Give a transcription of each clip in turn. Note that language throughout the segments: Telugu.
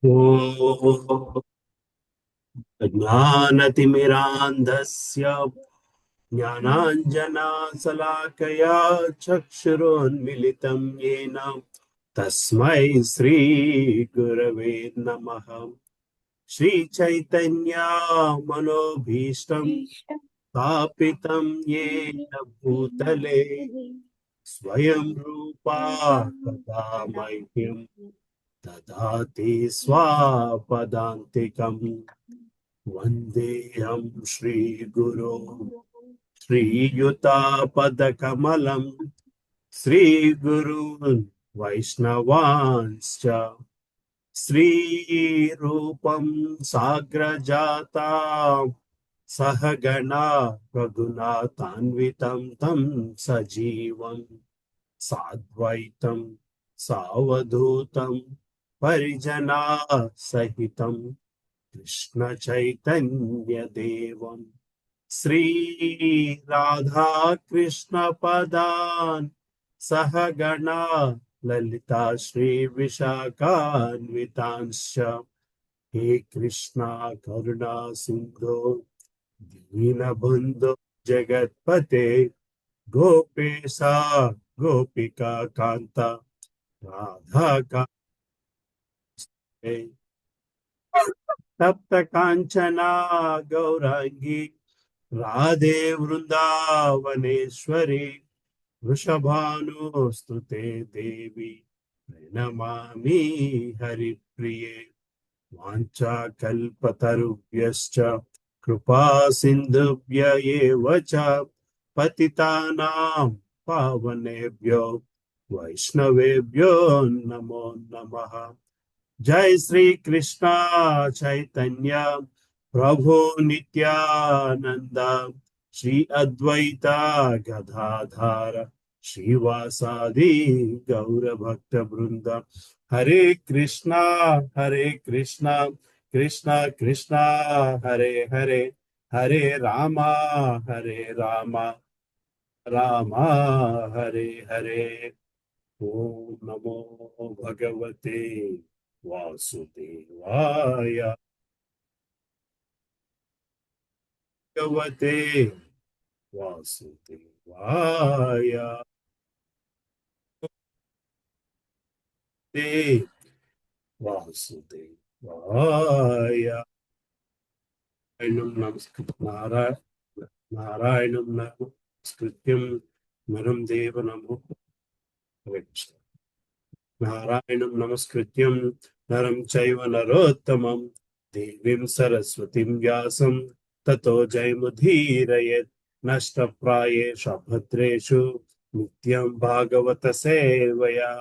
ॐ ज्ञानतिमिरान्धस्य ज्ञानाञ्जनशलाकया चक्षुरोन्मिलितं येन तस्मै श्रीगुरवे नमः। श्रीचैतन्य मनोभीष्टं स्थापितं येन भूतले स्वयं रूपा कदा मह्यं ददाति स्वापदान्तिकम्। वन्देऽहं श्रीगुरो श्रीयुतापदकमलं श्रीगुरून् वैष्णवांश्च श्रीरूपं साग्रजाता सहगणा रघुनाथान्वितं तं सजीवं साद्वैतं सावधूतं परिजना सहितं कृष्ण चैतन्य देवं श्री राधा कृष्ण पदान् सहगणा ललिता श्री विशाखान्वितांश्च हे कृष्णा करुणा सिंधु दीनबन्धो जगत्पते गोपेशा गोपिका कांता राधा कांते तप्त कांचना गौरांगी राधे वृंदावनेश्वरी वृषभानुस्तुते देवी प्रणमामि हरिप्रिये। वाञ्छाकल्पतरुभ्यश्च कृपा सिन्धुभ्य एव च पतितानां पावनेभ्यो वैष्णवेभ्यो नमो नमः। जय श्री कृष्ण चैतन्य प्रभु नित्यानंद श्री अद्वैता गदाधर श्रीवासादि गौर भक्त वृंद। हरे कृष्णा कृष्णा कृष्णा हरे हरे, हरे रामा रामा रामा हरे हरे। ओम नमो भगवते वासुदेवाय भगवते वासुदेवाय ते वासुदेवाय। नारायणं नमस्कृत्यं नरं देव नमो। नारायणं नमस्कृत्यं नरं चैव नरोत्तमं देवीं सरस्वतीं व्यासं ततो जयमुदीरयेत्। नष्टप्रायेषु अभद्रेषु नित्यं भागवत सेवया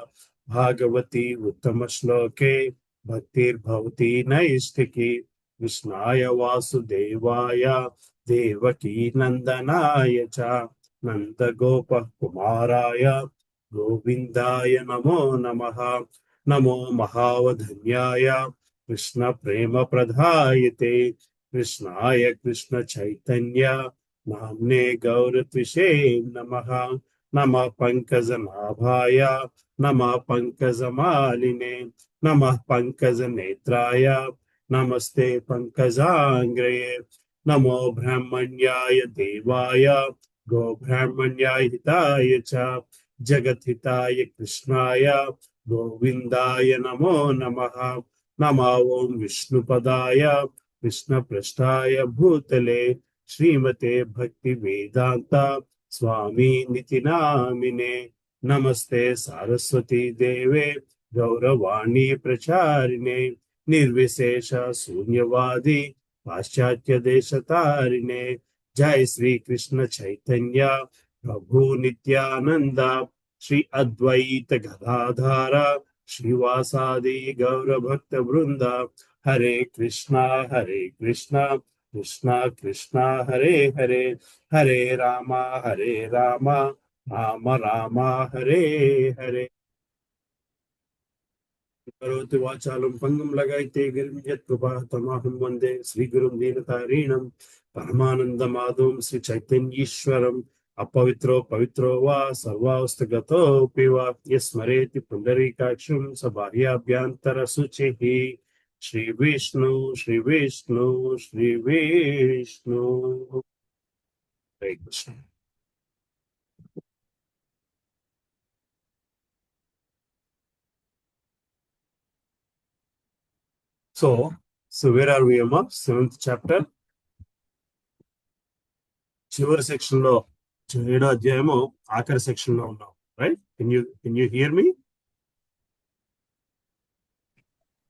भागवती उत्तमश्लोके भक्तिर्भवती नैष्टिकी। कृष्णाय वासुदेवाय देवकी नन्दनाय च नन्दगोपः कुमाराय गोविंदाय नमो नमः। नमो महावधन्याय कृष्ण प्रेम प्रदायते कृष्णाय कृष्ण चैतन्य नाम्ने गौरत्विषे नमः। नमः पंकजनाभाय नमः पंकजमालिने नमः पंकजनेत्राय नमस्ते पंकजांग्रये। नमो ब्रह्मण्याय देवाय गो ब्राह्मण्याय हिताय च जगद्हिताय कृष्णाय गोविंदाय नमो नमः। नमः ओं विष्णुपदाय कृष्णपृष्ठाय भूतले श्रीमते भक्ति वेदांता स्वामी निति नामिने। नमस्ते सारस्वती देवे गौरवाणी प्रचारिणे निर्विशेष शून्यवादी पाश्चात्य देशतारिणे। जय श्री कृष्ण चैतन्य प्रभु नित्यानंद श्री अद्वैत गदाधर श्रीवासादि गौर भक्त वृंद। हरे कृष्णा कृष्णा कृष्णा हरे हरे, हरे रामा राम राम हरे हरे। करोति वाचालं पंगुं लगायते गिरिं यत्कृपातमहं वन्दे श्रीगुरुं दीनतारिणं परमानन्दमाधवं श्रीचैतन्यीश्वरम्। अपवित्रो पवित्रो वा सर्वावस्थगतोऽपि वा यस्मरेति पुण्डरीकाक्षं स बाह्याभ्यन्तरशुचिः। Shri Vishnu Shri Vishnu Shri Vishnu. Hare Krishna. So where are we, Amma? 7th chapter. చివరి సెక్షన్ లో 7వ అధ్యాయము ఆఖరి సెక్షన్ లో ఉన్నాం, right? Can you hear me?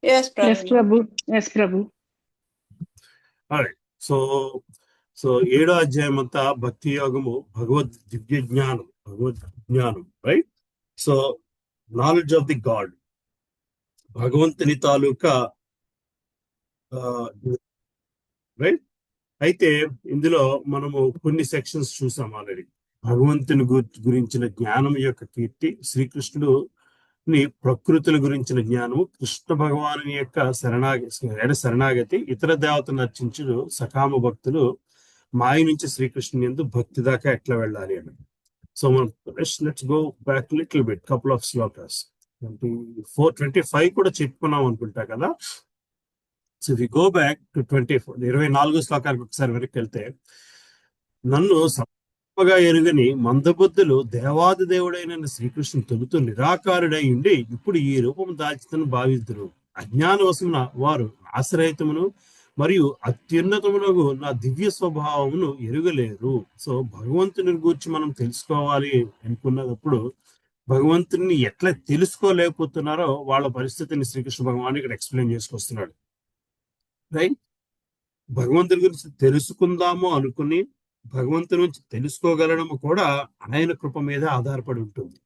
Yes, Prabhu. Yes, Prabhu. Alright. So 7వ అధ్యాయం అంతా భక్తి యోగము, భగవద్ దివ్య జ్ఞానం, right? So knowledge of the God, భగవంతుని తాలూకా, రైట్? అయితే ఇందులో మనము కొన్ని సెక్షన్స్ చూసాం ఆల్రెడీ. భగవంతుని గురించిన జ్ఞానం యొక్క కీర్తి, శ్రీకృష్ణుడు ప్రకృతుల గురించిన జ్ఞానము, కృష్ణ భగవాను యొక్క శరణాగతి, ఇతర దేవతను అర్చించుడు, సకామ భక్తులు, మాయ నుంచి శ్రీకృష్ణుని యందు భక్తి దాకా ఎట్లా వెళ్ళాలి అని. సో మనం let's go back little bit, couple of shlokas. 25 కూడా చెప్పుకున్నాం అనుకుంటా కదా. So we go back to 24 శ్లోకానికి ఒకసారి వెనక్కి వెళ్తే, నన్ను సమగా ఎరుగని మందబుద్ధులు దేవాది దేవుడైన శ్రీకృష్ణుని తొలుతూ నిరాకారుడై ఉండి ఇప్పుడు ఈ రూపము దాల్చితను భావిద్దురు. అజ్ఞానవశమున వారు ఆశ్రయితమును మరియు అత్యున్నతమునకు నా దివ్య స్వభావమును ఎరుగలేరు. సో భగవంతుని గురించి మనం తెలుసుకోవాలి అనుకున్నప్పుడు భగవంతుని ఎట్లా తెలుసుకోలేకపోతున్నారో వాళ్ళ పరిస్థితిని శ్రీకృష్ణ భగవాన్ ఇక్కడ ఎక్స్ప్లెయిన్ చేసుకొస్తున్నాడు, రైట్? భగవంతుని గురించి తెలుసుకుందాము అనుకుని భగవంతుని నుంచి తెలుసుకోగలడము కూడా ఆయన కృప మీద ఆధారపడి ఉంటుంది.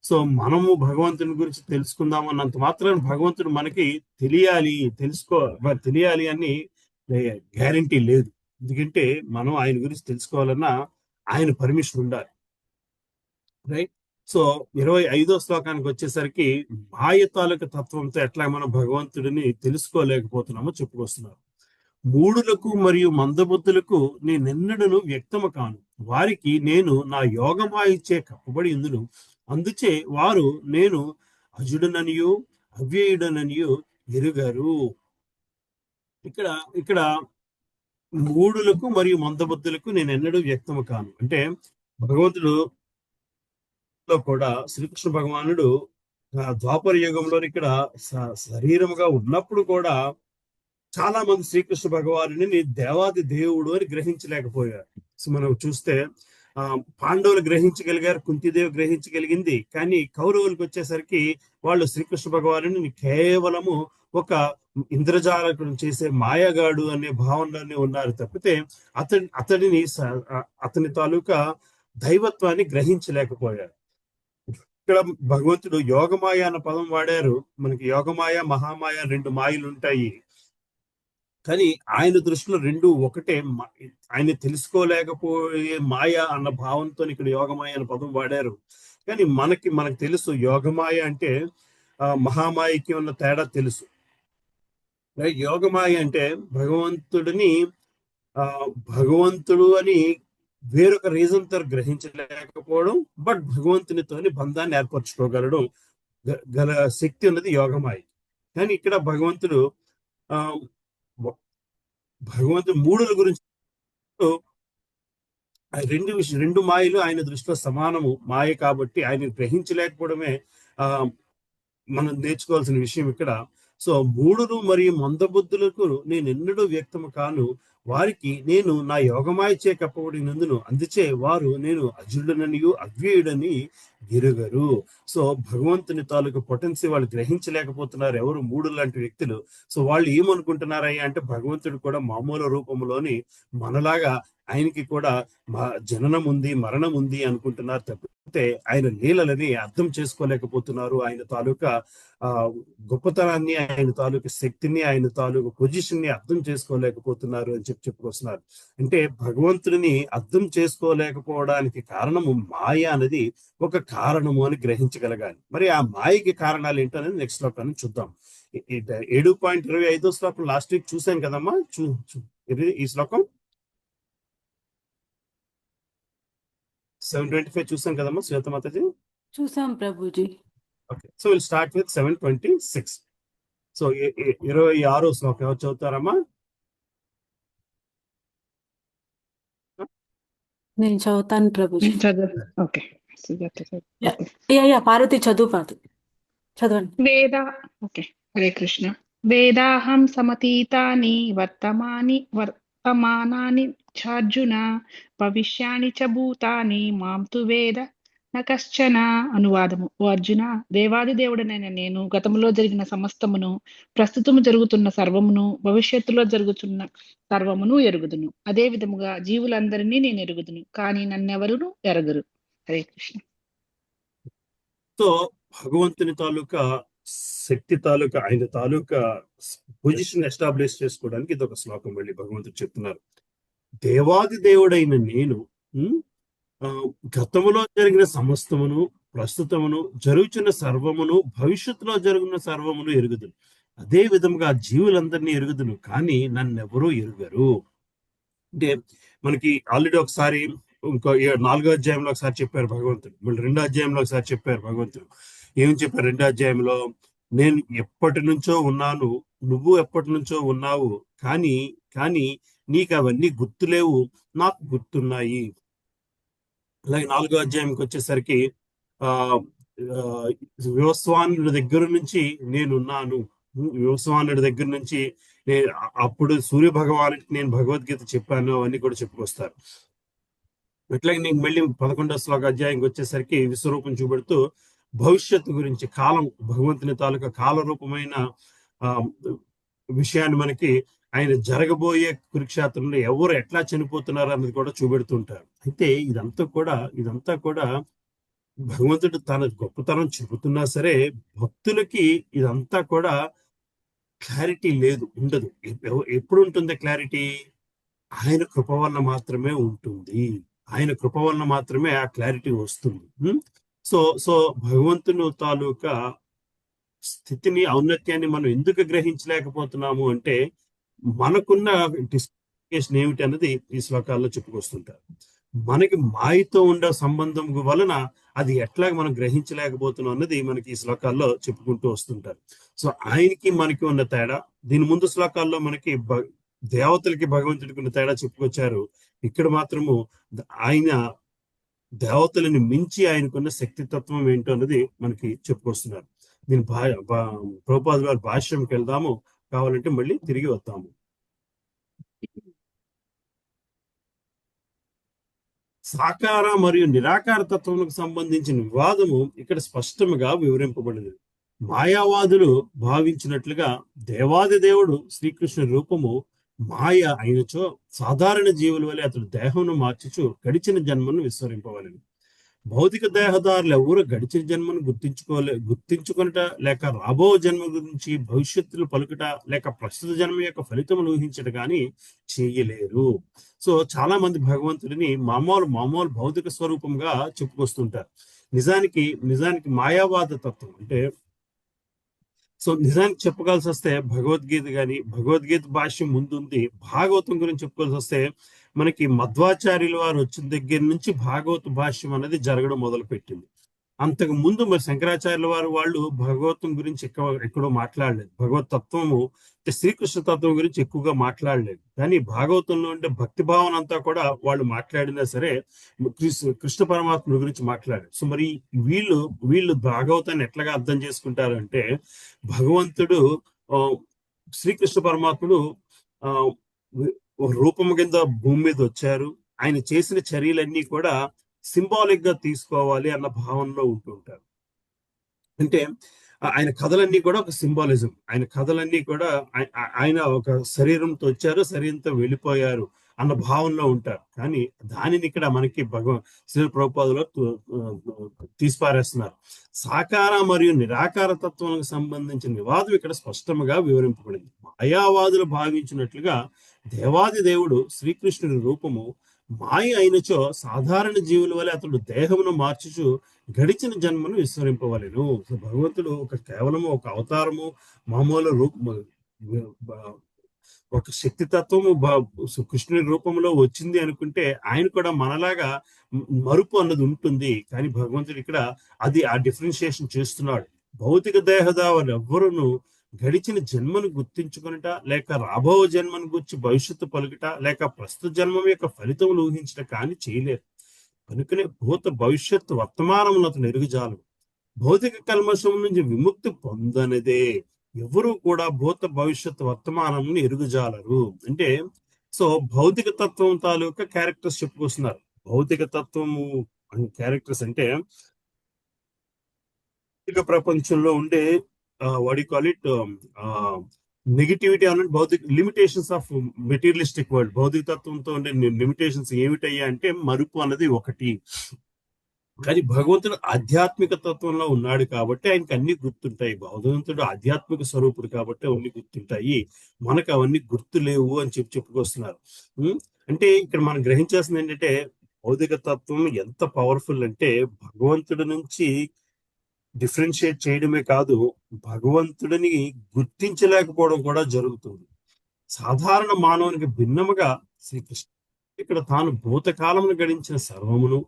సో మనము భగవంతుని గురించి తెలుసుకుందాము అన్నంత మాత్రం భగవంతుడు మనకి తెలియాలి అని గ్యారంటీ లేదు. ఎందుకంటే మనం ఆయన గురించి తెలుసుకోవాలన్నా ఆయన పర్మిషన్ ఉండాలి, రైట్? సో 25వ శ్లోకానికి వచ్చేసరికి మాయ తాలూకు తత్వంతో ఎట్లా మనం భగవంతుడిని తెలుసుకోలేకపోతున్నామో చెప్పుకొస్తున్నారు. మూఢులకు మరియు మందబుద్ధులకు నేనెన్నడను వ్యక్తము కాను, వారికి నేను నా యోగమాయిచ్చే కప్పబడి ఇందును, అందుచే వారు నేను అజుడననియు అవ్యయుడననియు ఎరుగరు. ఇక్కడ మూఢులకు మరియు మందబుద్ధులకు నేను ఎన్నడూ వ్యక్తము కాను అంటే భగవంతుడు కూడా శ్రీకృష్ణ భగవానుడు ద్వాపర యుగంలో ఇక్కడ శరీరముగా ఉన్నప్పుడు కూడా చాలా మంది శ్రీకృష్ణ భగవానుని దేవాది దేవుడు అని గ్రహించలేకపోయారు. సో మనం చూస్తే పాండవులు గ్రహించగలిగారు, కుంతిదేవి గ్రహించగలిగింది, కానీ కౌరవులకు వచ్చేసరికి వాళ్ళు శ్రీకృష్ణ భగవానుని కేవలము ఒక ఇంద్రజాలకుడు చేసే మాయగాడు అనే భావనలోనే ఉన్నారు తప్పితే అతని తాలూకా దైవత్వాన్ని గ్రహించలేకపోయారు. ఇక్కడ భగవంతుడు యోగమాయ అన్న పదం వాడారు. మనకి యోగమాయ, మహామాయ 2 మాయలు ఉంటాయి, కానీ ఆయన దృష్టిలో 2 ఒకటే. ఆయన తెలుసుకోలేకపోయే మాయ అన్న భావంతో ఇక్కడ యోగమాయ అన్న పదం వాడారు. కానీ మనకు తెలుసు యోగమాయ అంటే మహామాయకి ఉన్న తేడా తెలుసు. యోగమాయ అంటే భగవంతుడు అని వేరొక రీజన్ తో గ్రహించలేకపోవడం, బట్ భగవంతునితోని బంధాన్ని ఏర్పరచుకోగలడం గల శక్తి ఉన్నది యోగమాయ. కానీ ఇక్కడ భగవంతుడు మూడుల గురించి 2 మాయలు ఆయన దృష్టిలో సమానము మాయ, కాబట్టి ఆయన గ్రహించలేకపోవడమే మనం నేర్చుకోవాల్సిన విషయం ఇక్కడ. సో మూఢులు మరియు మందబుద్ధులకు నేను ఎన్నడూ వ్యక్తము కాను, వారికి నేను నా యోగమాయచే కప్పబడినందును, అందుచే వారు నేను అజుడననియు అవ్యయుడని ఎరుగరు. సో భగవంతుని తాలూకు పొటెన్సీ వాళ్ళు గ్రహించలేకపోతున్నారు ఎవరు మూడు లాంటి వ్యక్తులు. సో వాళ్ళు ఏమనుకుంటున్నారయ్యా అంటే భగవంతుడు కూడా మామూలు రూపంలోని మనలాగా ఆయనకి కూడా జననం ఉంది, మరణం ఉంది అనుకుంటున్నారు తప్పితే ఆయన లీలలని అర్థం చేసుకోలేకపోతున్నారు. ఆయన తాలూకా గొప్పతనాన్ని, ఆయన తాలూకు శక్తిని, ఆయన తాలూకు పొజిషన్ ని అర్థం చేసుకోలేకపోతున్నారు అని చెప్పుకొస్తున్నారు. అంటే భగవంతుడిని అర్థం చేసుకోలేకపోవడానికి కారణము మాయ అనేది ఒక కారణము అని గ్రహించగలగాలి. మరి ఆ మాయకి కారణాలు ఏంటనేది నెక్స్ట్ శ్లోకాన్ని చూద్దాం. 7.25 శ్లోకం లాస్ట్ వీక్ చూసాం కదమ్మా. ఈ శ్లోకం 725 చూసాం కదమ్మా శ్వేత మాతాజీ? చూసాం Prabhuji. Okay, so we'll start with 726. So 26వ శ్లోకం ఎవరు చదువుతారమ్మా? నేను చదువుతాను ప్రభుజీ. చదువు. ఓకే. సుజాత చదువు. Yeah okay. యా పార్వతి చదవండి. వేద ఓకే. హరే కృష్ణ. వేదాహం సమతీతాని వర్తమానాని చార్జున భవిష్యాని చ భూతాని మాం తు వేద న కశ్చన. అనువాదము. ఓ అర్జున, దేవాది దేవుడనైన నేను గతములో జరిగిన సమస్తమును, ప్రస్తుతము జరుగుతున్న సర్వమును, భవిష్యత్తులో జరుగుతున్న సర్వమును ఎరుగుదును. అదే విధముగా జీవులందరినీ నేను ఎరుగుదును, కానీ నన్నెవరును ఎరగరు. హరే కృష్ణ. సో భగవంతుని తాలూకా శక్తి తాలూకా ఆయన తాలూకా పొజిషన్ ఎస్టాబ్లిష్ చేసుకోవడానికి ఇది ఒక శ్లోకం మళ్ళీ భగవంతుడు చెప్తున్నారు. దేవాది దేవుడైన నేను గతములో జరిగిన సమస్తమును, ప్రస్తుతమును, జరుగుతున్న సర్వమును, భవిష్యత్తులో జరుగుతున్న సర్వమును ఎరుగుదును. అదే విధముగా జీవులందరినీ ఎరుగుదును, కానీ నన్నెవరూ ఎరుగరు. అంటే మనకి ఆల్రెడీ ఒకసారి ఇంకో 4వ అధ్యాయంలో ఒకసారి చెప్పారు భగవంతుడు, మళ్ళీ 2వ అధ్యాయంలో ఒకసారి చెప్పారు భగవంతుడు. ఏం చెప్పారు 2వ అధ్యాయంలో? నేను ఎప్పటి నుంచో ఉన్నాను, నువ్వు ఎప్పటి నుంచో ఉన్నావు, కానీ నీకు అవన్నీ గుర్తులేవు, నాకు గుర్తున్నాయి. అలాగే 4వ అధ్యాయంకి వచ్చేసరికి వివస్వానుడి దగ్గర నుంచి నేనున్నాను, వివస్వానుడి దగ్గర నుంచి అప్పుడు సూర్య భగవానికి నేను భగవద్గీత చెప్పాను, అవన్నీ కూడా చెప్పుకొస్తారు. అట్లాగే నేను మళ్ళీ 11వ శ్లోక అధ్యాయంకి వచ్చేసరికి విశ్వరూపం చూపెడుతూ భవిష్యత్తు గురించి, కాలం, భగవంతుని తాలూకా కాలరూపమైన విషయాన్ని మనకి ఆయన జరగబోయే కురుక్షేత్రంలో ఎవరు ఎట్లా చనిపోతున్నారు అన్నది కూడా చూపెడుతుంటారు. అయితే ఇదంతా కూడా భగవంతుడు తన గొప్పతనం చెబుతున్నా సరే భక్తులకి ఇదంతా కూడా క్లారిటీ ఉండదు. ఎప్పుడు ఉంటుంది క్లారిటీ? ఆయన కృప వల్ల మాత్రమే ఉంటుంది. ఆయన కృప వల్ల మాత్రమే ఆ క్లారిటీ వస్తుంది. సో భగవంతుని తాలూకా స్థితిని, ఔన్నత్యాన్ని మనం ఎందుకు గ్రహించలేకపోతున్నాము అంటే మనకున్న డిస్కషన్ ఏమిటి అన్నది ఈ శ్లోకాల్లో చెప్పుకొస్తుంటారు. మనకి మాయతో ఉండే సంబంధం వలన అది ఎట్లా మనం గ్రహించలేకపోతున్నాం అన్నది మనకి ఈ శ్లోకాల్లో చెప్పుకుంటూ వస్తుంటారు. సో ఆయనకి మనకి ఉన్న తేడా, దీని ముందు శ్లోకాల్లో మనకి దేవతలకి భగవంతుడికి ఉన్న తేడా చెప్పుకొచ్చారు. ఇక్కడ మాత్రము ఆయన దేవతలని మించి ఆయనకున్న శక్తితత్వం ఏంటో అన్నది మనకి చెప్పుకొస్తున్నారు. దీని ప్రభుపాదుల వారి భాష్యంకి వెళ్దాము, కావాలంటే మళ్ళీ తిరిగి వద్దాము. సాకార మరియు నిరాకార తత్వములకు సంబంధించిన వివాదము ఇక్కడ స్పష్టంగా వివరింపబడింది. మాయావాదులు భావించినట్లుగా దేవాది దేవుడు శ్రీకృష్ణుని రూపము మాయ అయినచో సాధారణ జీవుల వలె అతడు దేహమును మార్చుచు గడిచిన జన్మను విస్మరింపవలెను. భౌతిక దేహదారులు ఎవరు గడిచిన జన్మను గుర్తించుకొనట, లేక రాబో జన్మ గురించి భవిష్యత్తులు పలుకుట, లేక ప్రస్తుత జన్మ యొక్క ఫలితములు ఊహించట కానీ చేయలేరు. సో చాలా మంది భగవంతుడిని మామూలు భౌతిక స్వరూపంగా చెప్పుకొస్తుంటారు. నిజానికి మాయావాద తత్వం అంటే, సో నిజానికి చెప్పుకోవాల్సి వస్తే భగవద్గీత భాష్యం ముందుంది. భాగవతం గురించి చెప్పుకోవాల్సి వస్తే మనకి మధ్వాచార్యుల వారు వచ్చిన దగ్గర నుంచి భాగవత భాష్యం అనేది జరగడం మొదలుపెట్టింది. అంతకు ముందు మరి శంకరాచార్యుల వాళ్ళు భగవతం గురించి ఎక్కడో మాట్లాడలేదు. భగవత్ తత్వము, శ్రీకృష్ణ తత్వం గురించి ఎక్కువగా మాట్లాడలేదు. కానీ భాగవతంలో ఉండే భక్తి భావన అంతా కూడా వాళ్ళు మాట్లాడినా సరే కృష్ణ పరమాత్మ గురించి మాట్లాడారు. సో మరి వీళ్ళు భాగవతాన్ని ఎట్లాగా అర్థం చేసుకుంటారు అంటే, భగవంతుడు శ్రీకృష్ణ పరమాత్ముడు ఒక రూపం కింద భూమి మీద వచ్చారు, ఆయన చేసిన చర్యలన్నీ కూడా సింబాలిక్ గా తీసుకోవాలి అన్న భావనలో ఉంటుంటారు. అంటే ఆయన కథలన్నీ కూడా ఒక సింబాలిజం. ఆయన కథలన్నీ కూడా ఆయన ఒక శరీరంతో వచ్చారు, శరీరంతో వెళ్ళిపోయారు అన్న భావనలో ఉంటారు. కానీ దానిని ఇక్కడ మనకి శ్రీ ప్రభుపాదులో తీసిపారేస్తున్నారు. సాకార మరియు నిరాకార తత్వానికి సంబంధించిన వివాదం ఇక్కడ స్పష్టంగా వివరింపబడింది. మాయావాదులు భావించినట్లుగా దేవాది దేవుడు శ్రీకృష్ణుడి రూపము మాయ అయినచో సాధారణ జీవుల వలె అతడు దేహమును మార్చుచు గడిచిన జన్మను విస్మరింపవలెను. భగవంతుడు కేవలము ఒక అవతారము, మామూలు ఒక శక్తి తత్వము కృష్ణుని రూపంలో వచ్చింది అనుకుంటే ఆయన కూడా మనలాగా మరుపు అన్నది ఉంటుంది. కానీ భగవంతుడు ఇక్కడ ఆ డిఫరెన్షియేషన్ చేస్తున్నాడు. భౌతిక దేహదారులు ఎవ్వరును గడిచిన జన్మను గుర్తించుకొనుట, లేక రాబో జన్మను గురించి భవిష్యత్తు పలుకుట, లేక ప్రస్తుత జన్మం యొక్క ఫలితములు ఊహించట కానీ చేయలేరు. కనుకనే భూత భవిష్యత్తు వర్తమానమును అతను ఎరుగుజాలు. భౌతిక కల్మషం నుంచి విముక్తి పొందనిదే ఎవరు కూడా భూత భవిష్యత్తు వర్తమానం ఎరుగుజాలరు. అంటే సో భౌతిక తత్వం తాలూకా క్యారెక్టర్స్ చెప్పుకొస్తున్నారు. భౌతిక తత్వము క్యారెక్టర్స్ అంటే భౌతిక ప్రపంచంలో ఉండే వాడి కాల్ ఇట్ నెగిటివిటీ అన్నట్టు భౌతిక లిమిటేషన్స్ ఆఫ్ మెటీరియలిస్టిక్ వరల్డ్. భౌతిక తత్వంతో ఉండే లిమిటేషన్స్ ఏమిటయ్యా అంటే మరుపు అన్నది ఒకటి. కానీ భగవంతుడు ఆధ్యాత్మిక తత్వంలో ఉన్నాడు కాబట్టి ఆయనకి అన్ని గుర్తుంటాయి. భగవంతుడు ఆధ్యాత్మిక స్వరూపుడు కాబట్టి అవన్నీ గుర్తుంటాయి, మనకు అవన్నీ గుర్తు లేవు అని చెప్పుకొస్తున్నారు. అంటే ఇక్కడ మనం గ్రహించాల్సింది ఏంటంటే భౌతిక తత్వం ఎంత పవర్ఫుల్ అంటే భగవంతుడి నుంచి డిఫరెన్షియేట్ చేయడమే కాదు, భగవంతుడిని గుర్తించలేకపోవడం కూడా జరుగుతుంది. సాధారణ మానవునికి భిన్నముగా శ్రీకృష్ణ ఇక్కడ తాను భూతకాలమును గడించిన సర్వమును,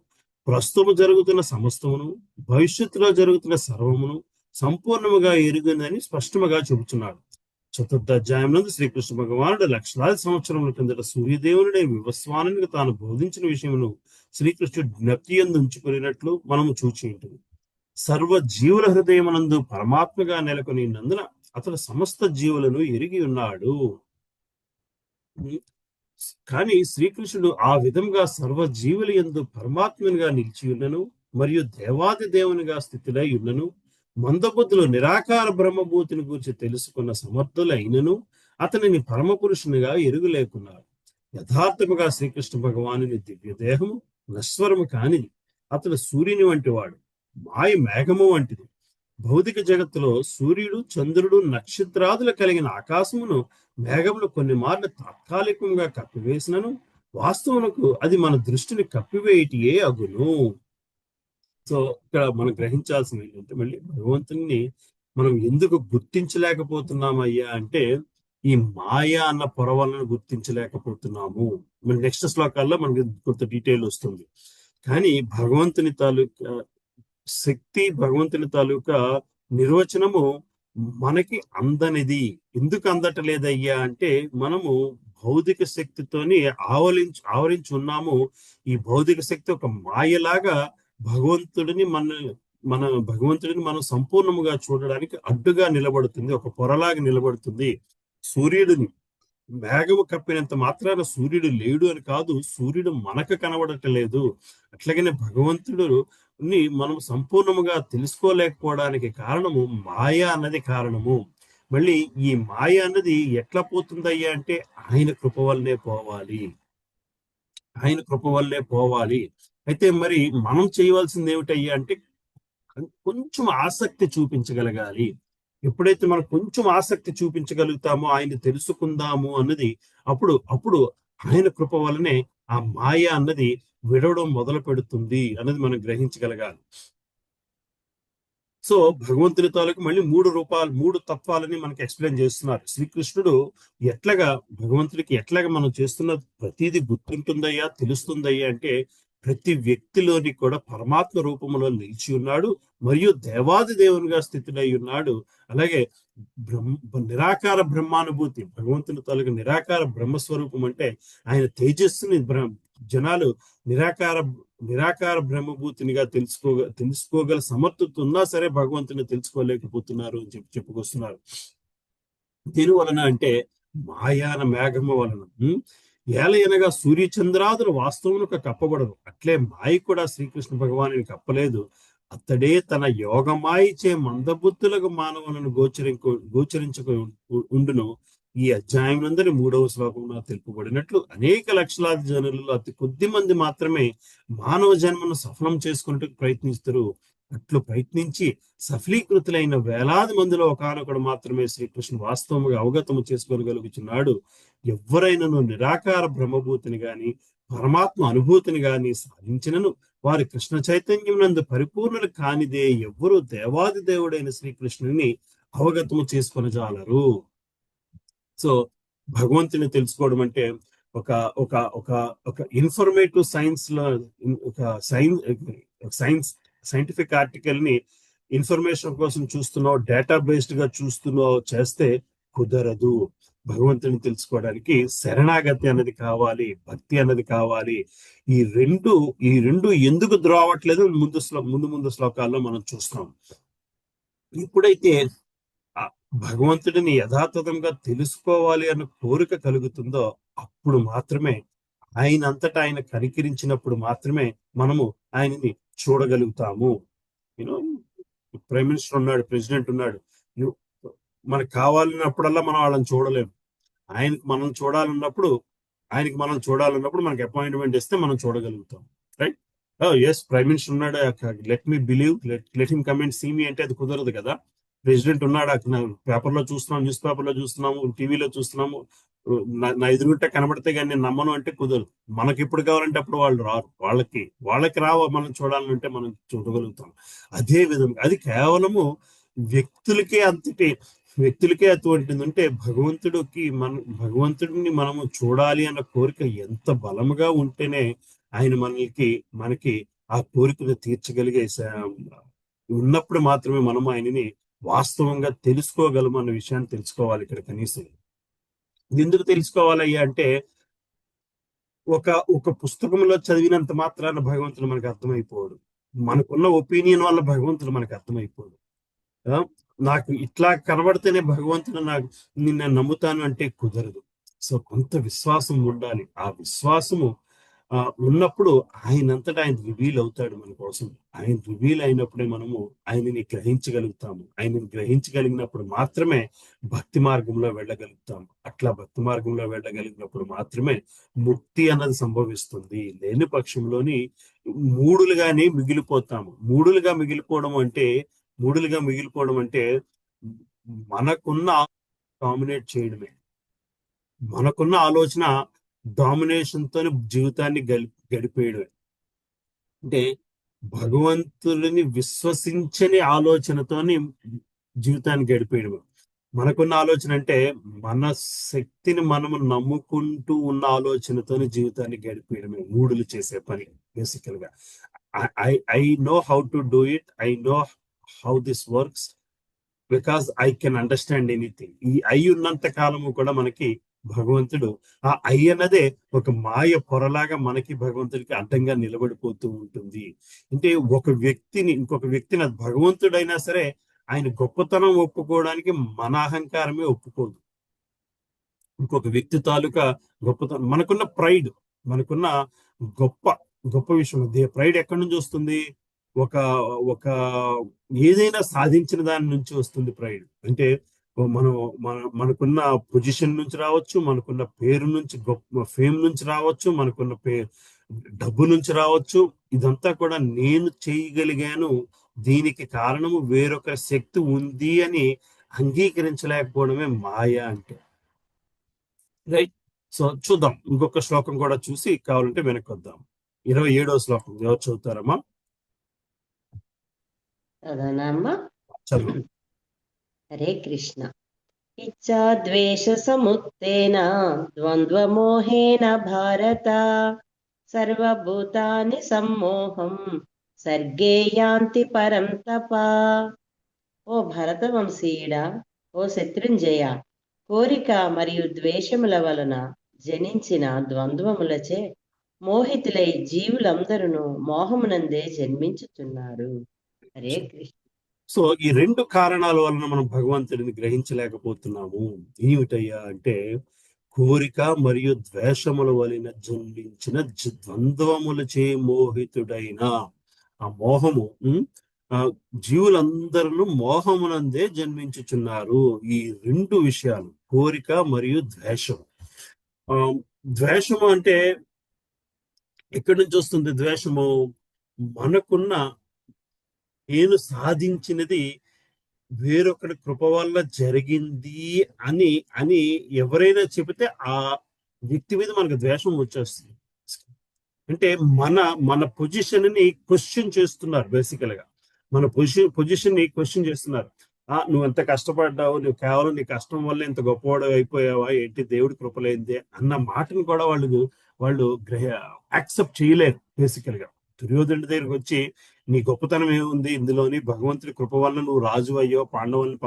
ప్రస్తుతం జరుగుతున్న సమస్తమును, భవిష్యత్తులో జరుగుతున్న సర్వమును సంపూర్ణముగా ఎరుగుందని స్పష్టముగా చెబుతున్నాడు. చతుర్థ అధ్యాయం నందు శ్రీకృష్ణ భగవానుడు లక్షలాది సంవత్సరముల కిందట సూర్యదేవుని వివస్వానికి తాను బోధించిన విషయమును శ్రీకృష్ణుడు జ్ఞప్తి యందు ఉంచుకునేటట్లు మనము చూచి ఉంటుంది. సర్వ జీవుల హృదయమునందు పరమాత్మగా నెలకొని నందున అతడు సమస్త జీవులను ఎరిగి ఉన్నాడు. కానీ శ్రీకృష్ణుడు ఆ విధంగా సర్వ జీవుల యందు పరమాత్మనిగా నిలిచి ఉన్నను మరియు దేవాది దేవునిగా స్థితిలై ఉన్నను, మందబుద్ధులు నిరాకార బ్రహ్మభూతిని గురించి తెలుసుకున్న సమర్థులైనను అతనిని పరమపురుషునిగా ఎరుగులేకున్నారు. యథార్థముగా శ్రీకృష్ణ భగవానుని దివ్య దేహము నశ్వరము కానిది. అతడు సూర్యుని వంటి వాడు, మాయ మేఘము వంటిది. భౌతిక జగత్తులో సూర్యుడు, చంద్రుడు, నక్షత్రాదులు కలిగిన ఆకాశమును మేఘములు కొన్ని మార్లు తాత్కాలికంగా కప్పివేసినను వాస్తవమునకు అది మన దృష్టిని కప్పివేయటియే అగును. సో ఇక్కడ మనం గ్రహించాల్సింది ఏంటంటే మళ్ళీ భగవంతుని మనం ఎందుకు గుర్తించలేకపోతున్నామయ్యా అంటే ఈ మాయ అన్న పొర వలన గుర్తించలేకపోతున్నాము. మన నెక్స్ట్ శ్లోకాల్లో మనకి కొంత డీటెయిల్ వస్తుంది. కానీ భగవంతుని తాలూకా శక్తి, భగవంతుని తాలూకా నిర్వచనము మనకి అందనిది. ఎందుకు అందటలేదయ్యా అంటే మనము భౌతిక శక్తితోని ఆవరించి ఉన్నాము. ఈ భౌతిక శక్తి ఒక మాయలాగా భగవంతుడిని మనం సంపూర్ణముగా చూడడానికి అడ్డుగా నిలబడుతుంది, ఒక పొరలాగా నిలబడుతుంది. సూర్యుడిని మేఘము కప్పినంత మాత్రాన సూర్యుడు లేడు అని కాదు, సూర్యుడు మనకు కనబడటలేదు. అట్లాగనే భగవంతుడిని మనం సంపూర్ణముగా తెలుసుకోలేకపోవడానికి కారణము మాయ అన్నది కారణము. మళ్ళీ ఈ మాయ అన్నది ఎట్లా పోతుందయ్యా అంటే ఆయన కృప వల్లనే పోవాలి, ఆయన కృప వల్లనే పోవాలి. అయితే మరి మనం చేయవలసింది ఏమిటయ్యా అంటే కొంచెం ఆసక్తి చూపించగలగాలి. ఎప్పుడైతే మనం కొంచెం ఆసక్తి చూపించగలుగుతామో, ఆయన తెలుసుకుందాము అన్నది అప్పుడు ఆయన కృప వలనే ఆ మాయ అన్నది విడవడం మొదలు పెడుతుంది అన్నది మనం గ్రహించగలగాలి. సో భగవంతుని తాలూకు మళ్ళీ మూడు తత్వాలని మనకి ఎక్స్ప్లెయిన్ చేస్తున్నారు. శ్రీకృష్ణుడు భగవంతుడికి ఎట్లాగా మనం చేస్తున్న ప్రతిదీ గుర్తుంటుందయ్యా, తెలుస్తుందయ్యా అంటే ప్రతి వ్యక్తిలోని కూడా పరమాత్మ రూపంలో నిలిచి ఉన్నాడు మరియు దేవాది దేవునిగా స్థితులై ఉన్నాడు. అలాగే నిరాకార బ్రహ్మానుభూతి, భగవంతుని తాలూకు నిరాకార బ్రహ్మస్వరూపం అంటే ఆయన తేజస్సుని జనాలు నిరాకార బ్రహ్మభూతినిగా తెలుసుకోగల సమర్థత ఉన్నా సరే భగవంతుని తెలుసుకోలేకపోతున్నారు అని చెప్పుకొస్తున్నారు. దీని వలన అంటే మాయాన మేఘము వలన ఏలయనగా సూర్యచంద్రాదులు వాస్తవమునకు కప్పబడరు, అట్లే మాయ కూడా శ్రీకృష్ణ భగవానుని కప్పలేదు. అతడే తన యోగమాయిచే మందబుద్ధులకు మానవులను గోచరించక ఉండును. ఈ అధ్యాయం నందరి 3వ శ్లోకంలో తెలుపబడినట్లు అనేక లక్షలాది జనులలో అతి కొద్ది మంది మాత్రమే మానవ జన్మను సఫలం చేసుకున్నట్టు ప్రయత్నిస్తారు. అట్లు ప్రయత్నించి సఫలీకృతులైన వేలాది మందిలో ఒకనొకడు మాత్రమే శ్రీకృష్ణ వాస్తవముగా అవగతము చేసుకోగలుగుతున్నాడు. ఎవరైనాను నిరాకార బ్రహ్మభూతిని గాని పరమాత్మ అనుభూతిని గాని సాధించినను వారి కృష్ణ చైతన్యం నందు పరిపూర్ణులు కానిదే ఎవ్వరూ దేవాది దేవుడైన శ్రీకృష్ణుని అవగతము చేసుకొనజాలరు. సో భగవంతుని తెలుసుకోవడం అంటే ఒక ఇన్ఫర్మేటివ్ సైన్స్లో ఒక సైంటిఫిక్ ఆర్టికల్ ని ఇన్ఫర్మేషన్ కోసం చూస్తున్నావు, డేటా బేస్డ్ గా చూస్తున్నావు చేస్తే కుదరదు. భగవంతుని తెలుసుకోవడానికి శరణాగతి అన్నది కావాలి, భక్తి అన్నది కావాలి. ఈ రెండు ఎందుకు ద్రోవట్లేదు ముందు శ్లోకాల్లో మనం చూస్తాం. ఎప్పుడైతే ఆ భగవంతుడిని యథాతథంగా తెలుసుకోవాలి అన్న కోరిక కలుగుతుందో అప్పుడు మాత్రమే, ఆయన అంతటా ఆయన కనికరించినప్పుడు మాత్రమే మనము ఆయనని చూడగలుగుతాము. యూనో, ప్రైమ్ మినిస్టర్ ఉన్నాడు, ప్రెసిడెంట్ ఉన్నాడు, మనకు కావాలన్నప్పుడల్లా మనం వాళ్ళని చూడలేము. ఆయనకి మనం చూడాలన్నప్పుడు మనకి అపాయింట్మెంట్ ఇస్తే మనం చూడగలుగుతాం. రైట్? ఎస్, ప్రైమ్ మినిస్టర్ ఉన్నాడు, let me believe, let him come and see me అంటే అది కుదరదు కదా. ప్రెసిడెంట్ ఉన్నాడు, పేపర్లో చూస్తున్నాం, న్యూస్ పేపర్లో చూస్తున్నాము, టీవీలో చూస్తున్నాము, నా ఎదురుంటే కనబడితే కానీ నేను నమ్మను అంటే కుదరదు. మనకి ఎప్పుడు కావాలంటే అప్పుడు వాళ్ళు రారు. వాళ్ళకి రావ మనం చూడాలంటే మనం చూడగలుగుతాం. అదే విధంగా అది కేవలము వ్యక్తులకే అటువంటిది ఉంటే భగవంతుడిని మనము చూడాలి అన్న కోరిక ఎంత బలముగా ఉంటేనే ఆయన మనకి ఆ కోరికను తీర్చగలిగే ఉన్నప్పుడు మాత్రమే మనం ఆయనని వాస్తవంగా తెలుసుకోగలము అన్న విషయాన్ని తెలుసుకోవాలి. ఇక్కడ కనీసం ఎందుకు తెలుసుకోవాలయ్యా అంటే, ఒక పుస్తకంలో చదివినంత మాత్రాన భగవంతుడు మనకు అర్థమైపోడు. మనకున్న ఒపీనియన్ వల్ల భగవంతుడు మనకు అర్థమైపోడు. నాకు ఇట్లా కనబడితేనే భగవంతుడు నిన్ను నమ్ముతాను అంటే కుదరదు. సో కొంత విశ్వాసం ఉండాలి. ఆ విశ్వాసము ఉన్నప్పుడు ఆయనంతటా ఆయన రివీల్ అవుతాడు మన కోసం. ఆయన రివీల్ అయినప్పుడే మనము ఆయనని గ్రహించగలుగుతాము. ఆయనని గ్రహించగలిగినప్పుడు మాత్రమే భక్తి మార్గంలో వెళ్ళగలుగుతాము. అట్లా భక్తి మార్గంలో వెళ్ళగలిగినప్పుడు మాత్రమే ముక్తి అన్నది సంభవిస్తుంది. లేని పక్షంలోని మూడులుగానే మిగిలిపోతాము. మూడులుగా మిగిలిపోవడం అంటే మనకున్న డామినేట్ చేయడమే. మనకున్న ఆలోచన డామినేషన్ తో జీవితాన్ని గడిపేయడమే. అంటే భగవంతుడిని విశ్వసించని ఆలోచనతోని జీవితాన్ని గడిపేయడమే. మనకున్న ఆలోచన అంటే మన శక్తిని మనము నమ్ముకుంటూ ఉన్న ఆలోచనతోని జీవితాన్ని గడిపేయడమే మూడులు చేసే పని. బేసికల్ గా I know how to do it, I know how this works because I can understand anything. ఈ ఐ ఉన్నంత కాలము కూడా మనకి భగవంతుడు ఆ ఐ అన్నదే ఒక మాయ పొరలాగా మనకి భగవంతుడికి అడ్డంగా నిలబడిపోతూ ఉంటుంది. అంటే ఇంకొక వ్యక్తిని భగవంతుడైనా సరే ఆయన గొప్పతనం ఒప్పుకోవడానికి మన అహంకారమే ఒప్పుకోదు. ఇంకొక వ్యక్తి తాలూకా గొప్పతనం, మనకున్న ప్రైడ్, మనకున్న గొప్ప విషయం. ప్రైడ్ ఎక్కడి నుంచి వస్తుంది? ఒక ఏదైనా సాధించిన దాని నుంచి వస్తుంది ప్రైడ్. అంటే మనకున్న పొజిషన్ నుంచి రావచ్చు, మనకున్న పేరు నుంచి, గొప్ప ఫేమ్ నుంచి రావచ్చు, మనకున్న డబ్బు నుంచి రావచ్చు. ఇదంతా కూడా నేను చేయగలిగాను, దీనికి కారణము వేరొక శక్తి ఉంది అని అంగీకరించలేకపోవడమే మాయ అంటే. రైట్? సో చూద్దాం, ఇంకొక శ్లోకం కూడా చూసి కావాలంటే వెనక్కి వద్దాం. 27వ శ్లోకం ఎవరు చదువుతారమ్మా? చదువు. హరే కృష్ణ. ఇచ్చా ద్వేష సముత్తేన ద్వంద్వమోహేన భారత సర్వభూతాని సమ్మోహం సర్గే యాంతి పరం తప. ఓ భరతవంశీయుడా, ఓ శత్రుంజయ, కోరిక మరియు ద్వేషముల వలన జనించిన ద్వంద్వములచే మోహితులై జీవులందరూ మోహమునందే జన్మించుతున్నారు. హరే కృష్ణ. సో ఈ రెండు కారణాల వలన మనం భగవంతుడిని గ్రహించలేకపోతున్నాము. ఏమిటయ్యా అంటే, కోరిక మరియు ద్వేషముల వలన జన్మించిన ద్వంద్వములచే మోహితుడైన ఆ మోహము, జీవులందరూ మోహమునందే జన్మించుచున్నారు. ఈ రెండు విషయాలు, కోరిక మరియు ద్వేషం. ద్వేషము అంటే ఎక్కడి నుంచి వస్తుంది? ద్వేషము మనకున్న నేను సాధించినది వేరొకరి కృప వల్ల జరిగింది అని ఎవరైనా చెబితే ఆ వ్యక్తి మీద మనకు ద్వేషం వచ్చేస్తుంది. అంటే మన పొజిషన్ ని క్వశ్చన్ చేస్తున్నారు. బేసికల్ గా మన పొజిషన్ ని క్వశ్చన్ చేస్తున్నారు. నువ్వు ఎంత కష్టపడ్డావు, నువ్వు కేవలం నీ కష్టం వల్ల ఇంత గొప్పవాడు అయిపోయావా ఏంటి, దేవుడి కృపలేందే అన్న మాటను కూడా వాళ్ళు యాక్సెప్ట్ చేయలేరు. బేసికల్ గా దుర్యోధనుడి దగ్గరికి వచ్చి నీ గొప్పతనం ఏముంది ఇందులోని? భగవంతుడి కృప వల్ల నువ్వు రాజు అయ్యో, పాండవులను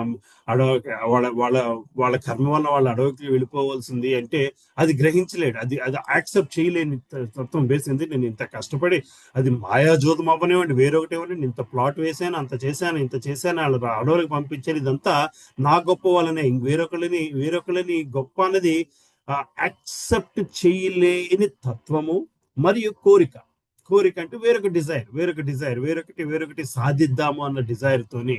వాళ్ళ వాళ్ళ వాళ్ళ కర్మ వల్ల వాళ్ళ అడవికి వెళ్ళిపోవాల్సింది అంటే అది గ్రహించలేడు, అది అది యాక్సెప్ట్ చేయలేని తత్వం వేసింది. నేను ఇంత కష్టపడి అది మాయాజోతం అవ్వనివ్వండి, వేరొకటి ఇవ్వండి, నేను ఇంత ప్లాట్ వేసాను, అంత చేశాను, ఇంత చేశాను, వాళ్ళ అడవులకు పంపించాను, ఇదంతా నా గొప్ప వల్లనే. వేరొకరిని గొప్ప అనేది యాక్సెప్ట్ చేయలేని తత్వము మరియు కోరిక అంటే వేరొకటి సాధిద్దాము అన్న డిజైర్ తోని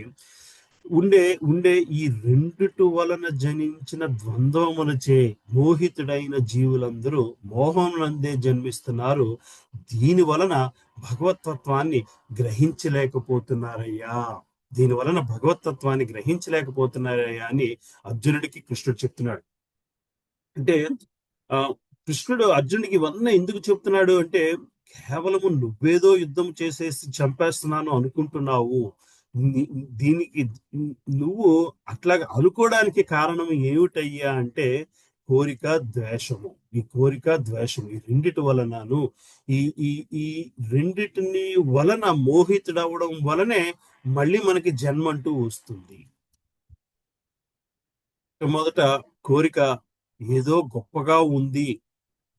ఉండే ఈ రెండిటి వలన జనించిన ద్వంద్వములచే మోహితుడైన జీవులందరూ మోహములందే జన్మిస్తున్నారు. దీని వలన భగవతత్వాన్ని గ్రహించలేకపోతున్నారయ్యా అని అర్జునుడికి కృష్ణుడు చెప్తున్నాడు. అంటే కృష్ణుడు అర్జునుడికి ఇవన్నీ ఎందుకు చెప్తున్నాడు అంటే, కేవలము నువ్వేదో యుద్ధం చేసేసి చంపేస్తున్నాను అనుకుంటున్నావు, దీనికి నువ్వు అట్లాగా అనుకోవడానికి కారణం ఏమిటయ్యా అంటే ఈ కోరిక ద్వేషము ఈ రెండిటి వలనను ఈ ఈ ఈ రెండిటిని వలన మోహితుడవడం వలనే మళ్ళీ మనకి జన్మ అంటూ వస్తుంది. మొదట కోరిక ఏదో గొప్పగా ఉంది,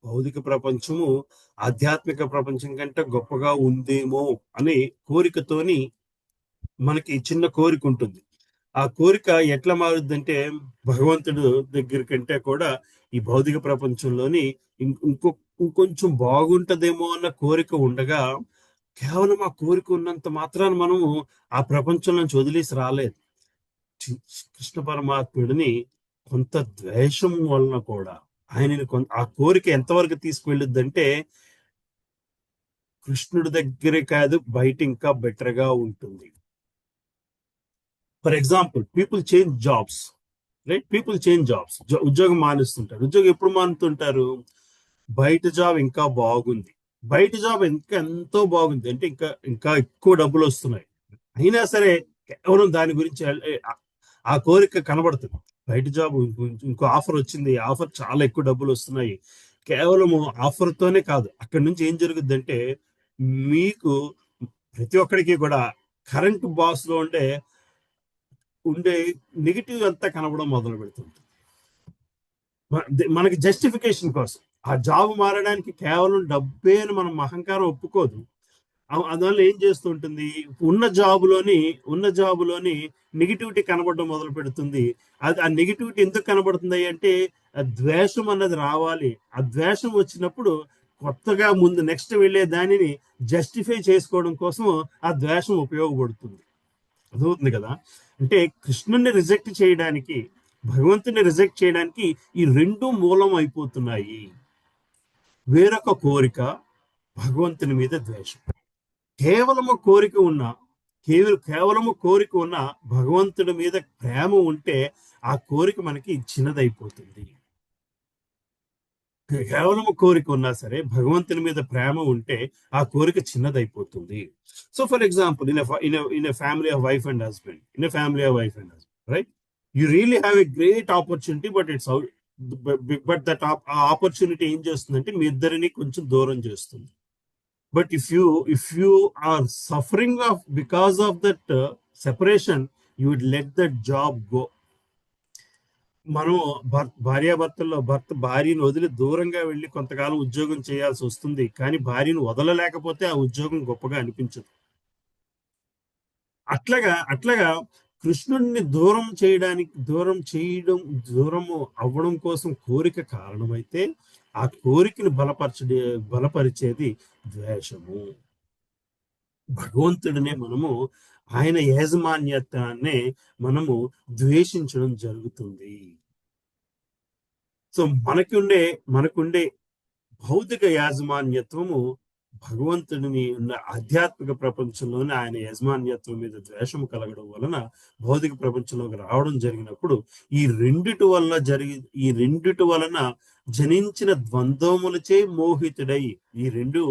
భౌతిక ప్రపంచము ఆధ్యాత్మిక ప్రపంచం కంటే గొప్పగా ఉందేమో అనే కోరికతోని మనకి చిన్న కోరిక ఉంటుంది. ఆ కోరిక ఎట్లా మారుద్దంటే, భగవంతుడు దగ్గర కంటే కూడా ఈ భౌతిక ప్రపంచంలోని ఇంకొంచెం బాగుంటదేమో అన్న కోరిక ఉండగా, కేవలం ఆ కోరిక ఉన్నంత మాత్రాన మనము ఆ ప్రపంచం నుంచి వదిలేసి రాలేదు. కృష్ణ పరమాత్ముడిని కొంత ద్వేషం వలన కూడా ఆయనని ఆ కోరిక ఎంతవరకు తీసుకువెళ్ళుద్దంటే, కృష్ణుడి దగ్గరే కాదు బయట ఇంకా బెటర్ గా ఉంటుంది. For example, people change jobs, ఉద్యోగం మానేస్తుంటారు. ఉద్యోగం ఎప్పుడు మానుతుంటారు? బయట జాబ్ ఇంకా బాగుంది, ఎంతో బాగుంది అంటే ఇంకా ఎక్కువ డబ్బులు వస్తున్నాయి, అయినా సరే కేవలం దాని గురించి ఆ కోరిక కనబడుతుంది. బయట జాబ్ ఇంకో ఆఫర్ వచ్చింది, ఆఫర్ చాలా ఎక్కువ డబ్బులు వస్తున్నాయి. కేవలం ఆఫర్ తోనే కాదు, అక్కడి నుంచి ఏం జరుగుద్దంటే, మీకు ప్రతి ఒక్కడికి కూడా కరెంట్ బాస్ లో ఉండే నెగిటివ్ అంతా కనబడడం మొదలు పెడుతుంది. మనకి జస్టిఫికేషన్ కోసం ఆ జాబ్ మారడానికి కేవలం డబ్బే అని మనం అహంకారం ఒప్పుకోదు. అందువల్ల ఏం చేస్తుంటుంది, ఉన్న జాబులోని నెగిటివిటీ కనబడడం మొదలు పెడుతుంది. అది ఆ నెగిటివిటీ ఎందుకు కనబడుతుంది అంటే, ద్వేషం అన్నది రావాలి. ఆ ద్వేషం వచ్చినప్పుడు కొత్తగా ముందు నెక్స్ట్ వెళ్ళే దానిని జస్టిఫై చేసుకోవడం కోసం ఆ ద్వేషం ఉపయోగపడుతుంది. అదవుతుంది కదా. అంటే కృష్ణుని రిజెక్ట్ చేయడానికి, భగవంతుని రిజెక్ట్ చేయడానికి ఈ రెండు మూలం అయిపోతున్నాయి. వేరొక కోరిక, భగవంతుని మీద ద్వేషం. కేవలము కోరిక ఉన్న భగవంతుడి మీద ప్రేమ ఉంటే ఆ కోరిక మనకి చిన్నదైపోతుంది. కేవలము కోరిక ఉన్నా సరే భగవంతుని మీద ప్రేమ ఉంటే ఆ కోరిక చిన్నదైపోతుంది. So for example, in a family of wife and husband, right, you really have a great opportunity, but that opportunity ఏం చేస్తుందంటే మీ ఇద్దరిని కొంచెం దూరం చేస్తుంది. But if you are suffering because of that separation, you would let that job go. మనం భార్యాభర్తల్లో భార్యను వదిలి దూరంగా వెళ్ళి కొంతకాలం ఉద్యోగం చేయాల్సి వస్తుంది, కానీ భార్యను వదలలేకపోతే ఆ ఉద్యోగం గొప్పగా అనిపించదు. అట్లాగా కృష్ణుడిని దూరము అవ్వడం కోసం కోరిక కారణమైతే, ఆ కోరికను బలపరిచేది ద్వేషము. భగవంతుడినే మనము, ఆయన యాజమాన్యతాన్నే మనము ద్వేషించడం జరుగుతుంది. సో మనకుండే భౌతిక యాజమాన్యత్వము భగవంతుడిని ఉన్న ఆధ్యాత్మిక ప్రపంచంలోనే ఆయన యజమాన్యత్వం మీద ద్వేషము కలగడం వలన భౌతిక ప్రపంచంలోకి రావడం జరిగినప్పుడు ఈ రెండిటి వలన జనించిన ద్వంద్వములచే మోహితుడై, ఈ రెండు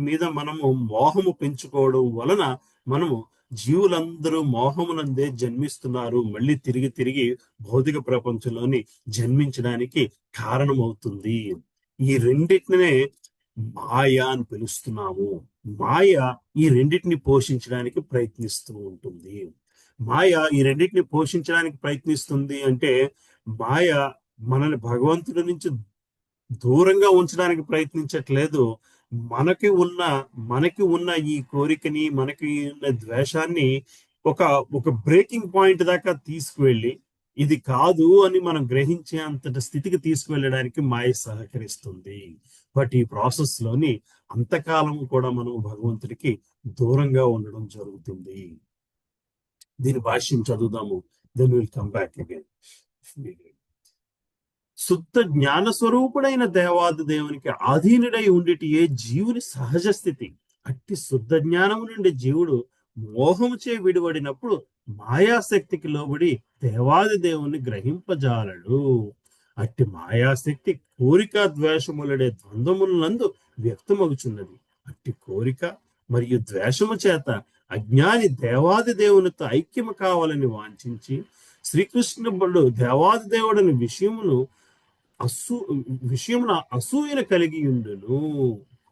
మీద మనము మోహము పెంచుకోవడం వలన మనము జీవులందరూ మోహమునందే జన్మిస్తున్నారు, మళ్ళీ తిరిగి భౌతిక ప్రపంచంలోని జన్మించడానికి కారణమవుతుంది. ఈ రెండింటినే మాయ అని పిలుస్తున్నాము. మాయ ఈ రెండింటిని పోషించడానికి ప్రయత్నిస్తూ ఉంటుంది. మాయ ఈ రెండింటిని పోషించడానికి ప్రయత్నిస్తుంది అంటే మాయ మనల్ని భగవంతుడి నుంచి దూరంగా ఉంచడానికి ప్రయత్నించట్లేదు. మనకి ఉన్న ఈ కోరికని, మనకి ఉన్న ద్వేషాన్ని ఒక ఒక బ్రేకింగ్ పాయింట్ దాకా తీసుకువెళ్ళి ఇది కాదు అని మనం గ్రహించే అంతటి స్థితికి తీసుకువెళ్ళడానికి మాయ సహకరిస్తుంది. బట్ ఈ ప్రాసెస్ లోని అంతకాలం కూడా మనం భగవంతుడికి దూరంగా ఉండడం జరుగుతుంది. దీని భాష్యం చదువుదాము. Then will come back again. శుద్ధ జ్ఞాన స్వరూపుడైన దేవాది దేవునికి ఆధీనుడై ఉండిటియే జీవుని సహజ స్థితి. అట్టి శుద్ధ జ్ఞానము నుండి జీవుడు మోహముచే విడివడినప్పుడు మాయాశక్తికి లోబడి దేవాది దేవుని గ్రహింపజాలడు. అట్టి మాయాశక్తి కోరిక ద్వేషములడే ద్వంద్వములందు వ్యక్తమగుచున్నది. అట్టి కోరిక మరియు ద్వేషము చేత అజ్ఞాని దేవాది దేవునితో ఐక్యము కావాలని వాంఛించి శ్రీకృష్ణుడు దేవాది దేవుడిని విషయమున అసూయను కలిగి ఉండును.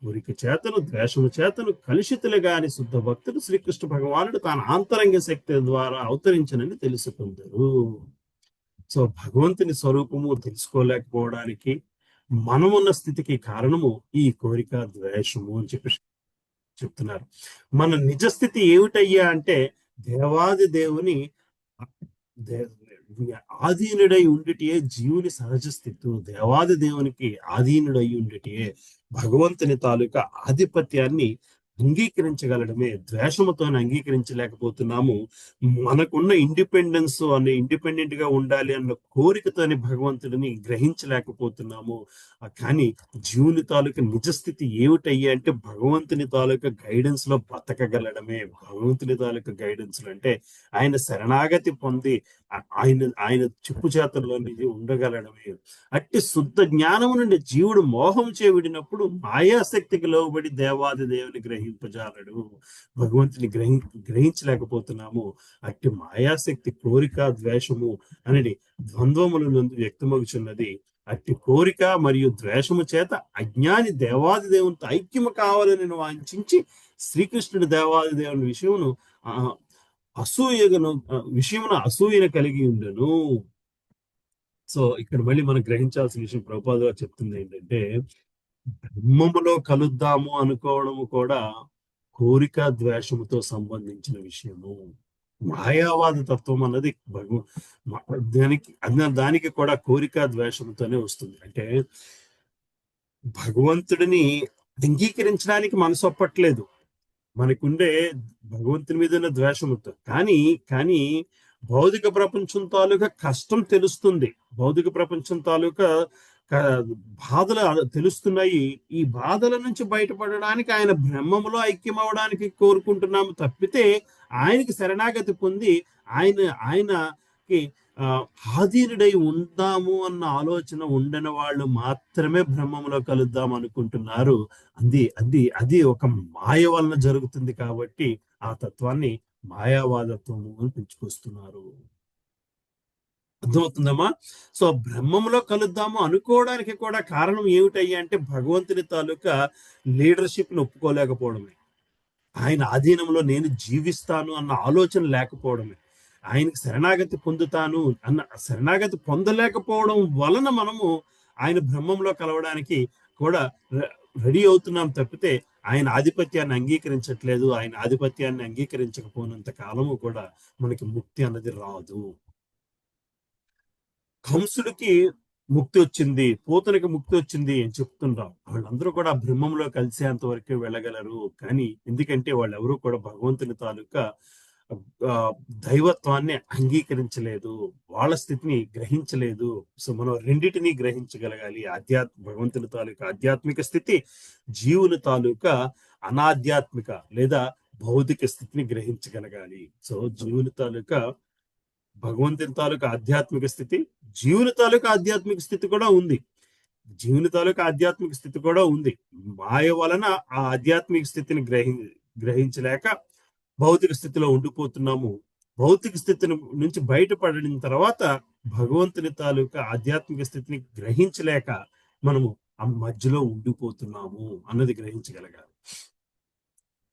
కోరిక చేతను ద్వేషము చేతను కలుషితులుగాని శుద్ధ భక్తుడు శ్రీకృష్ణ భగవానుడు తాను ఆంతరంగ శక్తి ద్వారా అవతరించనని తెలుసుకుందరు. సో భగవంతుని స్వరూపము తెలుసుకోలేకపోవడానికి మనమున్న స్థితికి కారణము ఈ కోరిక ద్వేషము అని చెప్తున్నారు. మన నిజస్థితి ఏమిటయ్యా అంటే దేవాది దేవుని ఆధీనుడై ఉండిటే జీవుని సహజ స్థితి. దేవాది దేవునికి ఆధీనుడై ఉండిటే భగవంతుని తాలూకా ఆధిపత్యాన్ని అంగీకరించగలడమే. ద్వేషముతో అంగీకరించలేకపోతున్నాము. మనకున్న ఇండిపెండెన్స్ ఇండిపెండెంట్ గా ఉండాలి అన్న కోరికతోని భగవంతుడిని గ్రహించలేకపోతున్నాము. కానీ జీవుని తాలూకా నిజస్థితి ఏమిటయ్యా అంటే భగవంతుని తాలూకా గైడెన్స్ లో బతకగలడమే. భగవంతుని తాలూకా గైడెన్స్ లో అంటే ఆయన శరణాగతి పొంది ఆయన చెప్పు చేతల్లో ఉండగలడమే. అట్టి శుద్ధ జ్ఞానము నుండి జీవుడు మోహం చేవిడినప్పుడు మాయాశక్తికి లోబడి దేవాది దేవుని గ్రహింపజాలడు. భగవంతుని గ్రహించలేకపోతున్నాము. అట్టి మాయాశక్తి కోరిక ద్వేషము అనేది ద్వంద్వముల వ్యక్తమగుచున్నది. అట్టి కోరిక మరియు ద్వేషము చేత అజ్ఞాని దేవాది దేవునితో ఐక్యము కావాలని వాంఛించి శ్రీకృష్ణుడు దేవాది దేవుని అసూయను కలిగి ఉండను. సో ఇక్కడ మళ్ళీ మనం గ్రహించాల్సిన విషయం ప్రభుపాద గారు చెప్తుంది ఏంటంటే బ్రహ్మములో కలుద్దాము అనుకోవడము కూడా కోరిక ద్వేషముతో సంబంధించిన విషయము. మాయావాద తత్వం అన్నది దానికి కూడా కోరిక ద్వేషంతోనే వస్తుంది. అంటే భగవంతుడిని అంగీకరించడానికి మనసు ఒప్పట్లేదు. మనకుండే భగవంతుని మీద ఉన్న ద్వేషముతో కానీ భౌతిక ప్రపంచం తాలూకా కష్టం తెలుస్తుంది. భౌతిక ప్రపంచం తాలూకా బాధలు తెలుస్తున్నాయి. ఈ బాధల నుంచి బయటపడడానికి ఆయన బ్రహ్మములో ఐక్యం అవడానికి కోరుకుంటున్నాము తప్పితే ఆయనకి శరణాగతి పొంది ఆయనకి ఆధీనుడై ఉందాము అన్న ఆలోచన ఉండని వాళ్ళు మాత్రమే బ్రహ్మంలో కలుద్దాం అనుకుంటున్నారు. అది ఒక మాయ వలన జరుగుతుంది. కాబట్టి ఆ తత్వాన్ని మాయావాదత్వము అని పెంచుకొస్తున్నారు. అర్థమవుతుందమ్మా? సో బ్రహ్మంలో కలుద్దాము అనుకోవడానికి కూడా కారణం ఏమిటయ్యా అంటే భగవంతుని తాలూకా లీడర్షిప్ ని ఒప్పుకోలేకపోవడమే. ఆయన ఆధీనంలో నేను జీవిస్తాను అన్న ఆలోచన లేకపోవడమే. ఆయనకి శరణాగతి పొందలేకపోవడం వలన మనము ఆయన బ్రహ్మంలో కలవడానికి కూడా రెడీ అవుతున్నాం తప్పితే ఆయన ఆధిపత్యాన్ని అంగీకరించట్లేదు. ఆయన ఆధిపత్యాన్ని అంగీకరించకపోయినంత కాలము కూడా మనకి ముక్తి అన్నది రాదు. కంసుడికి ముక్తి వచ్చింది, పూతనికి ముక్తి వచ్చింది అని చెప్తుంటాం. వాళ్ళందరూ కూడా బ్రహ్మంలో కలిసేంత వరకే వెళ్ళగలరు. కానీ ఎందుకంటే వాళ్ళెవరూ కూడా భగవంతుని తాలూకా దైవత్వాన్ని అంగీకరించలేదు, వాళ్ళ స్థితిని గ్రహించలేదు. సో మనం రెండింటినీ గ్రహించగలగాలి. భగవంతుని తాలూకా ఆధ్యాత్మిక స్థితి, జీవుని తాలూకా అనాధ్యాత్మిక లేదా భౌతిక స్థితిని గ్రహించగలగాలి. సో జీవుని తాలూకా భగవంతుని తాలూకా ఆధ్యాత్మిక స్థితి, జీవుని తాలూకా ఆధ్యాత్మిక స్థితి కూడా ఉంది. మాయ వలన ఆ ఆధ్యాత్మిక స్థితిని గ్రహించలేక భౌతిక స్థితిలో ఉండిపోతున్నాము. భౌతిక స్థితి నుంచి బయటపడిన తర్వాత భగవంతుని తాలూకా ఆధ్యాత్మిక స్థితిని గ్రహించలేక మనము ఆ మధ్యలో ఉండిపోతున్నాము అన్నది గ్రహించగలగాలి.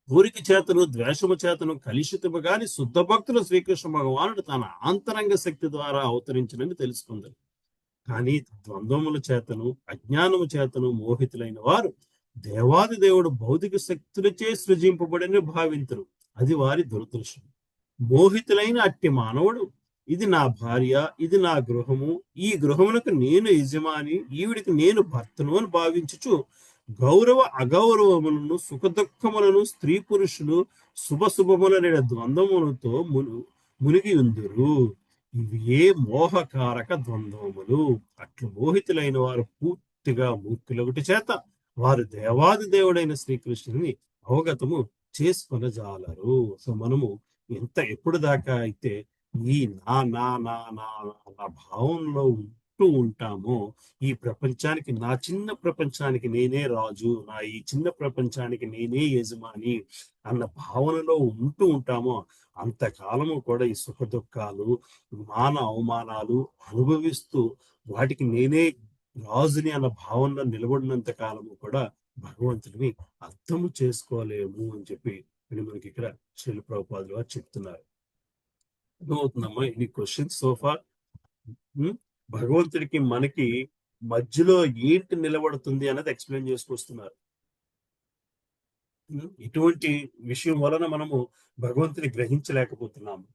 కోరిక చేతను ద్వేషము చేతను కలుషితము గాని శుద్ధ భక్తులు శ్రీకృష్ణ భగవానుడు తన ఆంతరంగ శక్తి ద్వారా అవతరించినని తెలుసుకుందరు. కానీ ద్వంద్వముల చేతను అజ్ఞానము చేతను మోహితులైన వారు దేవాది దేవుడు భౌతిక శక్తులచే సృజింపబడిన భావింతురు. అది వారి దురదృష్టం. మోహితులైన అట్టి మానవుడు ఇది నా భార్య, ఇది నా గృహము, ఈ గృహమునకు నేను యజమాని, ఈవిడికి నేను భర్తను అని భావించుచు గౌరవ అగౌరవములను సుఖదుఖములను స్త్రీ పురుషులు శుభశుభములనే ద్వంద్వములతో మునిగి ఉందురు. ఇవి ఏ మోహకారక ద్వంద్వములు. అట్లు మోహితులైన వారు పూర్తిగా మూర్ఖులొకటి చేత వారు దేవాది దేవుడైన శ్రీకృష్ణుని అవగతము చేసుకొనజాలరు. సో మనము ఎప్పుడు దాకా అయితే ఈ నా నా నా నా నా భావంలో ఉంటూ ఉంటామో, ఈ ప్రపంచానికి, నా చిన్న ప్రపంచానికి నేనే రాజు, నా ఈ చిన్న ప్రపంచానికి నేనే యజమాని అన్న భావనలో ఉంటూ ఉంటామో అంతకాలము కూడా ఈ సుఖ దుఃఖాలు, మాన అవమానాలు అనుభవిస్తూ వాటికి నేనే రాజుని అన్న భావనలో నిలబడినంత కాలము కూడా భగవంతుడిని అర్థము చేసుకోలేము అని చెప్పి మనకి ఇక్కడ శ్రీల ప్రభుపాదులు వారు చెప్తున్నారు. అర్థమవుతుందమ్మా ఎనీ క్వశ్చన్స్ సోఫార్? భగవంతుడికి మనకి మధ్యలో ఏంటి నిలబడుతుంది అన్నది ఎక్స్ప్లెయిన్ చేసుకొస్తున్నారు. ఇటువంటి విషయం వలన మనము భగవంతుని గ్రహించలేకపోతున్నాము.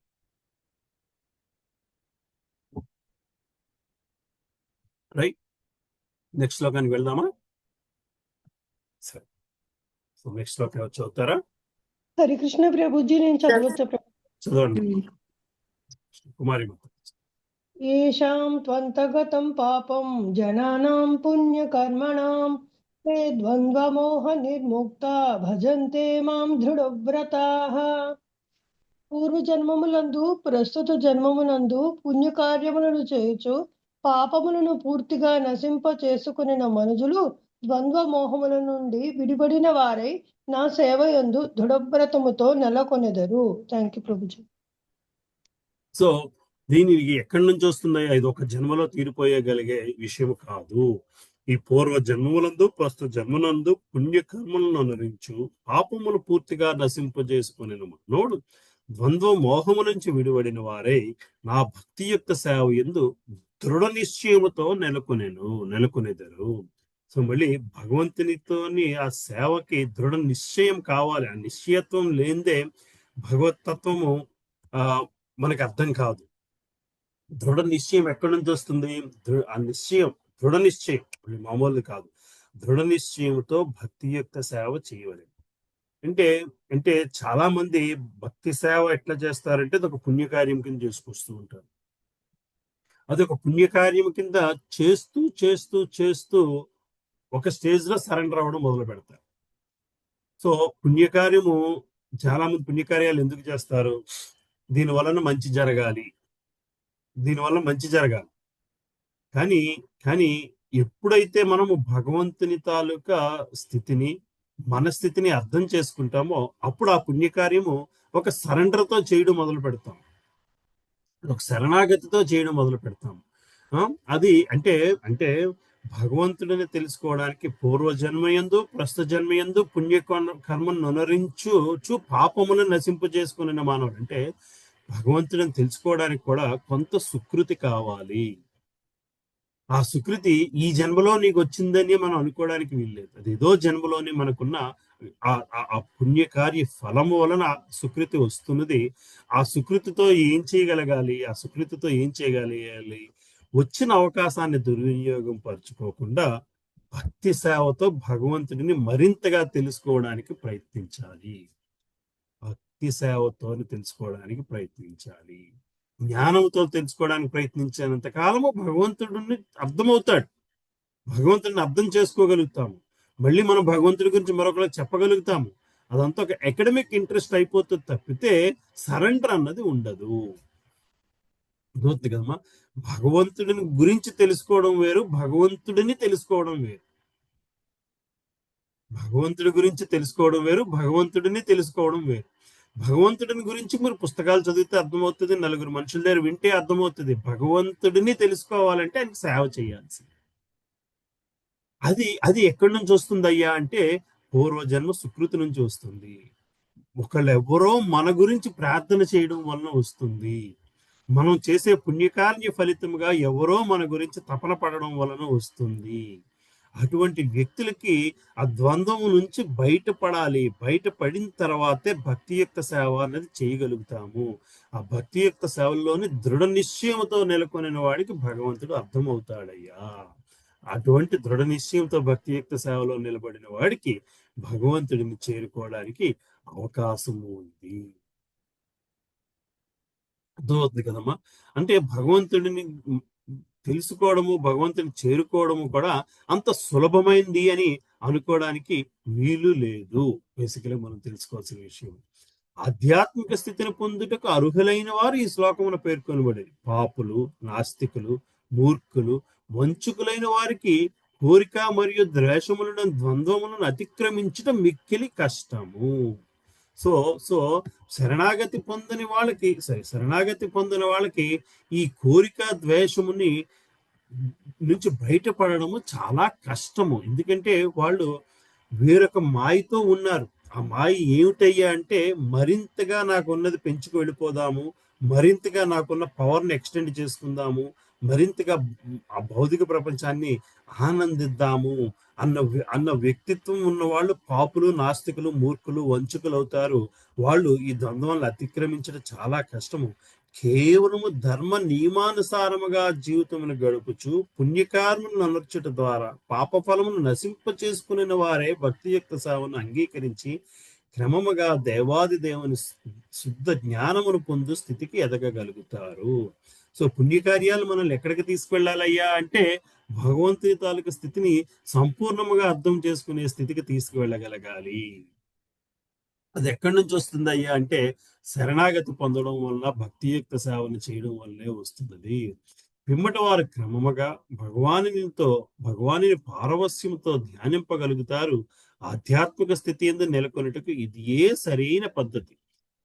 రైట్, నెక్స్ట్ శ్లోకానికి వెళ్దామా? సరే, సో నెక్స్ట్ శ్లోకం చదువుతారా? హరికృష్ణ ప్రభుజీ, నేను చదవచ్చా ప్రభు? చదవండి కుమారి మాత. ఏషాం త్వంతగతం పాపం జనానాం పుణ్యకర్మణాం తే ద్వంద్వమోహ నిర్ముక్తా భజంతే మాం దృఢవ్రతాః. పూర్వజన్మములందు ప్రస్తుత జన్మమునందు పుణ్యకార్యములను చేయుచు పాపములను పూర్తిగా నశింప చేసుకునిన మనుజులు ద్వంద్వ మోహముల నుండి విడిపడిన వారై నా సేవయందు దృఢవ్రతముతో నెలకొనెదరు. Thank you Prabhuji. సో దీనికి ఎక్కడి నుంచి వస్తుందో, ఇది ఒక జన్మలో తీరిపోయగలిగే విషయం కాదు. ఈ పూర్వ జన్మములందు ప్రస్తుత జన్మనందు పుణ్యకర్మలను అనుసరించు పాపములు పూర్తిగా నశింపజేసుకునేను మనోడు ద్వంద్వ మోహము నుంచి విడిపడిన వారై నా భక్తి యొక్క సేవ యందు దృఢ నిశ్చయముతో నెలకొనేదరు. సో మళ్ళీ భగవంతునితోని ఆ సేవకి దృఢ నిశ్చయం కావాలి. ఆ నిశ్చయత్వం లేనిదే భగవతత్వము మనకు అర్థం కాదు. దృఢ నిశ్చయం ఎక్కడి నుంచి వస్తుంది? ఆ నిశ్చయం, దృఢ నిశ్చయం మామూలు కాదు. దృఢ నిశ్చయంతో భక్తి యొక్క సేవ చేయవలెను. అంటే చాలా మంది భక్తి సేవ ఎట్లా చేస్తారంటే అది ఒక పుణ్యకార్యం కింద చేసుకొస్తూ ఉంటారు. అది ఒక పుణ్యకార్యం కింద చేస్తూ చేస్తూ చేస్తూ ఒక స్టేజ్ లో సరెండర్ అవ్వడం మొదలు పెడతారు. సో పుణ్యకార్యము, చాలా మంది పుణ్యకార్యాలు ఎందుకు చేస్తారు? దీని వలన మంచి జరగాలి, కానీ ఎప్పుడైతే మనము భగవంతుని తాలూకా స్థితిని, మనస్థితిని అర్థం చేసుకుంటామో అప్పుడు ఆ పుణ్యకార్యము ఒక సరెండర్తో చేయడం మొదలు పెడతాం, ఒక శరణాగతితో చేయడం మొదలు పెడతాం. అది అంటే భగవంతుడిని తెలుసుకోవడానికి పూర్వజన్మయందు ప్రస్తుత జన్మయందు పుణ్య కర్మను అనుసరించు పాపములను నశింపజేసుకునే మానవుడు. అంటే భగవంతుడిని తెలుసుకోవడానికి కూడా కొంత సుకృతి కావాలి. ఆ సుకృతి ఈ జన్మలో నీకు వచ్చిందని మనం అనుకోవడానికి వీల్లేదు. అది ఏదో జన్మలోనే మనకున్న ఆ పుణ్యకార్య ఫలము వలన సుకృతి వస్తున్నది. ఆ సుకృతితో ఏం చేయగలగాలి? వచ్చిన అవకాశాన్ని దుర్వినియోగం పరుచుకోకుండా భక్తి సేవతో భగవంతుడిని మరింతగా తెలుసుకోవడానికి ప్రయత్నించాలి. జ్ఞానంతో తెలుసుకోవడానికి ప్రయత్నించేంత కాలము భగవంతుడిని అర్థమవుతాడు, భగవంతుడిని అర్థం చేసుకోగలుగుతాము. మళ్ళీ మనం భగవంతుడి గురించి మరొకరికి చెప్పగలుగుతాము. అదంతా ఒక అకాడమిక్ ఇంట్రెస్ట్ అయిపోతుంది తప్పితే సరెండర్ అన్నది ఉండదు. కదమ్మా, భగవంతుడిని గురించి తెలుసుకోవడం వేరు, భగవంతుడిని తెలుసుకోవడం వేరు. భగవంతుడి గురించి తెలుసుకోవడం వేరు, భగవంతుడిని తెలుసుకోవడం వేరు. భగవంతుడిని గురించి మీరు పుస్తకాలు చదివితే అర్థమవుతుంది, నలుగురు మనుషుల దగ్గర వింటే అర్థమవుతుంది. భగవంతుడిని తెలుసుకోవాలంటే ఆయనకి సేవ చేయాల్సింది. అది ఎక్కడి నుంచి వస్తుంది అయ్యా అంటే పూర్వజన్మ సుకృతి నుంచి వస్తుంది. ఒకళ్ళెవరో మన గురించి ప్రార్థన చేయడం వలన వస్తుంది. మనం చేసే పుణ్యకార్య ఫలితముగా ఎవరో మన గురించి తపన పడడం వలన వస్తుంది. అటువంటి వ్యక్తులకి ఆ ద్వంద్వం నుంచి బయటపడాలి. బయటపడిన తర్వాతే భక్తి యొక్క సేవ అనేది చేయగలుగుతాము. ఆ భక్తి యొక్క సేవల్లోని దృఢ నిశ్చయంతో నెలకొనిన వాడికి భగవంతుడు అర్థమవుతాడయ్యా. అటువంటి దృఢ నిశ్చయంతో భక్తి యొక్క సేవలో నిలబడిన వాడికి భగవంతుడిని చేరుకోవడానికి అవకాశం ఉంది. అర్థమవుతుంది కదమ్మా. అంటే భగవంతుడిని తెలుసుకోవడము, భగవంతుని చేరుకోవడము కూడా అంత సులభమైంది అని అనుకోవడానికి వీలు లేదు. బేసికలీ మనం తెలుసుకోవాల్సిన విషయం. ఆధ్యాత్మిక స్థితిని పొందుటకు అర్హులైన వారు ఈ శ్లోకమున పేర్కొనబడేది. పాపులు, నాస్తికులు, మూర్ఖులు, వంచుకులైన వారికి కోరిక మరియు ద్వేషములను, ద్వంద్వములను అతిక్రమించడం మిక్కిలి కష్టము. సో సో శరణాగతి పొందని వాళ్ళకి ఈ కోరిక ద్వేషముని నుంచి బయటపడడము చాలా కష్టము. ఎందుకంటే వాళ్ళు వేరొక మాయతో ఉన్నారు. ఆ మాయ ఏమిటయ్యా అంటే మరింతగా నాకున్నది పెంచుకు వెళ్ళిపోదాము, మరింతగా నాకున్న పవర్ని ఎక్స్టెండ్ చేసుకుందాము, మరింతగా ఆ భౌతిక ప్రపంచాన్ని ఆనందిద్దాము అన్న వ్యక్తిత్వం ఉన్న వాళ్ళు పాపులు, నాస్తికులు, మూర్ఖులు, వంచుకులు అవుతారు. వాళ్ళు ఈ ద్వంద్వాలను అతిక్రమించడం చాలా కష్టము. కేవలము ధర్మ నియమానుసారముగా జీవితమును గడుపుచు పుణ్యకార్యములను అనర్చుట ద్వారా పాప ఫలమును నశింప చేసుకునే వారే భక్తి యొక్క సేవను అంగీకరించి క్రమముగా దేవాది దేవుని శుద్ధ జ్ఞానమును పొందు స్థితికి ఎదగగలుగుతారు. సో పుణ్యకార్యాలు మనల్ని ఎక్కడికి తీసుకువెళ్ళాలయ్యా అంటే భగవంతుని తాలూకు స్థితిని సంపూర్ణముగా అర్థం చేసుకునే స్థితికి తీసుకువెళ్ళగలగాలి. అది ఎక్కడి నుంచి వస్తుంది అయ్యా అంటే శరణాగతి పొందడం వలన భక్తియుక్త సేవను చేయడం వల్లనే వస్తున్నది. పిమ్మట వారు క్రమముగా భగవాని పారవస్యంతో ధ్యానింపగలుగుతారు. ఆధ్యాత్మిక స్థితి ఎందు నెలకొనుటకు ఇది సరైన పద్ధతి.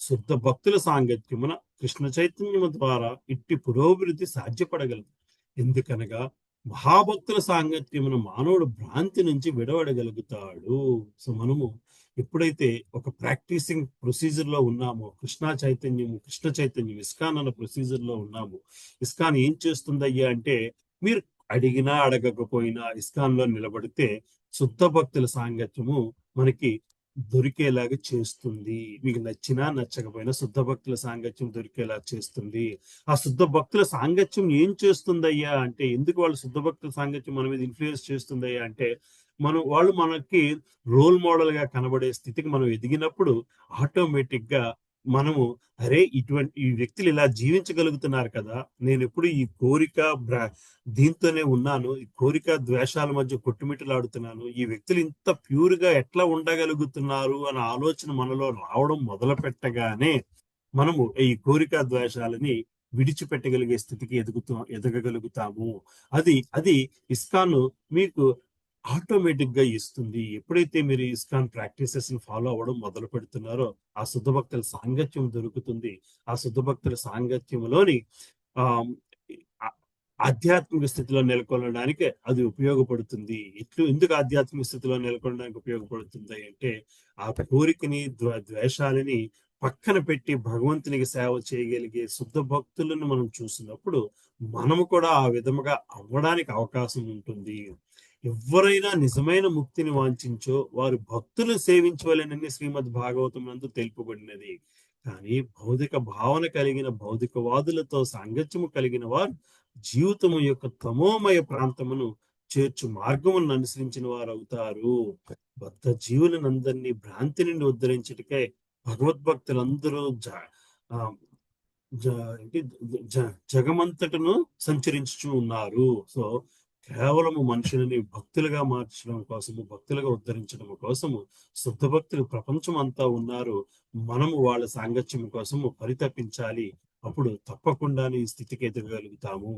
శుద్ధ భక్తుల సాంగత్యమున కృష్ణ చైతన్యము ద్వారా ఇట్టి పురోభివృద్ధి సాధ్యపడగలదు. ఎందుకనగా మహాభక్తుల సాంగత్యమున మానవుడు భ్రాంతి నుంచి విడవడగలుగుతాడు. సో మనము ఎప్పుడైతే ఒక ప్రాక్టీసింగ్ ప్రొసీజర్ లో ఉన్నామో, కృష్ణ చైతన్యం ఇస్కాన్ అన్న ప్రొసీజర్ లో ఉన్నాము. ఇస్కాన్ ఏం చేస్తుందయ్యా అంటే మీరు అడిగినా అడగకపోయినా ఇస్కాన్ లో నిలబడితే శుద్ధ భక్తుల సాంగత్యము మనకి దొరికేలాగా చేస్తుంది. మీకు నచ్చినా నచ్చకపోయినా శుద్ధ భక్తుల సాంగత్యం దొరికేలా చేస్తుంది. ఆ శుద్ధ భక్తుల సాంగత్యం ఏం చేస్తుందయ్యా అంటే ఎందుకు వాళ్ళు శుద్ధ భక్తుల సాంగత్యం మన మీద ఇన్ఫ్లుయెన్స్ చేస్తుందయ్యా అంటే వాళ్ళు మనకి రోల్ మోడల్ గా కనబడే స్థితికి మనం ఎదిగినప్పుడు ఆటోమేటిక్ గా మనము అరే ఈ వ్యక్తులు ఇలా జీవించగలుగుతున్నారు కదా, నేను ఎప్పుడు ఈ కోరిక దీంతోనే ఉన్నాను, ఈ కోరిక ద్వేషాల మధ్య కొట్టుమిట్టలాడుతున్నాను, ఈ వ్యక్తులు ఇంత ప్యూర్ గా ఎట్లా ఉండగలుగుతున్నారు అన్న ఆలోచన మనలో రావడం మొదలు పెట్టగానే మనము ఈ కోరిక ద్వేషాలని విడిచిపెట్టగలిగే స్థితికి ఎదగగలుగుతాము. అది ఇస్కాన్ మీకు ఆటోమేటిక్ గా ఇస్తుంది. ఎప్పుడైతే మీరు ఇస్కాన్ ప్రాక్టీసెస్ ని ఫాలో అవ్వడం మొదలు పెడుతున్నారో ఆ శుద్ధ భక్తుల సాంగత్యం దొరుకుతుంది. ఆ శుద్ధ భక్తుల సాంగత్యంలోని ఆధ్యాత్మిక స్థితిలో నెలకొనడానికి అది ఉపయోగపడుతుంది. ఎందుకు ఆధ్యాత్మిక స్థితిలో నెలకొనడానికి ఉపయోగపడుతుంది అంటే ఆ కోరికని ద్వేషాలని పక్కన పెట్టి భగవంతునికి సేవ చేయగలిగే శుద్ధ భక్తులను మనం చూసినప్పుడు మనము కూడా ఆ విధముగా అవ్వడానికి అవకాశం ఉంటుంది. ఎవరైనా నిజమైన ముక్తిని వాంఛించో వారు భక్తులు సేవించవలెనని శ్రీమద్ భాగవతం నందు తెలుపబడినది. కానీ భౌతిక భావన కలిగిన భౌతికవాదులతో సాంగత్యము కలిగిన వారు జీవితము యొక్క తమోమయ ప్రాంతమును చేర్చు మార్గములను అనుసరించిన వారు అవుతారు. బద్ధ జీవులనందరినీ భ్రాంతి నుండి ఉద్ధరించటకై భగవద్భక్తులందరూ జగమంతటను సంచరించుచూ ఉన్నారు. సో కేవలము మనుషులని భక్తులుగా మార్చడం కోసము, భక్తులుగా ఉద్ధరించడం కోసము శుద్ధ భక్తులు ప్రపంచం అంతా ఉన్నారు. మనము వాళ్ళ సాంగత్యం కోసము పరితపించాలి. అప్పుడు తప్పకుండానే ఈ స్థితికి ఎదగలుగుతాము.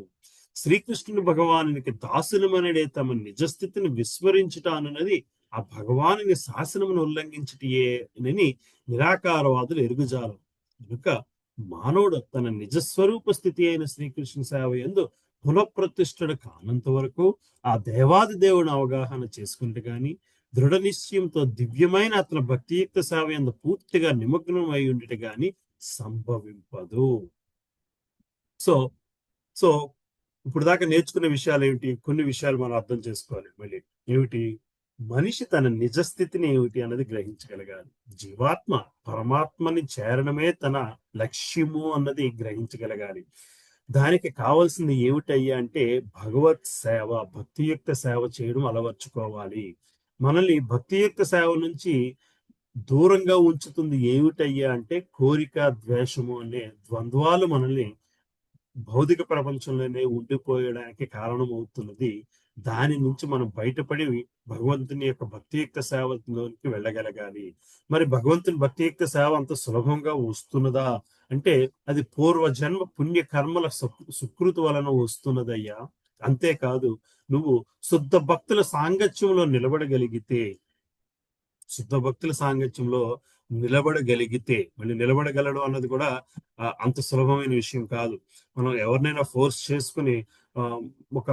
శ్రీకృష్ణుని భగవానునికి దాసులమనడే తమ నిజస్థితిని విస్మరించుట అన్నది ఆ భగవానుని శాసనమును ఉల్లంఘించుటేనని నిరాకారవాదులు ఎరుగుజాలం. కనుక మానవుడు తన నిజస్వరూప స్థితి అయిన శ్రీకృష్ణ సేవ యందు పునఃప్రతిష్ఠుడు కానంత వరకు ఆ దేవాది దేవుని అవగాహన చేసుకుంటే గాని, దృఢ నిశ్చయంతో దివ్యమైన అతని భక్తియుక్త సేవ యందు పూర్తిగా నిమగ్నం అయి ఉండట గాని సంభవింపదు. సో సో ఇప్పుడు దాకా నేర్చుకున్న విషయాలు ఏమిటి? కొన్ని విషయాలు మనం అర్థం చేసుకోవాలి. మళ్ళీ ఏమిటి? మనిషి తన నిజ స్థితిని ఏమిటి అన్నది గ్రహించగలగాలి. జీవాత్మ పరమాత్మని చేరడమే తన లక్ష్యము అన్నది గ్రహించగలగాలి. దానికి కావాల్సింది ఏమిటయ్యా అంటే భగవత్ సేవ, భక్తియుక్త సేవ చేయడం అలవర్చుకోవాలి. మనల్ని భక్తియుక్త సేవ నుంచి దూరంగా ఉంచుతుంది ఏమిటయ్యా అంటే కోరిక, ద్వేషము అనే ద్వంద్వాలు మనల్ని భౌతిక ప్రపంచంలోనే ఉండిపోయడానికి కారణం అవుతున్నది. దాని నుంచి మనం బయటపడి భగవంతుని యొక్క భక్తియుక్త సేవలోనికి వెళ్ళగలగాలి. మరి భగవంతుని భక్తియుక్త సేవ అంత సులభంగా వస్తున్నదా అంటే అది పూర్వజన్మ పుణ్య కర్మల సుకృతి వలన వస్తున్నదయ్యా. అంతేకాదు, నువ్వు శుద్ధ భక్తుల సాంగత్యంలో నిలబడగలిగితే, శుద్ధ భక్తుల సాంగత్యంలో నిలబడగలిగితే, మళ్ళీ నిలబడగలడం అన్నది కూడా అంత సులభమైన విషయం కాదు. మనం ఎవరినైనా ఫోర్స్ చేసుకుని ఒక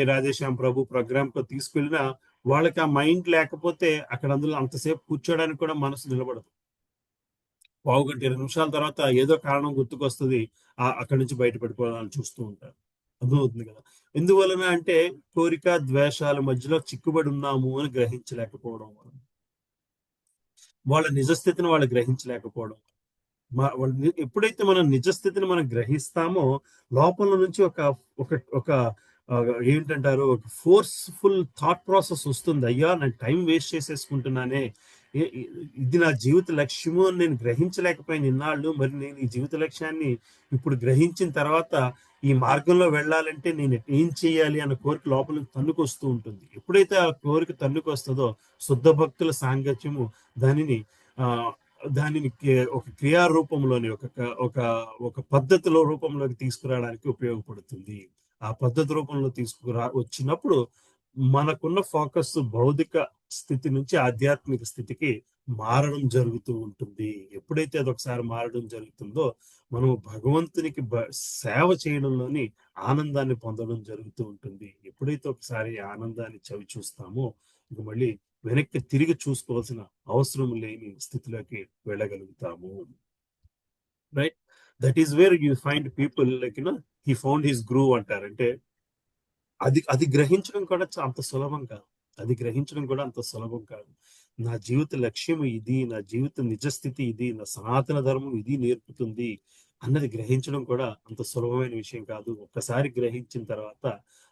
ఏ రాధేశ్యామ్ ప్రభు ప్రోగ్రామ్ కు తీసుకెళ్ళినా వాళ్ళకి ఆ మైండ్ లేకపోతే అక్కడ అందులో అంతసేపు కూర్చోడానికి కూడా మనసు నిలబడదు. పావుగంట 20 నిమిషాల తర్వాత ఏదో కారణం గుర్తుకొస్తుంది, అక్కడి నుంచి బయటపడిపోవాలని చూస్తూ ఉంటారు. అర్థమవుతుంది కదా? ఎందువలన అంటే కోరిక ద్వేషాల మధ్యలో చిక్కుబడి ఉన్నాము అని గ్రహించలేకపోవడం వలన, వాళ్ళ నిజస్థితిని వాళ్ళు గ్రహించలేకపోవడం. ఎప్పుడైతే మనం నిజస్థితిని మనం గ్రహిస్తామో లోపల నుంచి ఒక ఏంటంటారు, ఒక ఫోర్స్ఫుల్ థాట్ ప్రాసెస్ వస్తుంది. అయ్యా నేను టైం వేస్ట్ చేసేసుకుంటున్నానే, ఇది నా జీవిత లక్ష్యము అని నేను గ్రహించలేకపోయిన ఇన్నాళ్ళు, మరి నేను ఈ జీవిత లక్ష్యాన్ని ఇప్పుడు గ్రహించిన తర్వాత ఈ మార్గంలో వెళ్ళాలంటే నేను ఏం చేయాలి అన్న కోరిక లోపల తన్నుకొస్తూ ఉంటుంది. ఎప్పుడైతే ఆ కోరిక తన్నుకొస్తుందో శుద్ధ భక్తుల సాంగత్యము దానిని ఒక క్రియా రూపంలోని ఒక పద్ధతిలో రూపంలోకి తీసుకురావడానికి ఉపయోగపడుతుంది. ఆ పద్ధతి రూపంలో వచ్చినప్పుడు మనకున్న ఫోకస్ భౌతిక స్థితి నుంచి ఆధ్యాత్మిక స్థితికి మారడం జరుగుతూ ఉంటుంది. ఎప్పుడైతే అదొకసారి మారడం జరుగుతుందో మనం భగవంతునికి సేవ చేయడంలోని ఆనందాన్ని పొందడం జరుగుతూ ఉంటుంది. ఎప్పుడైతే ఒకసారి ఆనందాన్ని చవి చూస్తామో ఇక మళ్ళీ వెనక్కి తిరిగి చూసుకోవాల్సిన అవసరం లేని స్థితిలోకి వెళ్ళగలుగుతాము. Right? That is where you find people like he found his groove అంటారు. అంటే అది గ్రహించడం కూడా అంత సులభం కాదు. నా జీవిత లక్ష్యం ఇది, నా జీవిత నిజస్థితి ఇది, నా సనాతన ధర్మం ఇది నేర్పుతుంది అన్నది గ్రహించడం కూడా అంత సులభమైన విషయం కాదు. ఒక్కసారి గ్రహించిన తర్వాత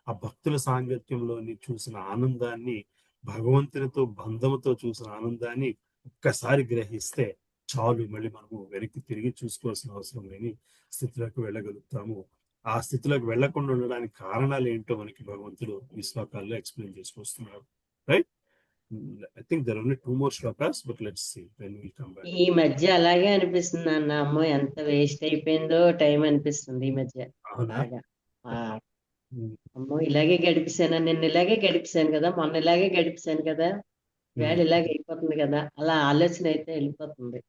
ఆ భక్తుల సాంగత్యంలోని చూసిన ఆనందాన్ని, భగవంతునితో బంధముతో చూసిన ఆనందాన్ని ఒక్కసారి గ్రహిస్తే చాలు, మళ్ళీ మనము వెనక్కి తిరిగి చూసుకోవాల్సిన అవసరం లేని స్థితిలోకి వెళ్ళగలుగుతాము. ఆ స్థితిలోకి వెళ్లకుండా ఉండడానికి కారణాలు ఏంటో మనకి భగవంతుడు ఈ శ్లోకాల్లో ఎక్స్ప్లెయిన్ చేసుకొస్తున్నారు. Right? I think there are only 2 more shlokas, but let's see when we come back. ఈ మధ్య అలాగే అనిపిస్తుంది అన్న, అమ్మో ఎంత వేస్ట్ అయిపోయిందో టైం అనిపిస్తుంది ఈ మధ్య. అమ్మో ఇలాగే గడిపిస్తాను, నిన్న ఇలాగే గడిపిస్తాను కదా, మొన్న ఇలాగే గడిపిస్తాను కదా, వేళ ఇలాగే అయిపోతుంది కదా, అలా ఆలోచన అయితే వెళ్ళిపోతుంది.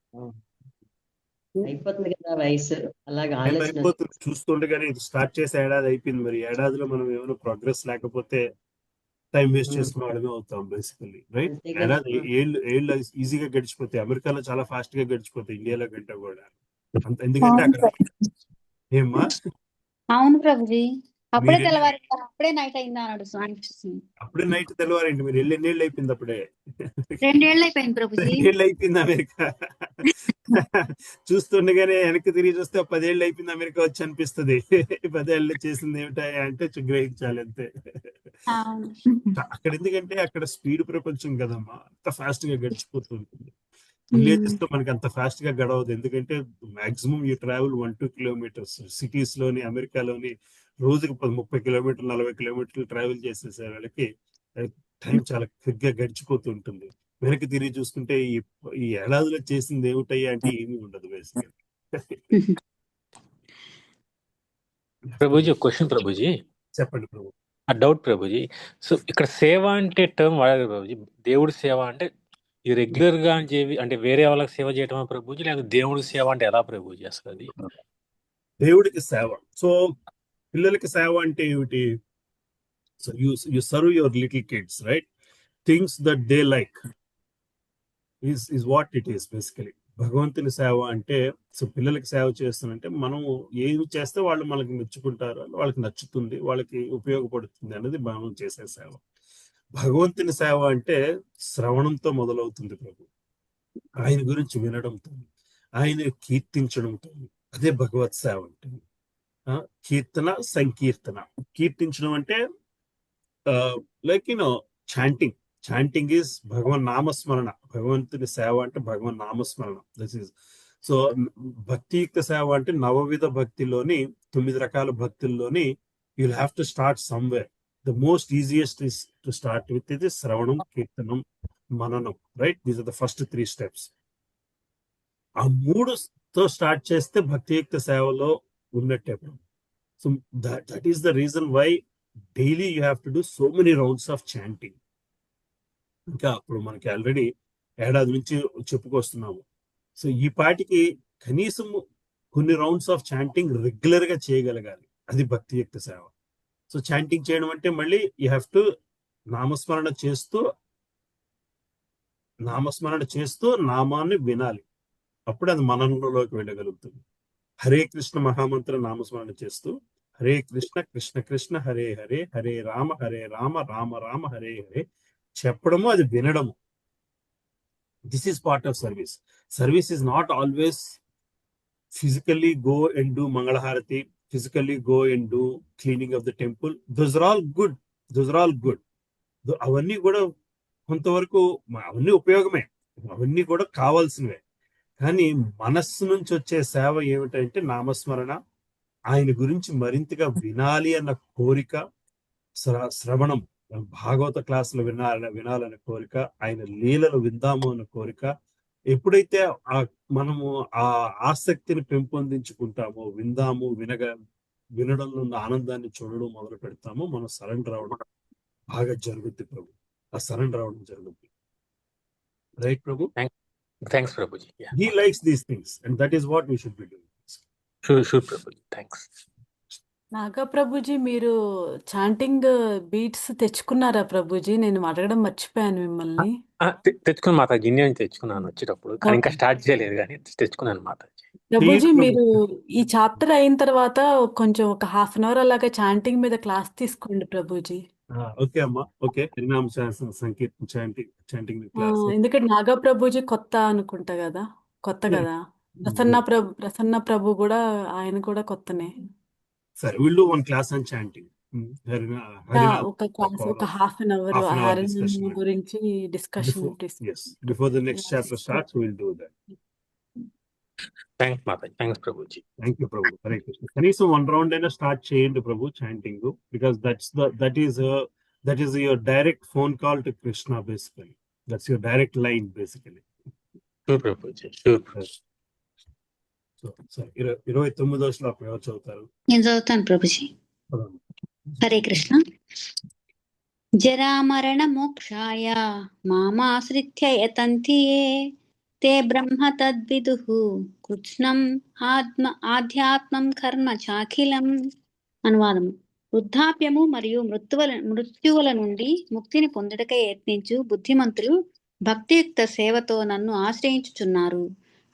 అయిపోతుంది కదా వయసు, అలాగే ఆలోచన చూస్తుండగానే ఇది స్టార్ట్ చేసి ఏడాది అయిపోయింది. మరి ఏడాదిలో మనం ఏమైనా ప్రోగ్రెస్ లేకపోతే టైం వేస్ట్ చేసుకున్న వాళ్ళమే అవుతాం బేసికల్లీ. రైట్? ఏడాది ఏళ్ళు ఈజీగా గడిచిపోతాయి. అమెరికాలో చాలా ఫాస్ట్ గా గడిచిపోతాయి, ఇండియాలో గంట కూడా. ఎందుకంటే అక్కడ ఏమ్మా, అవును ప్రభుజీ, అప్పుడే తెల్లవారి అప్పుడే నైట్ అయిందా అనిపిస్తుంది. అప్పుడే నైట్ తెల్లవారండి. మీరు ఎన్నేళ్ళు అయిపోయింది? అప్పుడే 2 ఏళ్ళు అయిపోయింది ప్రభుజీ. 2 ఏళ్ళు అయిపోయింది అమెరికా. చూస్తుండగానే వెనక్కి తిరిగి చూస్తే 10 ఏళ్ళు అయిపోయింది అమెరికా వచ్చి అనిపిస్తుంది. 10 ఏళ్ళు చేసింది ఏమిటా అంటే గ్రహించాలి అంతే. అక్కడ ఎందుకంటే అక్కడ స్పీడ్ ప్రపంచం కదమ్మా, అంత ఫాస్ట్ గా గడిచిపోతుంటుంది. విలేజెస్ లో మనకి అంత ఫాస్ట్ గా గడవదు. ఎందుకంటే maximum you travel 1-2 kilometres. Cities లోని అమెరికాలోని రోజుకి 30 కిలోమీటర్లు 40 కిలోమీటర్లు ట్రావెల్ చేసేసే వాళ్ళకి టైం చాలా క్విక్ గా గడిచిపోతూ ఉంటుంది. వెనక్కి తిరిగి చూసుకుంటే ఈ ఏడాదిలో చేసింది ఏమిటయ్యా అంటే ఏమీ ఉండదు బేసిక్గా. ప్రభుజీ ఒక క్వశ్చన్ ప్రభుజీ. చెప్పండి ప్రభు. ఆ డౌట్ ప్రభుజీ. సో ఇక్కడ సేవ అంటే టర్మ్ వాడారు ప్రభుజీ. దేవుడి సేవ అంటే ఇది రెగ్యులర్ గా అంటే వేరే వాళ్ళకి సేవ చేయటమా ప్రభుజీ, లేకపోతే దేవుడి సేవ అంటే ఎలా ప్రభుజీ అసలు అది? దేవుడికి సేవ. సో పిల్లలకి సేవ అంటే ఏమిటి? So you serve your little kids, right? Things that they like is what it is basically. భగవంతుని సేవ అంటే, సో పిల్లలకి సేవ చేస్తున్నంటే మనం ఏమి చేస్తే వాళ్ళు మనకి మెచ్చుకుంటారు, వాళ్ళకి నచ్చుతుంది, వాళ్ళకి ఉపయోగపడుతుంది అనేది మనం చేసే సేవ. భగవంతుని సేవ అంటే శ్రవణంతో మొదలవుతుంది ప్రభు. ఆయన గురించి వినడంతో, ఆయన కీర్తించడంతో, అదే భగవత్ సేవ అంటే. కీర్తన, సంకీర్తన. కీర్తించడం అంటే లైక్ చాంటింగ్. చాంటింగ్ ఈజ్ భగవన్ నామస్మరణ. భగవంతుని సేవ అంటే భగవన్ నామస్మరణ. దిస్ ఈజ్ సో భక్తియుక్త సేవ అంటే నవవిధ భక్తిలోని 9 రకాల భక్తుల్లోని you'll have to start somewhere. The most easiest is to start with ఇది శ్రవణం, కీర్తనం, మననం, right? These are the first 3 steps. ఆ 3తో స్టార్ట్ చేస్తే భక్తియుక్త సేవలో ఉన్నట్టే. So that is the reason why daily you have to do so many rounds of chanting. ఇంకా ఇప్పుడు మనకి ఆల్రెడీ ఏడాది నుంచి చెప్పుకొస్తున్నాము. సో ఈ పాటికి కనీసం కొన్ని రౌండ్స్ ఆఫ్ చాంటింగ్ రెగ్యులర్ గా చేయగలగాలి. అది భక్తియుక్త సేవ. సో చాంటింగ్ చేయడం అంటే మళ్ళీ యూ హ్యావ్ టు నామస్మరణ చేస్తూ నామాన్ని వినాలి. అప్పుడు అది మననంలోకి వెళ్ళగలుగుతుంది. హరే కృష్ణ మహామంత్ర నామస్మరణ చేస్తూ హరే కృష్ణ కృష్ణ కృష్ణ హరే హరే, హరే రామ రామ రామ హరే హరే చెప్పడము, అది వినడము. This is part of service. Service is not always physically go and do Mangalaharathi, physically go and do cleaning of the temple. Those are all good. అవన్నీ కూడా కొంతవరకు అవన్నీ ఉపయోగమే, అవన్నీ కూడా కావాల్సినవే. కానీ మనస్సు నుంచి వచ్చే సేవ ఏమిటంటే నామస్మరణ, ఆయన గురించి మరింతగా వినాలి అన్న కోరిక, శ్రవణం, భాగవత క్లాసులు వినాలనే కోరిక, ఆయన లీలలు విందాము అన్న కోరిక. ఎప్పుడైతే మనము ఆ ఆసక్తిని పెంపొందించుకుంటామో, వినడంలో ఉన్న ఆనందాన్ని చూడడం మొదలు పెడతామో, మనం సరెండర్ అవడం బాగా జరుగుద్ది ప్రభు. ఆ సరెండర్ అవడం జరుగుద్ది. Right Prabhu? Thanks Prabhuji. He likes these things and that is what we should be doing. Sure Prabhuji. Thanks. Naga Prabhuji, మీరు చాంటింగ్ బీట్స్ తెచ్చుకున్నారా ప్రభుజీ? నేను అడగడం మర్చిపోయాను మిమ్మల్ని. తెచ్చుకున్నాను మాతాజీ, ఇండియా నుంచి తెచ్చుకున్నాను వచ్చేటప్పుడు, కానీ ఇంకా స్టార్ట్ చేయలేదు, కానీ తెచ్చుకున్నాను మాతాజీ. ప్రభుజీ, మీరు ఈ చాప్టర్ అయిన తర్వాత కొంచెం ఒక 1/2 అవర్ అలాగా చాంటింగ్ మీద క్లాస్ తీసుకోండి ప్రభుజీ. ఓకే అమ్మా, ఓకే. హరినామ సంకీర్తన చాంటింగ్ క్లాస్. ఎందుకంటే నాగా ప్రభుజీ కొత్త అనుకుంటా కదా, కొత్త కదా. ప్రసన్న ప్రభు కూడా, ఆయన కూడా కొత్తనే. సరే, we'll do one class on chanting. ఒక క్లాస్, ఒక 1/2 అవర్ హరినామం గురించి discussion. Yes, before the next chapter starts, we'll do that. Thanks Mataji. Thanks Prabhuji. Thank you Prabhu. Hare Krishna. కనీసం 1 రౌండ్ అయినా స్టార్ట్ చేయండి Prabhu chanting, because that is your direct phone call to Krishna basically. That's your direct line basically. Sure Prabhuji. Sure. So 29వ శ్లోకం ఎవరు చదువుతారు? నేను చదువుతాను ప్రభుజీ. హరే కృష్ణ. జరామరణ మోక్షాయ మామాశ్రిత్య యతంతి యే తే బ్రహ్మ తద్విదుః కృష్ణం ఆధ్యాత్మం కర్మ చాఖిలం. అనువాదము. వృద్ధాప్యము మరియు మృత్యువుల నుండి ముక్తిని పొందుటకై యత్నించు బుద్ధిమంతులు భక్తియుక్త సేవతో నన్ను ఆశ్రయించుచున్నారు.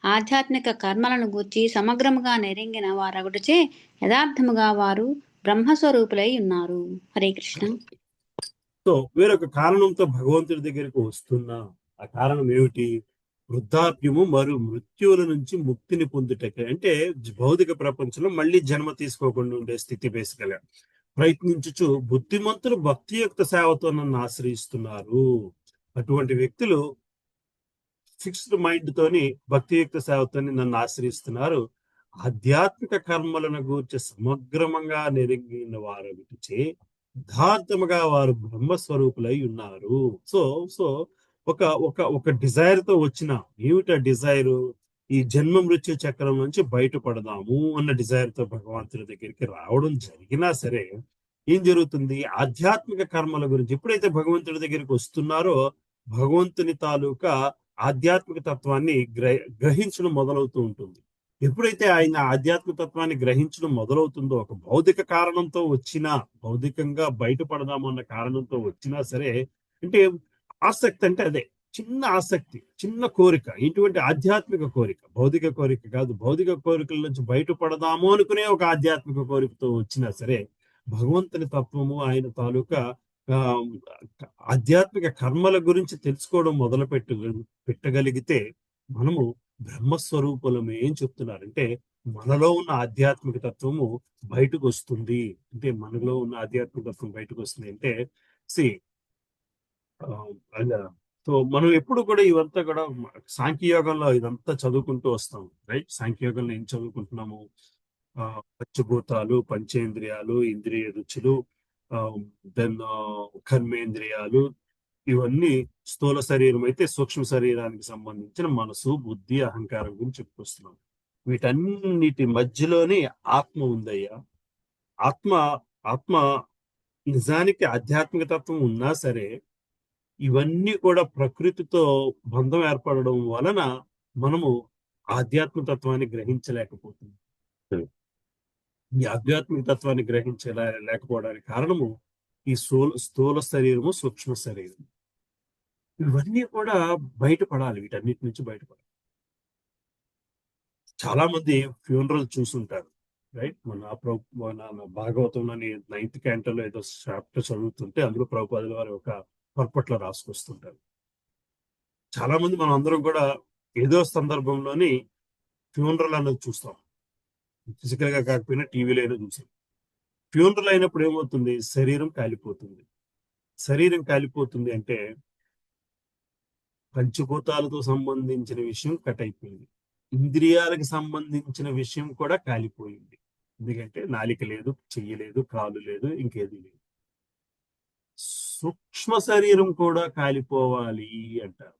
ఆధ్యాత్మిక కర్మలను గూర్చి సమగ్రముగా నెరింగిన వారగుటచే యథార్థముగా వారు బ్రహ్మస్వరూపులై ఉన్నారు. హరే కృష్ణ. సో వేరొక కారణంతో భగవంతుడి దగ్గరికి వస్తున్నా. ఆ కారణం ఏమిటి? వృద్ధాప్యము మరియు మృత్యువుల నుంచి ముక్తిని పొందుటకే, అంటే భౌతిక ప్రపంచంలో మళ్ళీ జన్మ తీసుకోకుండా ఉండే స్థితి బేసికల్గా ప్రయత్నించుచు బుద్ధిమంతులు భక్తియుక్త సేవతో నన్ను ఆశ్రయిస్తున్నారు. అటువంటి వ్యక్తులు ఫిక్స్డ్ మైండ్ తోని భక్తియుక్త సేవతోని నన్ను ఆశ్రయిస్తున్నారు. ఆధ్యాత్మిక కర్మలను గూర్చి సమగ్రమంగా నెరిగిన వారు విటిచే యథార్థముగా వారు బ్రహ్మస్వరూపులై ఉన్నారు. సో ఒక డిజైర్ తో వచ్చిన, ఏమిటా డిజైర్? ఈ జన్మ మృత్యు చక్రం నుంచి బయటపడదాము అన్న డిజైర్ తో భగవంతుడి దగ్గరికి రావడం జరిగినా సరే ఏం జరుగుతుంది? ఆధ్యాత్మిక కర్మల గురించి ఎప్పుడైతే భగవంతుడి దగ్గరికి వస్తున్నారో భగవంతుని తాలూకా ఆధ్యాత్మిక తత్వాన్ని గ్రహించడం మొదలవుతూ ఉంటుంది. ఎప్పుడైతే ఆయన ఆధ్యాత్మిక తత్వాన్ని గ్రహించడం మొదలవుతుందో, ఒక భౌతిక కారణంతో వచ్చినా, భౌతికంగా బయటపడదామన్న కారణంతో వచ్చినా సరే, అంటే ఆసక్తి అంటే అదే చిన్న ఆసక్తి, చిన్న కోరిక, ఇటువంటి ఆధ్యాత్మిక కోరిక, భౌతిక కోరిక కాదు. భౌతిక కోరికల నుంచి బయటపడదాము అనుకునే ఒక ఆధ్యాత్మిక కోరికతో వచ్చినా సరే, భగవంతుని తత్వము, ఆయన తాలూకా ఆ, ఆధ్యాత్మిక కర్మల గురించి తెలుసుకోవడం పెట్టగలిగితే మనము బ్రహ్మస్వరూపులమే అని చెప్తున్నారంటే, మనలో ఉన్న ఆధ్యాత్మిక తత్వము బయటకు వస్తుంది. అంటే మనలో ఉన్న ఆధ్యాత్మిక తత్వం బయటకు వస్తుంది అంటే సి అలా. సో మనం ఎప్పుడు కూడా ఇవంతా కూడా సాంఖ్యయోగంలో ఇదంతా చదువుకుంటూ వస్తాం, రైట్? సాంఖ్యయోగంలో ఏం చదువుకుంటున్నాము? పంచభూతాలు, పంచేంద్రియాలు, ఇంద్రియ రుచులు, దెన్ కర్మేంద్రియాలు, ఇవన్నీ స్థూల శరీరం అయితే సూక్ష్మ శరీరానికి సంబంధించిన మనసు, బుద్ధి, అహంకారం గురించి చెప్పుకొస్తున్నాం. వీటన్నిటి మధ్యలోనే ఆత్మ ఉందయ్యా. ఆత్మ ఆత్మ నిజానికి ఆధ్యాత్మిక తత్వం ఉన్నా సరే, ఇవన్నీ కూడా ప్రకృతితో బంధం ఏర్పడడం వలన మనము ఆధ్యాత్మిక తత్వాన్ని గ్రహించలేకపోతున్నాం. ఈ ఆధ్యాత్మిక తత్వాన్ని లేకపోవడానికి కారణము ఈ స్థూల శరీరము, సూక్ష్మ శరీరం, ఇవన్నీ కూడా బయటపడాలి. వీటన్నిటి నుంచి బయటపడాలి. చాలా మంది ఫ్యూనరల్ చూసుంటారు, రైట్? మన భాగవతంలోని 9th క్యాంటోలో ఏదో చాప్టర్ చదువుతుంటే అందులో ప్రభుపాదుల వారు ఒక పర్పట్లో రాసుకొస్తుంటారు. చాలా మంది మనం అందరం కూడా ఏదో సందర్భంలోని ఫ్యూనరల్ అనేది చూస్తాం, ఫిజికల్ గా కాకపోయినా టీవీలో అయినా చూసాం. ఫ్యూనరల్ అయినప్పుడు ఏమవుతుంది? శరీరం కాలిపోతుంది. శరీరం కాలిపోతుంది అంటే పంచభూతాలతో సంబంధించిన విషయం కట్ అయిపోయింది, ఇంద్రియాలకు సంబంధించిన విషయం కూడా కాలిపోయింది. ఎందుకంటే నాలిక లేదు, చెయ్యి లేదు, కాలు లేదు, ఇంకేది లేదు. సూక్ష్మ శరీరం కూడా కాలిపోవాలి అంటారు.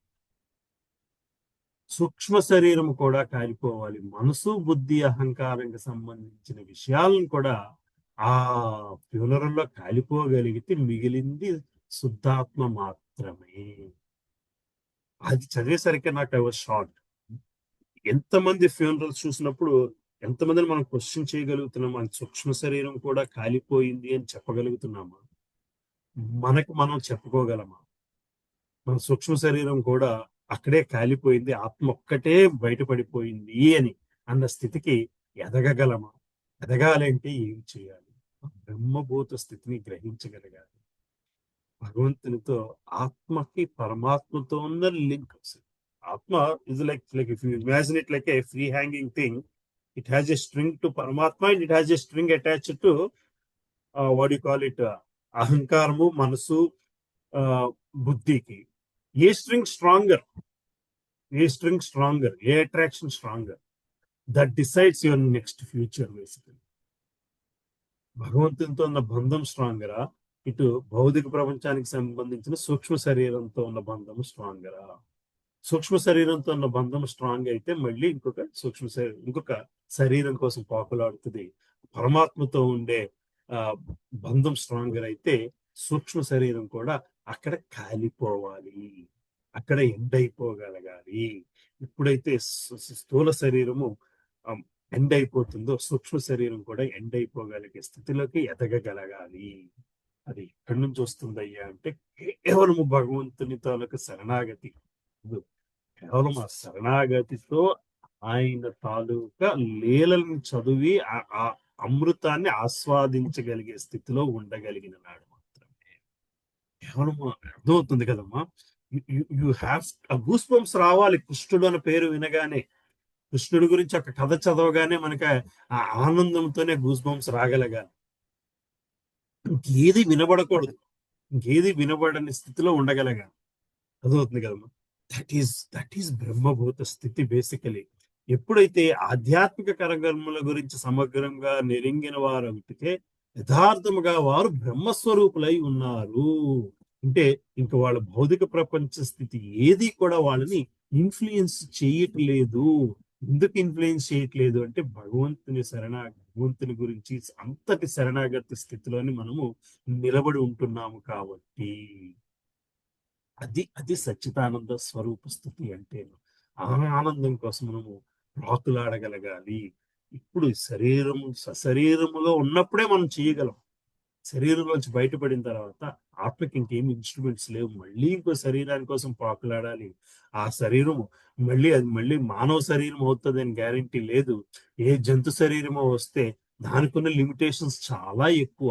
సూక్ష్మ శరీరం కూడా కాలిపోవాలి. మనసు, బుద్ధి, అహంకారానికి సంబంధించిన విషయాలను కూడా ఆ ఫ్యూనరల్లో కాలిపోగలిగితే మిగిలింది శుద్ధాత్మ మాత్రమే. అది చదివేసరికి నాకు ఐ వాజ్ షాక్డ్. ఎంతమంది ఫ్యూనరల్స్ చూసినప్పుడు ఎంతమందిని మనం క్వశ్చన్ చేయగలుగుతున్నాం? మన సూక్ష్మ శరీరం కూడా కాలిపోయింది అని చెప్పగలుగుతున్నామా? మనకు మనం చెప్పుకోగలమా? మన సూక్ష్మ శరీరం కూడా అక్కడే కాలిపోయింది, ఆత్మ ఒక్కటే బయటపడిపోయింది అని అన్న స్థితికి ఎదగగలమా? ఎదగాలంటే ఏం చేయాలి? బ్రహ్మభూత స్థితిని గ్రహించగలగాలి. భగవంతునితో, ఆత్మకి పరమాత్మతో ఉన్న link. Atma is like if you imagine it like a free hanging thing, it has a string to Paramatma and it has a string attached to what you call it, అహంకారము, మనసు, బుద్ధికి. A string stronger, a attraction stronger, that decides your next future. Basically భగవంతునితో ఉన్న బంధం స్ట్రాంగరా, ఇటు భౌతిక ప్రపంచానికి సంబంధించిన సూక్ష్మ శరీరంతో ఉన్న బంధం స్ట్రాంగరా? సూక్ష్మ శరీరంతో ఉన్న బంధం స్ట్రాంగ్ అయితే మళ్ళీ ఇంకొక శరీరం కోసం పాకులాడుతుంది. పరమాత్మతో ఉండే బంధం స్ట్రాంగర్ అయితే సూక్ష్మ శరీరం కూడా అక్కడ కాలిపోవాలి, అక్కడ ఎండ్ అయిపోగలగాలి. ఎప్పుడైతే స్థూల శరీరము ఎండ్ అయిపోతుందో సూక్ష్మ శరీరం కూడా ఎండ్ అయిపోగలిగే స్థితిలోకి ఎదగగలగాలి. అది ఎక్కడి నుంచి వస్తుందయ్యా అంటే కేవలము భగవంతుని తాలూకు శరణాగతి. కేవలం ఆ శరణాగతితో ఆయన తాలూకా లీలలను చదివి ఆ అమృతాన్ని ఆస్వాదించగలిగే స్థితిలో ఉండగలిగిన నాడు మాత్రమే. కేవలం అర్థమవుతుంది కదమ్మా. యు హ్యావ్ గూస్ బంప్స్ రావాలి కృష్ణుడు అన్న పేరు వినగానే, కృష్ణుడి గురించి ఒక కథ చదవగానే మనకి ఆ ఆనందంతోనే గూస్ బంప్స్ రాగలగాలి. ఇంకేది వినబడకూడదు, ఇంకేది వినబడని స్థితిలో ఉండగలగాలి. అర్థమవుతుంది కదమ్మా. దట్ ఈస్ బ్రహ్మభూత స్థితి. బేసికలీ ఎప్పుడైతే ఆధ్యాత్మిక కర్మల గురించి సమగ్రంగా నెరింగిన వారు అంటే యథార్థముగా వారు బ్రహ్మస్వరూపులై ఉన్నారు అంటే ఇంకా వాళ్ళ భౌతిక ప్రపంచ స్థితి ఏది కూడా వాళ్ళని ఇన్ఫ్లుయెన్స్ చేయట్లేదు. ఎందుకు ఇన్ఫ్లుయెన్స్ చేయట్లేదు అంటే భగవంతుని గురించి అంతటి శరణాగతి స్థితిలోని మనము నిలబడి ఉంటున్నాము కాబట్టి. అది సచ్చిదానంద స్వరూప స్థితి అంటే. ఆ ఆనందం కోసం మనము ప్రాకులాడగలగాలి. ఇప్పుడు శరీరము సశరీరములో ఉన్నప్పుడే మనం చేయగలం. శరీరంలోంచి బయటపడిన తర్వాత ఆత్మకి ఇంకేం ఇన్స్ట్రుమెంట్స్ లేవు. మళ్ళీ ఇంకో శరీరాని కోసం పాకులాడాలి. ఆ శరీరం మళ్ళీ మానవ శరీరం అవుతుందని గ్యారంటీ లేదు. ఏ జంతు శరీరమో వస్తే దానికున్న లిమిటేషన్స్ చాలా ఎక్కువ.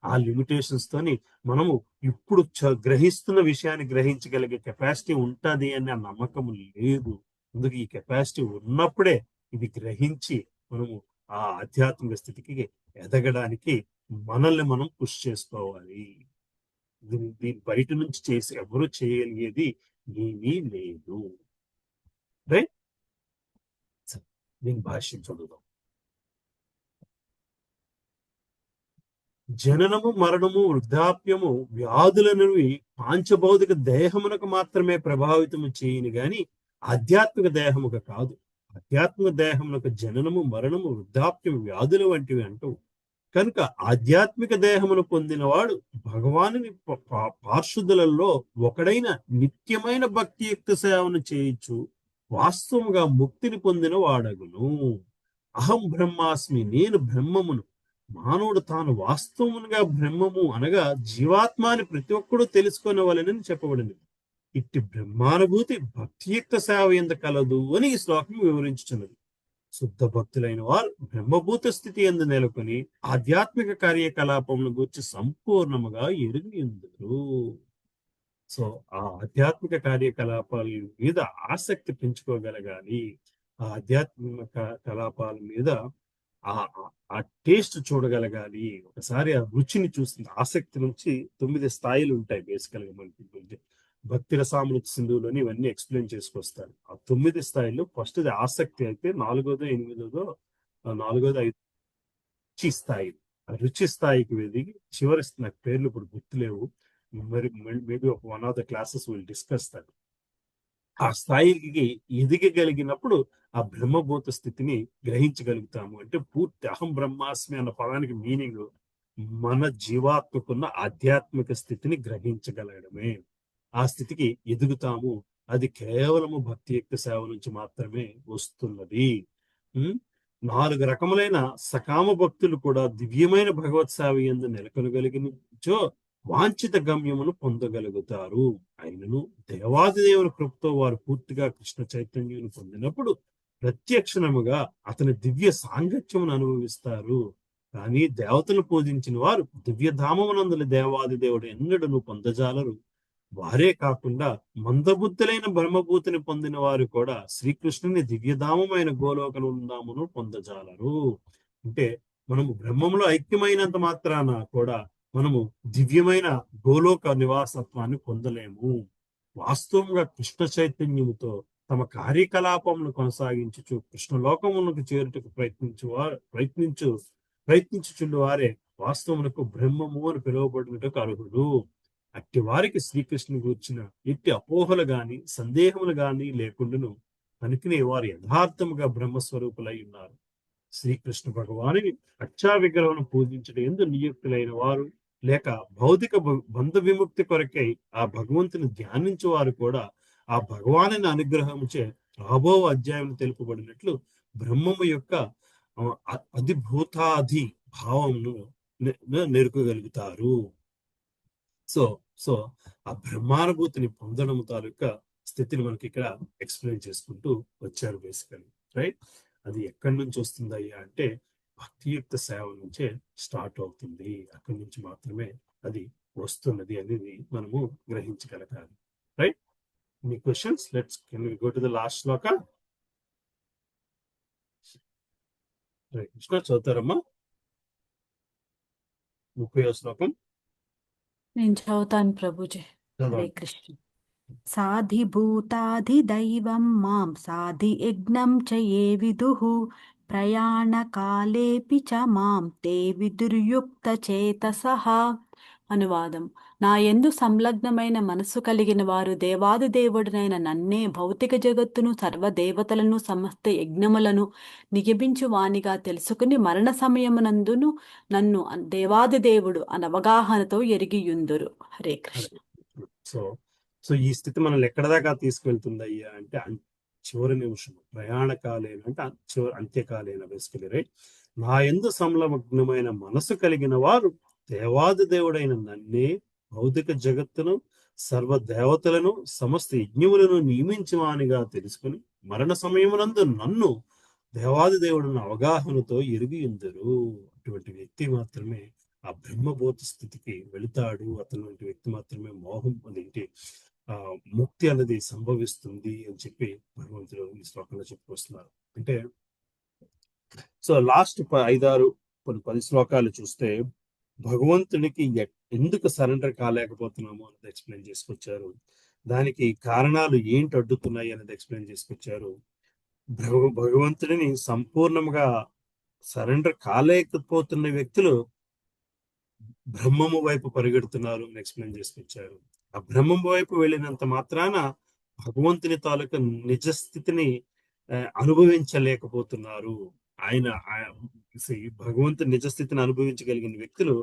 ఆ లిమిటేషన్స్ తోని మనము ఇప్పుడు గ్రహిస్తున్న విషయాన్ని గ్రహించగలిగే కెపాసిటీ ఉంటుంది అనే ఆ నమ్మకం లేదు. అందుకు ఈ కెపాసిటీ ఉన్నప్పుడే ఇది గ్రహించి మనము ఆ ఆధ్యాత్మిక స్థితికి ఎదగడానికి మనల్ని మనం పుష్ చేసుకోవాలి. దీని బయట నుంచి చేసి ఎవరు చేయగలిగేది ఏమీ లేదు. రైట్? దీని భాష్యం చదువుదాం. జననము, మరణము, వృద్ధాప్యము, వ్యాధులనేవి పాంచభౌతిక దేహమునకు మాత్రమే ప్రభావితము చేయని గాని ఆధ్యాత్మిక దేహముకు కాదు. ఆధ్యాత్మిక దేహమునకు జననము, మరణము, వృద్ధాప్యము, వ్యాధులు వంటివి అంటూ కనుక ఆధ్యాత్మిక దేహమును పొందినవాడు భగవానుని పార్షుదులలో ఒకడైన నిత్యమైన భక్తియుక్త సేవను చేయించు వాస్తవముగా ముక్తిని పొందిన వాడగును. అహం బ్రహ్మాస్మి, నేను బ్రహ్మమును. మానవుడు తాను వాస్తవముగా బ్రహ్మము అనగా జీవాత్మాని ప్రతి ఒక్కడూ తెలుసుకొనవలెనని చెప్పబడింది. ఇట్టి బ్రహ్మానుభూతి భక్తియుక్త సేవ ఎందు కలదు అని ఈ శ్లోకం వివరించుచున్నది. శుద్ధ భక్తులైన వారు బ్రహ్మభూత స్థితి ఎందు నెలకొని ఆధ్యాత్మిక కార్యకలాపములను గురించి సంపూర్ణముగా ఎరిగియుందురు. సో ఆ ఆధ్యాత్మిక కార్యకలాపాల మీద ఆసక్తి పెంచుకోగలగాలి. ఆ ఆధ్యాత్మిక కలాపాల మీద ఆ టేస్ట్ చూడగలగాలి. ఒకసారి ఆ రుచిని చూస్తుంది. ఆసక్తి నుంచి 9 స్థాయిలు ఉంటాయి బేసికల్ గా మనకి. భక్తి రసామృత సింధువులోని ఇవన్నీ ఎక్స్ప్లెయిన్ చేసుకొస్తారు. ఆ 9 స్థాయిలో ఫస్ట్ ఆసక్తి అయితే 4వ 8వ 4వ 5 రుచి స్థాయి. ఆ రుచి స్థాయికి ఎదిగి చివరి నాకు పేర్లు ఇప్పుడు గుర్తులేవు, మరి మేబీ ఒక 1 of the classes will discuss that. ఆ స్థాయికి ఎదిగగలిగినప్పుడు ఆ బ్రహ్మభూత స్థితిని గ్రహించగలుగుతాము. అంటే పూర్తి అహం బ్రహ్మాస్మి అన్న పదానికి మీనింగ్ మన జీవాత్మకున్న ఆధ్యాత్మిక స్థితిని గ్రహించగలగడమే. ఆ స్థితికి ఎదుగుతాము. అది కేవలము భక్తియుక్త సేవ నుంచి మాత్రమే వస్తున్నది. 4 రకములైన సకామ భక్తులు కూడా దివ్యమైన భగవత్ సేవ యందు నెలకొనగలిగినచో వాంఛిత గమ్యమును పొందగలుగుతారు. అయినను దేవాదిదేవుని కృపతో వారు పూర్తిగా కృష్ణ చైతన్యుని పొందినప్పుడు ప్రత్యక్షణముగా అతని దివ్య సాంగత్యమును అనుభవిస్తారు. కానీ దేవతను పూజించిన వారు దివ్యధామమునందుల దేవాదిదేవుడు ఎన్నడను పొందజాలరు. వారే కాకుండా మందబుద్ధులైన బ్రహ్మభూతిని పొందిన వారు కూడా శ్రీకృష్ణుని దివ్యధామమైన గోలోకనుందామును పొందజాలరు. అంటే మనము బ్రహ్మంలో ఐక్యమైనంత మాత్రాన కూడా మనము దివ్యమైన గోలోక నివాసత్వాన్ని పొందలేము. వాస్తవంగా కృష్ణ చైతన్యముతో తమ కార్యకలాపమును కొనసాగించుచు కృష్ణలోకములకు చేరుటకు ప్రయత్నించుచుండు వారే వాస్తవమునకు బ్రహ్మము అని పిలువబడినట్టుకు అర్హుడు. అట్టి వారికి శ్రీకృష్ణుని గూర్చిన ఎట్టి అపోహలు గాని సందేహములు గాని లేకుండాను కనుకనే వారు యథార్థముగా బ్రహ్మస్వరూపులై ఉన్నారు. శ్రీకృష్ణ భగవానుని అక్షా విగ్రహం పూజించడం ఎందు నియుక్తులైన వారు లేక భౌతిక బంధ విముక్తి కొరకై ఆ భగవంతుని ధ్యానించే వారు కూడా ఆ భగవానుని అనుగ్రహంచే రాబో అధ్యాయం తెలుపబడినట్లు బ్రహ్మము యొక్క అధిభూతాధి భావమును నెరుకోగలుగుతారు. సో ఆ బ్రహ్మానుభూతిని పొందడం తాలూకా స్థితిని మనకి ఇక్కడ ఎక్స్ప్లెయిన్ చేసుకుంటూ వచ్చారు బేసికలీ. రైట్? అది ఎక్కడి నుంచి వస్తుందయ్యా అంటే భక్తియుక్త సేవ నుంచే స్టార్ట్ అవుతుంది. అక్కడి నుంచి మాత్రమే అది వస్తున్నది అనేది మనము గ్రహించగలగాలి. Right? Any questions? Can we go to the last shloka? Right, Krishna చదువుతారమ్మా 30వ శ్లోకం. నేను చదువుతాను ప్రభుజీ. హరే కృష్ణ. సాధిభూతాధిదైవం మాం సాధి యజ్ఞం చ ఏ విదుః ప్రయాణకాలేపి చ మాం తే విదుర్యుక్త చేతసః. అనువాదం: నా యందు సంలగ్నమైన మనస్సు కలిగిన వారు దేవాదిదేవుడనైన నన్నే, భౌతిక జగత్తును, సర్వదేవతలను, సమస్త యజ్ఞములను నియమించు వానిగా తెలుసుకుని మరణ సమయమునందును నన్ను దేవాదిదేవుడు అనవగాహనతో ఎరిగియుందురు. హరే కృష్ణ. సో ఈ స్థితి మనల్ని ఎక్కడ దాకా తీసుకెళ్తుంది అయ్యా అంటే చివరి నిమిషం ప్రయాణకాలేన అంటే అంత్యకాలేన బేసికలీ రైట్. నా యందు సంలగ్నమైన మనసు కలిగిన వారు దేవాది దేవుడైన నన్నే, భౌతిక జగత్తును, సర్వ దేవతలను, సమస్త యజ్ఞములను నియమించువానిగా తెలుసుకుని మరణ సమయమునందు నన్ను దేవాది దేవుడిని అవగాహనతో ఎరిగి ఉందరు. అటువంటి వ్యక్తి మాత్రమే ఆ బ్రహ్మబోధ స్థితికి వెళుతాడు. అటువంటి వ్యక్తి మాత్రమే మోహం అదేంటి ముక్తి అనేది సంభవిస్తుంది అని చెప్పి భగవంతుడు ఈ శ్లోకంలో చెప్పుకొస్తున్నారు. అంటే సో లాస్ట్ 5-6 కొన్ని 10 శ్లోకాలు చూస్తే భగవంతునికి ఎందుకు సరెండర్ కాలేకపోతున్నాము అనేది ఎక్స్ప్లెయిన్ చేసుకొచ్చారు. దానికి కారణాలు ఏంటి అడ్డుతున్నాయి అనేది ఎక్స్ప్లెయిన్ చేసుకొచ్చారు. భగవంతుడిని సంపూర్ణంగా సరెండర్ కాలేకపోతున్న వ్యక్తులు బ్రహ్మము వైపు పరిగెడుతున్నారు అని ఎక్స్ప్లెయిన్ చేసుకొచ్చారు. ఆ బ్రహ్మము వైపు వెళ్ళినంత మాత్రాన భగవంతుని తాలూకా నిజస్థితిని అనుభవించలేకపోతున్నారు. ఆయన భగవంతుని నిజస్థితిని అనుభవించగలిగిన వ్యక్తులు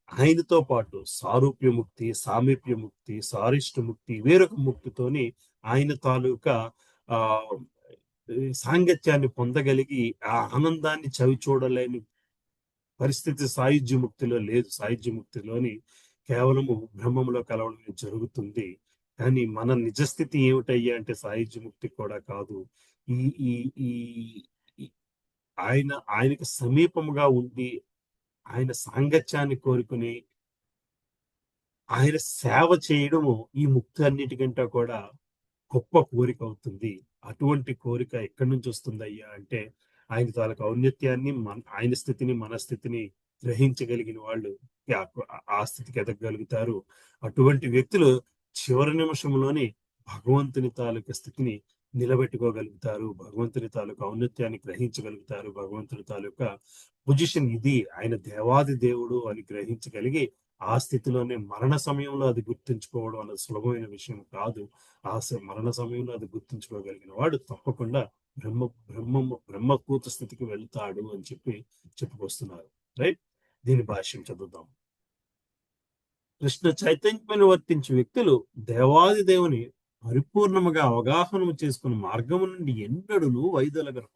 ఆయనతో పాటు సారూప్య ముక్తి, సామీప్య ముక్తి, సారిష్ట ముక్తి, వేరొక ముక్తితోని ఆయన తాలూకా సాంగత్యాన్ని పొందగలిగి ఆ ఆనందాన్ని చవి చూడలేని పరిస్థితి సాయుధ్య ముక్తిలో లేదు. సాయుధ్య ముక్తిలోని కేవలము బ్రహ్మంలో కలవడం జరుగుతుంది. కానీ మన నిజస్థితి ఏమిటయ్యా అంటే సాయుధ్య ముక్తి కూడా కాదు. ఈ ఈ ఈ ఆయనకు సమీపముగా ఉండి ఆయన సాంగత్యాన్ని కోరుకుని ఆయన సేవ చేయడము ఈ ముక్తి అన్నిటికంటే కూడా గొప్ప కోరిక అవుతుంది. అటువంటి కోరిక ఎక్కడి నుంచి వస్తుందయ్యా అంటే ఆయన తాలూకు ఔన్నత్యాన్ని ఆయన స్థితిని మన స్థితిని గ్రహించగలిగిన వాళ్ళు ఆ స్థితికి ఎదగలుగుతారు. అటువంటి వ్యక్తులు చివరి నిమిషంలోని భగవంతుని తాలూకు స్థితిని నిలబెట్టుకోగలుగుతారు. భగవంతుని తాలూకు ఔన్నత్యాన్ని గ్రహించగలుగుతారు. భగవంతుని తాలూకా పొజిషన్ ఇది, ఆయన దేవాది దేవుడు అని గ్రహించగలిగి ఆ స్థితిలోనే మరణ సమయంలో అది గుర్తుంచుకోవడం అన్నది సులభమైన విషయం కాదు. మరణ సమయంలో అది గుర్తుంచుకోగలిగిన వాడు తప్పకుండా బ్రహ్మభూత స్థితికి వెళ్తాడు అని చెప్పుకొస్తున్నారు. రైట్. దీని భాష్యం చదువుదాం. కృష్ణ చైతన్యమని వర్తించే వ్యక్తులు దేవాది దేవుని పరిపూర్ణముగా అవగాహన చేసుకున్న మార్గము నుండి ఎన్నడూ వైదొలగరు.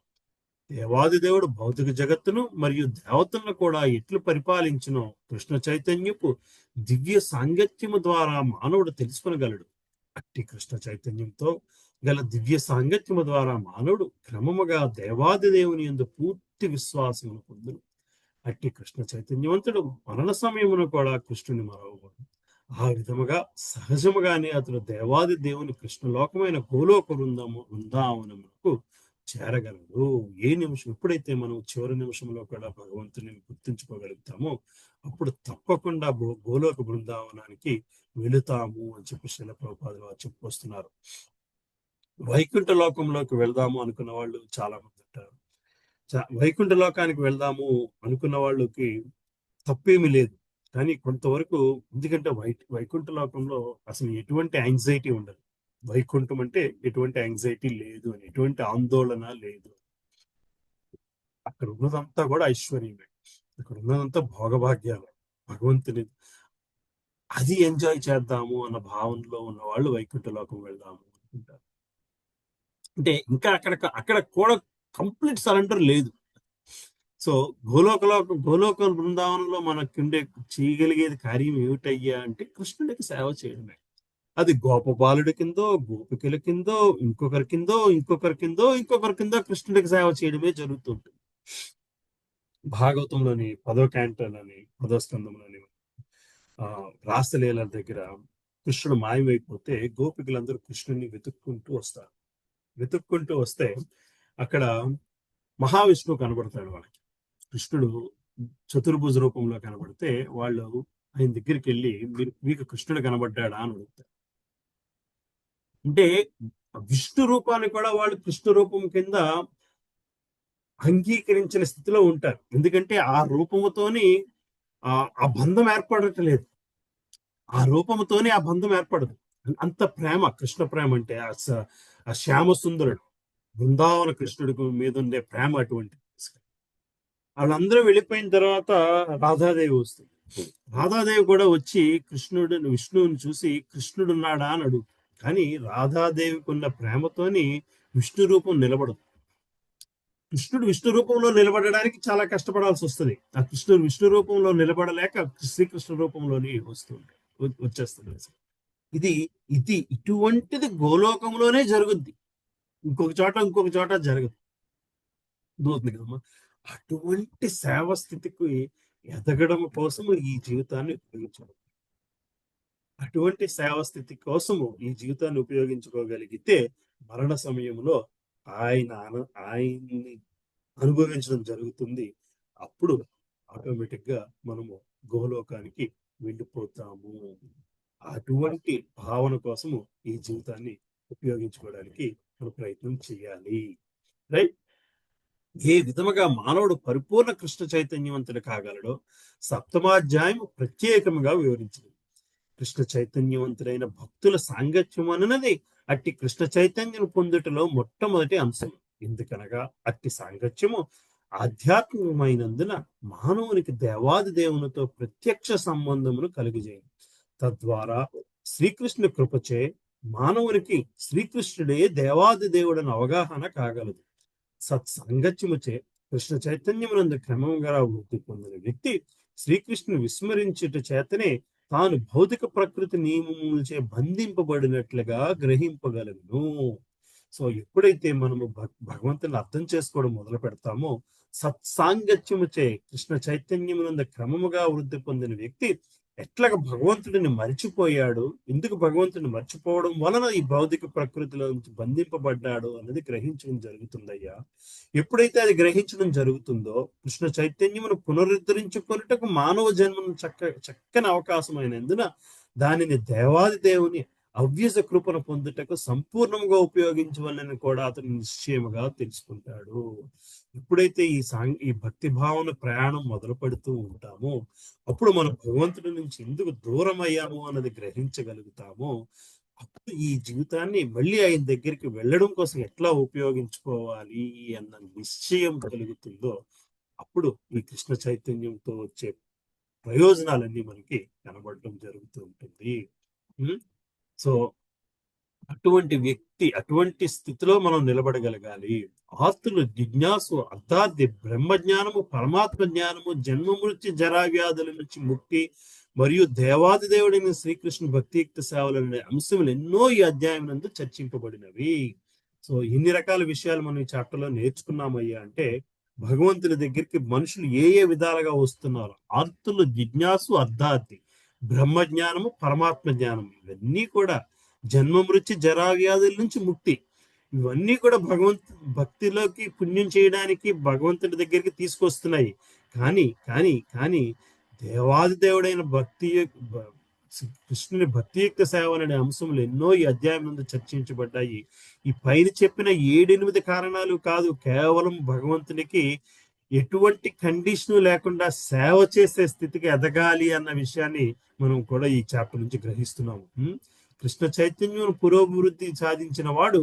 దేవాది దేవుడు భౌతిక జగత్తును మరియు దేవతలను కూడా ఎట్లు పరిపాలించునో కృష్ణ చైతన్యపు దివ్య సాంగత్యము ద్వారా మానవుడు తెలుసుకొనగలడు. అట్టి కృష్ణ చైతన్యంతో గల దివ్య సాంగత్యము ద్వారా మానవుడు క్రమముగా దేవాది దేవుని యందు పూర్తి విశ్వాసమును పొందును. అట్టి కృష్ణ చైతన్యవంతుడు మరణ సమయమును కూడా కృష్ణుని మరవబడు. ఆ విధముగా సహజముగానే అతడు దేవాది దేవుని కృష్ణలోకమైన గోలోక వృందావనమునకు చేరగలడు. ఏ నిమిషం ఎప్పుడైతే మనం చివరి నిమిషంలో కూడా భగవంతుని గుర్తించుకోగలుగుతామో అప్పుడు తప్పకుండా గోలోక బృందావనానికి వెళుతాము అని చెప్పి శ్రీల ప్రభుపాదులు వారు చెప్పుకొస్తున్నారు. వైకుంఠ లోకంలోకి వెళ్దాము అనుకున్న వాళ్ళు చాలా మంది ఉంటారు. వైకుంఠ లోకానికి వెళ్దాము అనుకున్న వాళ్ళకి తప్పేమీ లేదు. కానీ కొంతవరకు ఎందుకంటే వైకుంఠ లోకంలో అసలు ఎటువంటి యాంగ్జైటీ ఉండదు. వైకుంఠం అంటే ఎటువంటి యాంగ్జైటీ లేదు అని, ఎటువంటి ఆందోళన లేదు. అక్కడ ఉన్నదంతా కూడా ఐశ్వర్యమే, అక్కడ ఉన్నదంతా భోగభాగ్యాలు, భగవంతుని అది ఎంజాయ్ చేద్దాము అన్న భావనలో ఉన్న వాళ్ళు వైకుంఠ లోకం వెళ్దాము అనుకుంటారు. అంటే ఇంకా అక్కడ కూడా కంప్లీట్ సరెండర్ లేదు. సో గోలోక బృందావనంలో మనకుండే చేయగలిగేది కార్యం ఏమిటయ్యా అంటే కృష్ణుడికి సేవ చేయడమే. అది గోపబాలుడి కిందో, గోపికల కిందో, ఇంకొకరి కిందో కృష్ణుడికి సేవ చేయడమే జరుగుతుంటుంది. భాగవతంలోని 10వ క్యాంటోలోని 10వ స్కందంలోని రాసలీల దగ్గర కృష్ణుడు మాయమైపోతే గోపికలందరూ కృష్ణుడిని వెతుక్కుంటూ వస్తే అక్కడ మహావిష్ణువు కనబడతాడు వాళ్ళకి. కృష్ణుడు చతుర్భుజ రూపంలో కనబడితే వాళ్ళు ఆయన దగ్గరికి వెళ్ళి మీకు కృష్ణుడు కనబడ్డాడా అని అడుగుతారు. అంటే విష్ణు రూపాన్ని కూడా వాళ్ళు కృష్ణ రూపం కింద అంగీకరించిన స్థితిలో ఉంటారు. ఎందుకంటే ఆ రూపముతోని ఆ బంధం ఏర్పడట్లేదు, ఆ రూపముతోనే ఆ బంధం ఏర్పడదు. అంత ప్రేమ, కృష్ణ ప్రేమ అంటే ఆ శ్యామ సుందరుడు బృందావన కృష్ణుడికి మీద ఉండే ప్రేమ అటువంటి. వాళ్ళందరూ వెళ్ళిపోయిన తర్వాత రాధాదేవి వస్తుంది. రాధాదేవి కూడా వచ్చి విష్ణువుని చూసి కృష్ణుడు ఉన్నాడా అని అడుగు. కానీ రాధాదేవికి ఉన్న ప్రేమతోని విష్ణు రూపం నిలబడదు. కృష్ణుడు విష్ణు రూపంలో నిలబడడానికి చాలా కష్టపడాల్సి వస్తుంది. ఆ కృష్ణుడు విష్ణు రూపంలో నిలబడలేక శ్రీకృష్ణ రూపంలోని వచ్చేస్తుంది. ఇది ఇది ఇటువంటిది గోలోకంలోనే జరుగుద్ది, ఇంకొక చోట జరగదు. దూతుంది కదమ్మా. అటువంటి సేవ స్థితికి ఎదగడం కోసము ఈ జీవితాన్ని ఉపయోగించడం, అటువంటి సేవ స్థితి కోసము ఈ జీవితాన్ని ఉపయోగించుకోగలిగితే మరణ సమయంలో ఆయన్ని అనుభవించడం జరుగుతుంది. అప్పుడు ఆటోమేటిక్ గా మనము గోలోకానికి వెళ్ళిపోతాము. అటువంటి భావన కోసము ఈ జీవితాన్ని ఉపయోగించుకోవడానికి మనం ప్రయత్నం చేయాలి. రైట్. ఏ విధముగా మానవుడు పరిపూర్ణ కృష్ణ చైతన్యవంతుడు కాగలడో సప్తమాధ్యాయం ప్రత్యేకంగా వివరించింది. కృష్ణ చైతన్యవంతుడైన భక్తుల సాంగత్యం అన్నది అట్టి కృష్ణ చైతన్యం పొందుటలో మొట్టమొదటి అంశం. ఎందుకనగా అట్టి సాంగత్యము ఆధ్యాత్మికమైనందున మానవునికి దేవాది దేవునితో ప్రత్యక్ష సంబంధమును కలుగజేయండి. తద్వారా శ్రీకృష్ణ కృపచే మానవునికి శ్రీకృష్ణుడే దేవాది దేవుడని అవగాహన కాగలదు. సత్సాంగత్యముచే కృష్ణ చైతన్యమునందు క్రమంగా వృద్ధి పొందిన వ్యక్తి శ్రీకృష్ణుని విస్మరించుట చేతనే తాను భౌతిక ప్రకృతి నియమములచే బంధింపబడినట్లుగా గ్రహింపగలను. సో ఎప్పుడైతే మనము భగవంతుని అర్థం చేసుకోవడం మొదలు పెడతామో, సత్సాంగత్యముచే కృష్ణ చైతన్యమునందు క్రమముగా వృద్ధి పొందిన వ్యక్తి ఎట్లాగ భగవంతుడిని మర్చిపోయాడు, ఎందుకు భగవంతుడిని మర్చిపోవడం వలన ఈ భౌతిక ప్రకృతిలో నుంచి బంధింపబడ్డాడు అన్నది గ్రహించడం జరుగుతుందయ్యా. ఎప్పుడైతే అది గ్రహించడం జరుగుతుందో కృష్ణ చైతన్యమును పునరుద్ధరించుకొనుటకు మానవ జన్మను చక్కని అవకాశమైనందున దానిని దేవాది దేవుని అవ్యస కృపను పొందుటకు సంపూర్ణంగా ఉపయోగించవాలని కూడా అతను నిశ్చయముగా తెలుసుకుంటాడు. ఎప్పుడైతే ఈ భక్తి భావన ప్రయాణం మొదలు పెడుతూ ఉంటామో అప్పుడు మనం భగవంతుడి నుంచి ఎందుకు దూరం అయ్యాము అన్నది గ్రహించగలుగుతామో, అప్పుడు ఈ జీవితాన్ని మళ్ళీ ఆయన దగ్గరికి వెళ్ళడం కోసం ఎట్లా ఉపయోగించుకోవాలి అన్న నిశ్చయం కలుగుతుందో అప్పుడు ఈ కృష్ణ చైతన్యంతో వచ్చే ప్రయోజనాలన్నీ మనకి కనబడటం జరుగుతూ ఉంటుంది. సో అటువంటి వ్యక్తి అటువంటి స్థితిలో మనం నిలబడగలగాలి. ఆస్తులు జిజ్ఞాసు అర్థార్థి బ్రహ్మజ్ఞానము పరమాత్మ జ్ఞానము జన్మ మృత్యు జరా వ్యాధుల నుంచి ముక్తి మరియు దేవాది దేవుడైన శ్రీకృష్ణ భక్తియుక్త సేవలు అనే అంశములు ఎన్నో ఈ అధ్యాయం నందు చర్చింపబడినవి. సో ఎన్ని రకాల విషయాలు మనం ఈ చాప్టర్లో నేర్చుకున్నామయ్యా అంటే, భగవంతుని దగ్గరికి మనుషులు ఏ విధాలుగా వస్తున్నారు, ఆర్తులు జిజ్ఞాసు అర్థార్థి బ్రహ్మజ్ఞానము పరమాత్మ జ్ఞానం, ఇవన్నీ కూడా జన్మ మృత్యు జరా వ్యాధుల నుంచి ముక్తి, ఇవన్నీ కూడా భక్తిలోకి పుణ్యం చేయడానికి భగవంతుడి దగ్గరికి తీసుకొస్తున్నాయి. కానీ కానీ కానీ దేవాది దేవుడైన కృష్ణుని భక్తియుక్త సేవ అనే అంశములు ఎన్నో ఈ అధ్యాయం నుండి చర్చించబడ్డాయి. ఈ పైన చెప్పిన 7-8 కారణాలు కాదు, కేవలం భగవంతునికి ఎటువంటి కండిషన్ లేకుండా సేవ చేసే స్థితికి ఎదగాలి అన్న విషయాన్ని మనం కూడా ఈ చాప్టర్ నుంచి గ్రహిస్తున్నాము. కృష్ణ చైతన్యం పురోభివృద్ధి సాధించిన వాడు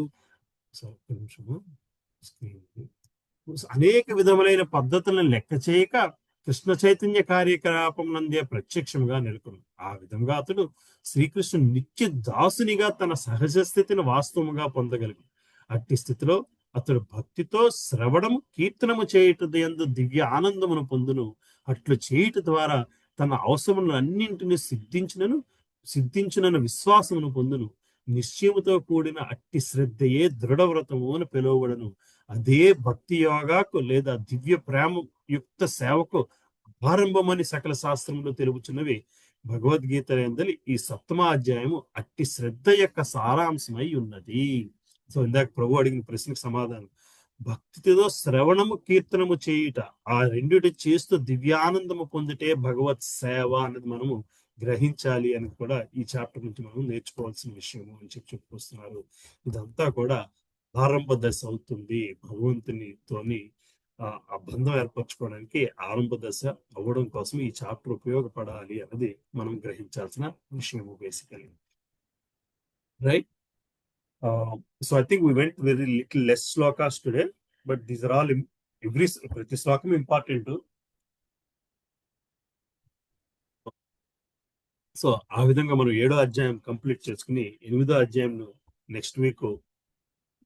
అనేక విధములైన పద్ధతులను లెక్క చేయక కృష్ణ చైతన్య కార్యకలాపం నందే ప్రత్యక్షంగా నెలకొను. ఆ విధంగా అతడు శ్రీకృష్ణుడు నిత్య దాసునిగా తన సహజ స్థితిని వాస్తవముగా పొందగలిగి, అట్టి స్థితిలో అతడు భక్తితో శ్రవణము కీర్తనము చేయుట యందు దివ్య ఆనందమును పొందును. అట్లు చేయుట ద్వారా తన అవసరములను అన్నింటినీ సిద్ధించునను విశ్వాసమును పొందును. నిశ్చయముతో కూడిన అట్టి శ్రద్ధయే దృఢవ్రతము అని పిలువబడను. అదే భక్తి యోగాకు లేదా దివ్య ప్రేమ యుక్త సేవకు ఆరంభమని సకల శాస్త్రములు తెలుపుచున్నవి. భగవద్గీత యందలి ఈ 7వ అధ్యాయము అట్టి శ్రద్ధ యొక్క సారాంశమై ఉన్నది. సో ఇందాక ప్రభు అడిగిన ప్రశ్నకు సమాధానం, భక్తితో శ్రవణము కీర్తనము చేయుట, ఆ రెండిటి చేస్తూ దివ్యానందము పొందుటే భగవత్ సేవ అనేది మనము గ్రహించాలి అని కూడా ఈ చాప్టర్ నుంచి మనం నేర్చుకోవాల్సిన విషయము అని చెప్పుకొస్తున్నారు. ఇదంతా కూడా ఆరంభ దశ అవుతుంది. భగవంతునితోని ఆ బంధం ఏర్పరచుకోవడానికి ఆరంభ దశ అవ్వడం కోసం ఈ చాప్టర్ ఉపయోగపడాలి అన్నది మనం గ్రహించాల్సిన విషయము basically. Right. So I think we went very little less slokas today, but these are all ప్రతి శ్లోకం ఇంపార్టెంట్. సో ఆ విధంగా మనం 7వ అధ్యాయం కంప్లీట్ చేసుకుని 8వ అధ్యాయం నెక్స్ట్ వీక్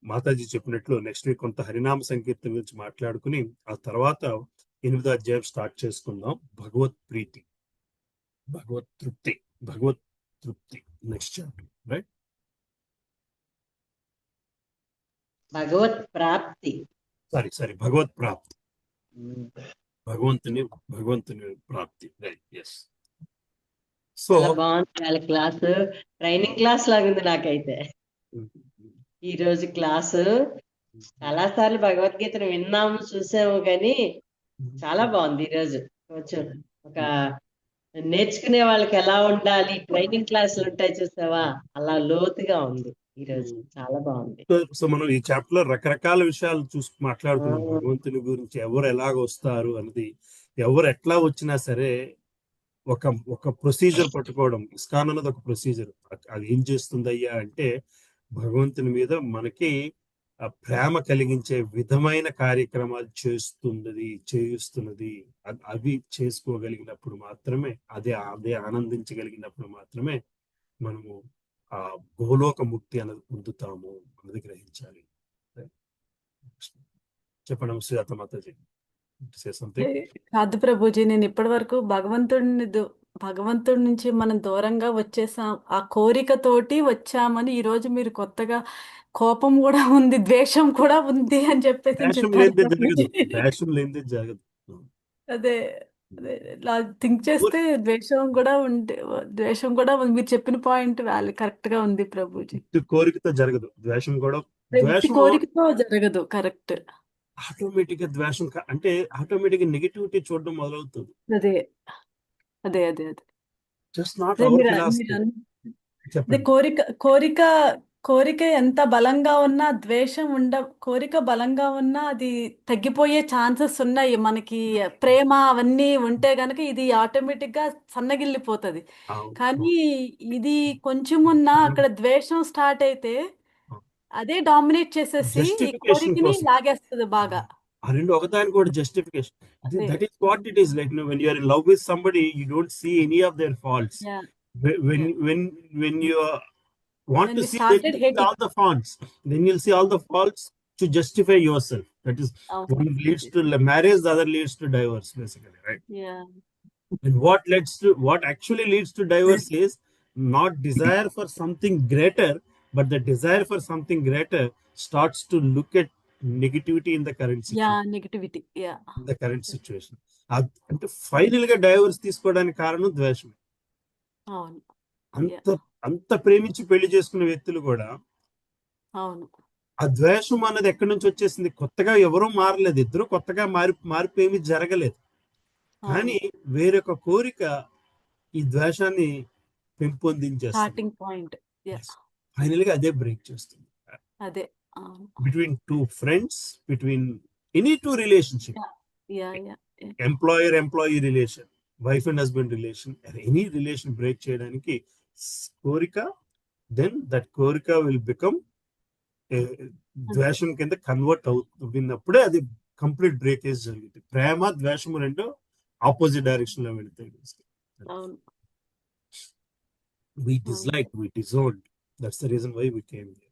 మాతాజీ చెప్పినట్లు నెక్స్ట్ వీక్ కొంత హరినామ సంకీర్తన గురించి మాట్లాడుకుని ఆ తర్వాత 8వ అధ్యాయం స్టార్ట్ చేసుకుందాం. భగవత్ ప్రీతి, భగవత్ తృప్తి, భగవత్ తృప్తి నెక్స్ట్ చాప్టర్, రైట్? భగవత్ ప్రాప్తి. సారీ భగవత్ ప్రాప్తి, ఉమ్. భగవంతుని ప్రాప్తి, రైట్? ఎస్. సో చాలా బాగుంది వాళ్ళ క్లాస్, ట్రైనింగ్ క్లాస్ లాగుంది నాకైతే ఈ రోజు క్లాసు. చాలా సార్లు భగవద్గీతను విన్నాము, చూసాము, కానీ చాలా బాగుంది ఈ రోజు. కొంచెం ఒక నేర్చుకునే వాళ్ళకి ఎలా ఉండాలి, ట్రైనింగ్ క్లాసులు ఉంటాయి చూసావా, అలా లోతుగా ఉంది ఈ రోజు. చాలా బాగుంది. సో మనం ఈ చాప్టర్ లో రకరకాల విషయాలు మాట్లాడుకున్నాం. భగవంతుని గురించి ఎవరు ఎలాగ వస్తారు అన్నది, ఎవరు ఎట్లా వచ్చినా సరే ఒక ప్రొసీజర్ పట్టుకోవడం. ఇస్కాన్ అన్నది ఒక ప్రొసీజర్. అది ఏం చేస్తుందయ్యా అంటే భగవంతుని మీద మనకి ఆ ప్రేమ కలిగించే విధమైన కార్యక్రమాలు చేయిస్తున్నది. అవి చేసుకోగలిగినప్పుడు మాత్రమే, అదే ఆనందించగలిగినప్పుడు మాత్రమే మనము ఆ గోలోక ముక్తి అన్నది పొందుతాము అన్నది గ్రహించాలి. చెప్పండి సుజాత మాతాజీ. కాదు ప్రభుజీ, నేను ఇప్పటి వరకు భగవంతుడి నుంచి మనం దూరంగా వచ్చేసాం, ఆ కోరికతోటి వచ్చామని ఈ రోజు మీరు కొత్తగా కోపం కూడా ఉంది, ద్వేషం కూడా ఉంది అని చెప్పేసి ద్వేషం చెప్పారు లేనిదే జరగదు, ప్రభుజీ. ద్వేషం లేనిదే జరగదు. అదే అదే ఇలా థింక్ చేస్తే ద్వేషం కూడా ఉంది. మీరు చెప్పిన పాయింట్ కరెక్ట్ గా ఉంది ప్రభుజీ. కోరికతో జరగదు, ద్వేషం కూడా. ద్వేషం కోరికతో జరగదు, కరెక్ట్. ఆటోమేటిక్ గా ద్వేషం అంటే ఆటోమేటిక్ గా నెగిటివిటీ చూడడం మొదలవుతుంది. అదే అదే అదే అదే జస్ట్ నాట్ అదే అవర్ మీరు ఫిలాసఫీ. అదే చెప్పండి. కోరిక ఎంత బలంగా ఉన్నా, కోరిక బలంగా ఉన్నా అది తగ్గిపోయే ఛాన్సెస్ ఉన్నాయి. మనకి ప్రేమ అవన్నీ ఉంటే గనక ఇది ఆటోమేటిక్ గా సన్నగిల్లిపోతుంది. కానీ ఇది కొంచెం ఉన్నా అక్కడ ద్వేషం స్టార్ట్ అయితే అదే డామినేట్ చేసేసి ఈ జస్టిఫికేషన్ కోరికని కోసం లాగేస్తుంది బాగా. ఆ రెండు ఒకదానికి కూడా జస్టిఫికేషన్. అదే that is what it is. Like when you are in love with somebody, you don't see any of their faults. Yeah. When you want When to we see, started then you'll see hating. all the faults. Then you'll see all the faults to justify yourself. That is, one leads to marriage, the other leads to divorce, basically, right? Yeah. And what actually leads to divorce is not desire for something greater, but the desire for something greater starts to look at negativity in the current situation. Yeah, negativity. Yeah. In the current situation. అంటే ఫైనల్ గా డైవర్స్ తీసుకోవడానికి కారణం ద్వేషం. అవును. అంత ప్రేమించి పెళ్లి చేసుకున్న వ్యక్తులు కూడా అవును. ఆ ద్వేషం అన్నది ఎక్కడి నుంచి వచ్చేసింది? కొత్తగా ఎవరూ మారలేదు, ఇద్దరు కొత్తగా మారిపోయి జరగలేదు. కానీ వేరొక కోరిక ఈ ద్వేషాన్ని పెంపొందించేస్తుంది. Starting point. ఫైనల్ గా అదే బ్రేక్ చేస్తుంది. అదే between two friends, between any to relationship, employee relation, wife and husband relation, any relation break చేయడానికి కోరిక, దెన్ దట్ కోరిక విల్ బికమ్ ద్వేషం కింద కన్వర్ట్ అవుతున్నప్పుడే అది కంప్లీట్ బ్రేకేజ్ జరుగుతుంది. ప్రేమ ద్వేషము రెండు ఆపోజిట్ డైరెక్షన్ లో వెళ్తాయి. We disliked, we disowned. That's the reason why we came here.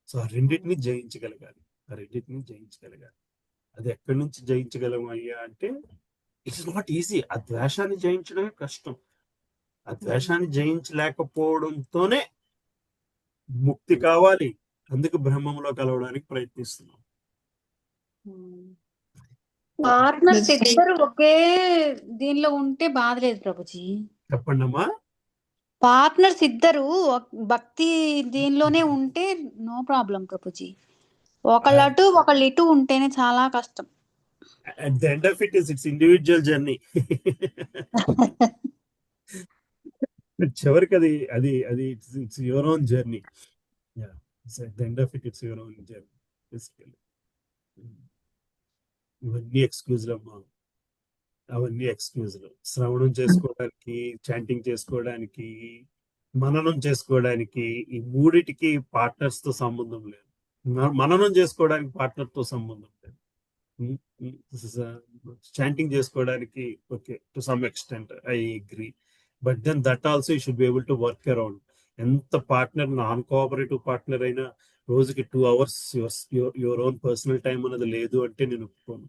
So ఆ రెండింటిని జయించగలగాలి. అది ఎక్కడి నుంచి జయించగలం అయ్యా అంటే ఇట్స్ నాట్ ఈజీ. ఆ ద్వేషాన్ని జయించడమే కష్టం. ఆ ద్వేషాన్ని జయించలేకపోవడంతోనే ముక్తి కావాలి. అందుకు బ్రహ్మంలో కలవడానికి ప్రయత్నిస్తున్నాం. పార్ట్నర్స్ ఇద్దరు ఒకే దీనిలో ఉంటే బాధ లేదు ప్రభుజీ. చెప్పండమ్మా. పార్ట్నర్స్ ఇద్దరు భక్తి దీనిలోనే ఉంటే నో ప్రాబ్లం ప్రభుజీ. ఒకళ్ళు అటు ఒకళ్ళు ఇటు ఉంటేనే చాలా కష్టం. At the end of it is its individual journey. చివరికి అది it's your own journey. Yeah, so at the end of it, it's your own journey. Basically, ఇవన్నీ ఎక్స్క్యూజ్లమ్మా, అవన్నీ ఎక్స్క్యూజ్లు. శ్రవణం చేసుకోవడానికి, చాంటింగ్ చేసుకోవడానికి, మననం చేసుకోవడానికి, ఈ మూడిటికి పార్ట్నర్స్ తో సంబంధం లేదు. మననం చేసుకోవడానికి పార్ట్నర్ తో సంబంధం లేదు. చాంటింగ్ చేసుకోవడానికి okay, to some extent I agree, but then that also you should be able to work around. ఎంత పార్ట్నర్, నాన్ కోఆపరేటివ్ పార్ట్నర్ అయినా రోజుకి 2 hours your own personal time అనేది లేదు అంటే నేను ఒప్పుకోను.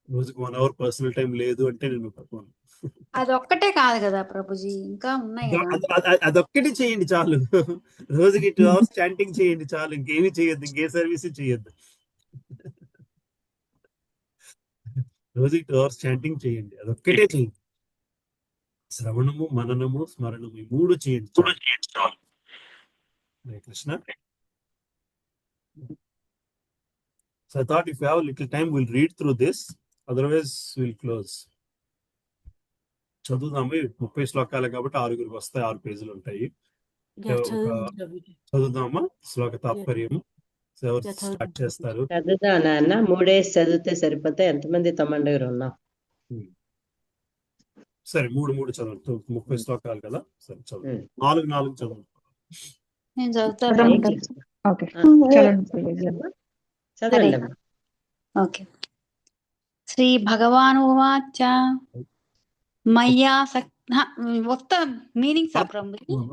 రోజుకి 1 hour పర్సనల్ టైం లేదు అంటే నేను ఒప్పుకోను. అదొక్కటే కాదు కదా ప్రభుజీ, ఇంకా ఉన్నాయి కదా. అదొక్కటి చేయండి చాలు. రోజుకి 2 hours చాంటింగ్ చేయండి చాలు, ఇంకేమీ చేయొద్దు, ఇంకే సర్వీస్ చేయొద్దు. రోజుకి 2 hours చాంటింగ్ చేయండి, అదొక్కటే చేయండి. శ్రవణము, మననము, స్మరణము, ఈ 3 చేయండి చాలు. Hare Krishna. So I thought if you have a little time, we'll read through this. Otherwise, we'll close. చదువుదాము. 30 శ్లోకాలే కాబట్టి 6 వస్తాయి, 6 పేజీలు ఉంటాయి. చదువుదామా శ్లోక తాత్పర్యము? ఎవరు స్టార్ట్ చేస్తారు? చదువుదా నాన్న, 3 days చదివితే సరిపోతాయి. ఎంతమంది తమ్ముడు ఉన్నాం? సరే 3 చదవండి. 30 శ్లోకాలు కదా. సరే చదువు. 4 చదువు. నేను చదువుతాను. ఓకే, చదవండి. ఓకే. శ్రీ భగవాన్ ఉవాచ మయ్యా ఒక్క మీనింగ్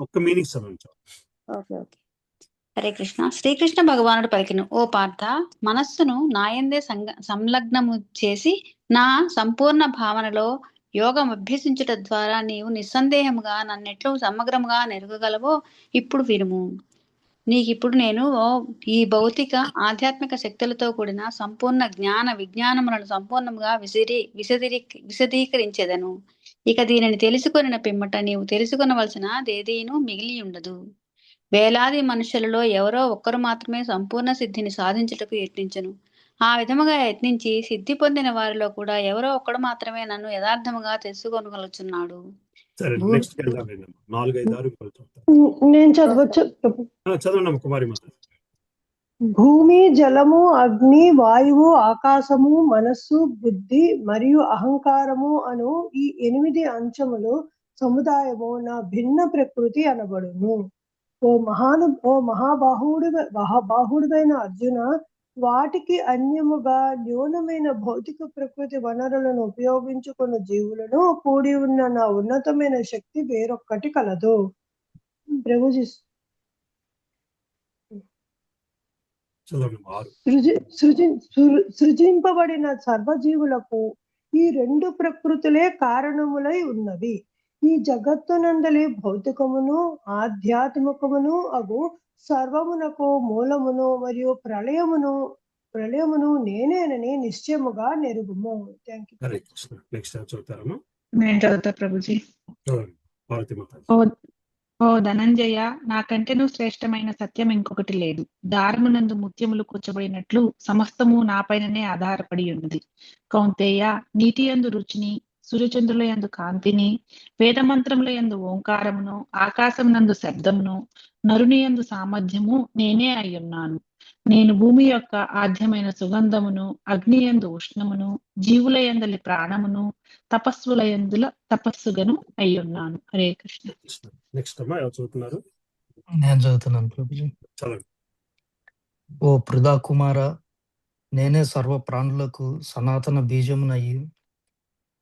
ఒక్క మీనింగ్ చదవండి. Okay okay. హరే కృష్ణ. శ్రీకృష్ణ భగవానుడు పలికిన, ఓ పార్థ, మనస్సును నాయందే సంలగ్నము చేసి నా సంపూర్ణ భావనలో యోగం అభ్యసించుట ద్వారా నీవు నిస్సందేహముగా నన్నెట్లు సమగ్రముగా నెరగగలవో ఇప్పుడు వినుము. నీకిప్పుడు నేను ఈ భౌతిక ఆధ్యాత్మిక శక్తులతో కూడిన సంపూర్ణ జ్ఞాన విజ్ఞానములను సంపూర్ణముగా విశదీకరించెదను. ఇక దీనిని తెలుసుకొనిన పిమ్మట నీవు తెలుసుకొనవలసినదేదీను మిగిలి ఉండదు. వేలాది మనుషులలో ఎవరో ఒక్కరు మాత్రమే సంపూర్ణ సిద్ధిని సాధించుటకు యత్నించను. ఆ విధముగా యత్నించి సిద్ధి పొందిన వారిలో కూడా ఎవరో ఒక్కడు మాత్రమే నన్ను యథార్థముగా తెలుసుకోగలుగుతున్నాడు. నేను చదవచ్చు. చదవండి కుమారి మాత. భూమి, జలము, అగ్ని, వాయువు, ఆకాశము, మనస్సు, బుద్ధి మరియు అహంకారము అను ఈ 8 అంశములు సముదాయము నా భిన్న ప్రకృతి అనబడును. ఓ మహాబాహుడైన అర్జున, వాటికి అన్యముగా న్యూనమైన భౌతిక ప్రకృతి వనరులను ఉపయోగించుకున్న జీవులను కూడి ఉన్న నా ఉన్నతమైన శక్తి వేరొక్కటి కలదు. ప్రభుజీ, సృజింపబడిన సర్వజీవులకు ఈ 2 ప్రకృతులే కారణములై ఉన్నవి. ఈ జగత్తునందలి భౌతికమును ఆధ్యాత్మికమును అగు సర్వమునకు మూలమును మరియు ప్రళయమును నేనేనని నిశ్చయముగా నెరుగుము. నేను చదువుతా ప్రభుజీ. ఓ ధనంజయ, నాకంటేను శ్రేష్టమైన సత్యం ఇంకొకటి లేదు. దారమునందు ముత్యములు కూర్చబడినట్లు సమస్తము నాపైననే ఆధారపడి ఉన్నది. కౌంతేయ, నీటి యందు రుచిని, సూర్యచంద్రుల యందు కాంతిని, వేదమంత్రముల యందు ఓంకారమును, ఆకాశమునందు శబ్దమును, నరుని యందు సామర్థ్యము నేనే అయ్యున్నాను. నేను భూమి యొక్క ఆద్యమైన సుగంధమును, అగ్ని యందు ఉష్ణమును, జీవుల యందలి ప్రాణమును, తపస్సుల యందుల తపస్సుగను అయ్యున్నాను. హరే కృష్ణ. నేను చదువుతున్నాను ప్రభుజీ. ఓ పృథా కుమార, నేనే సర్వ ప్రాణులకు సనాతన బీజమునయ్యి,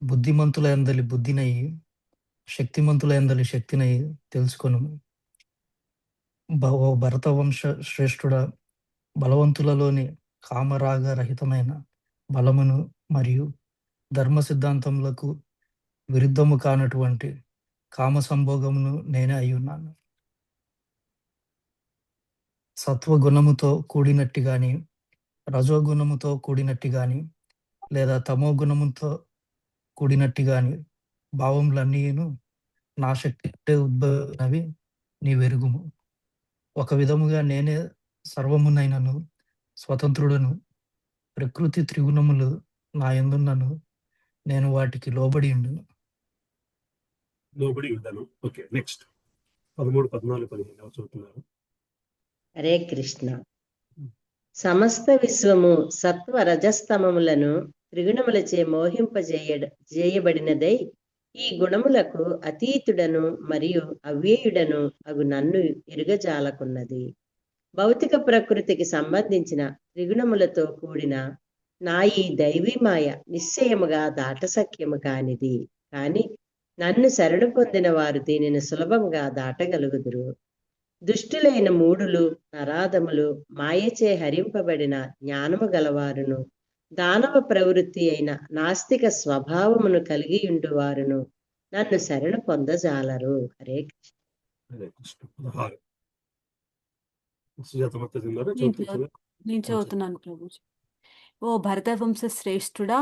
బుద్ధిమంతుల యందలి బుద్ధినయ్యి, శక్తిమంతుల యందలి శక్తినయ్యి తెలుసుకొను. ఓ భరత వంశ శ్రేష్ఠుడ, బలవంతులలోని కామరాగ రహితమైన బలమును మరియు ధర్మ సిద్ధాంతములకు విరుద్ధము కానటువంటి కామ సంభోగమును నేనే అయ్యున్నాను. సత్వగుణముతో కూడినట్టు గాని, రజోగుణముతో కూడినట్టు గాని, లేదా తమో గుణముతో కూడినట్టు గాని భావములన్నీను నా శక్తి ఉద్భవినవి నీ వెరుగుము. ఒక విధముగా నేనే సర్వమునైనను, స్వతంత్రుడను. ప్రకృతి త్రిగుణములు నా యందున్నను, నేను వాటికి లోబడి ఉండును. ఓకే, నెక్స్ట్ 13, 14, 15 చదువుతున్నారు. హరే కృష్ణ. సమస్త విశ్వము సత్వ రజస్తమములను త్రిగుణములచే మోహింపజేయబడినదై ఈ గుణములకు అతీతుడను మరియు అవ్యయుడను అగు నన్ను ఎరుగజాలకున్నది. భౌతిక ప్రకృతికి సంబంధించిన త్రిగుణములతో కూడిన నా ఈ దైవీమాయ నిశ్చయముగా దాటసఖ్యము కానిది. కాని నన్ను శరణు పొందిన వారు దీనిని సులభంగా దాటగలుగుదురు. దుష్టులైన మూఢులు, నరాధములు, మాయచే హరింపబడిన జ్ఞానము గలవారును, దానవ ప్రవృత్తి అయిన నాస్తిక స్వభావమును కలిగి ఉండువారును నన్ను శరణు పొందజాలరు. హరే కృష్ణ. హరే కృష్ణ. 16. సుజాత మాత చదివారా? నేను చదువుతారా? నేను చదువుతున్నాను ప్రభుజీ. ఓ భరతవంశ శ్రేష్ఠుడా,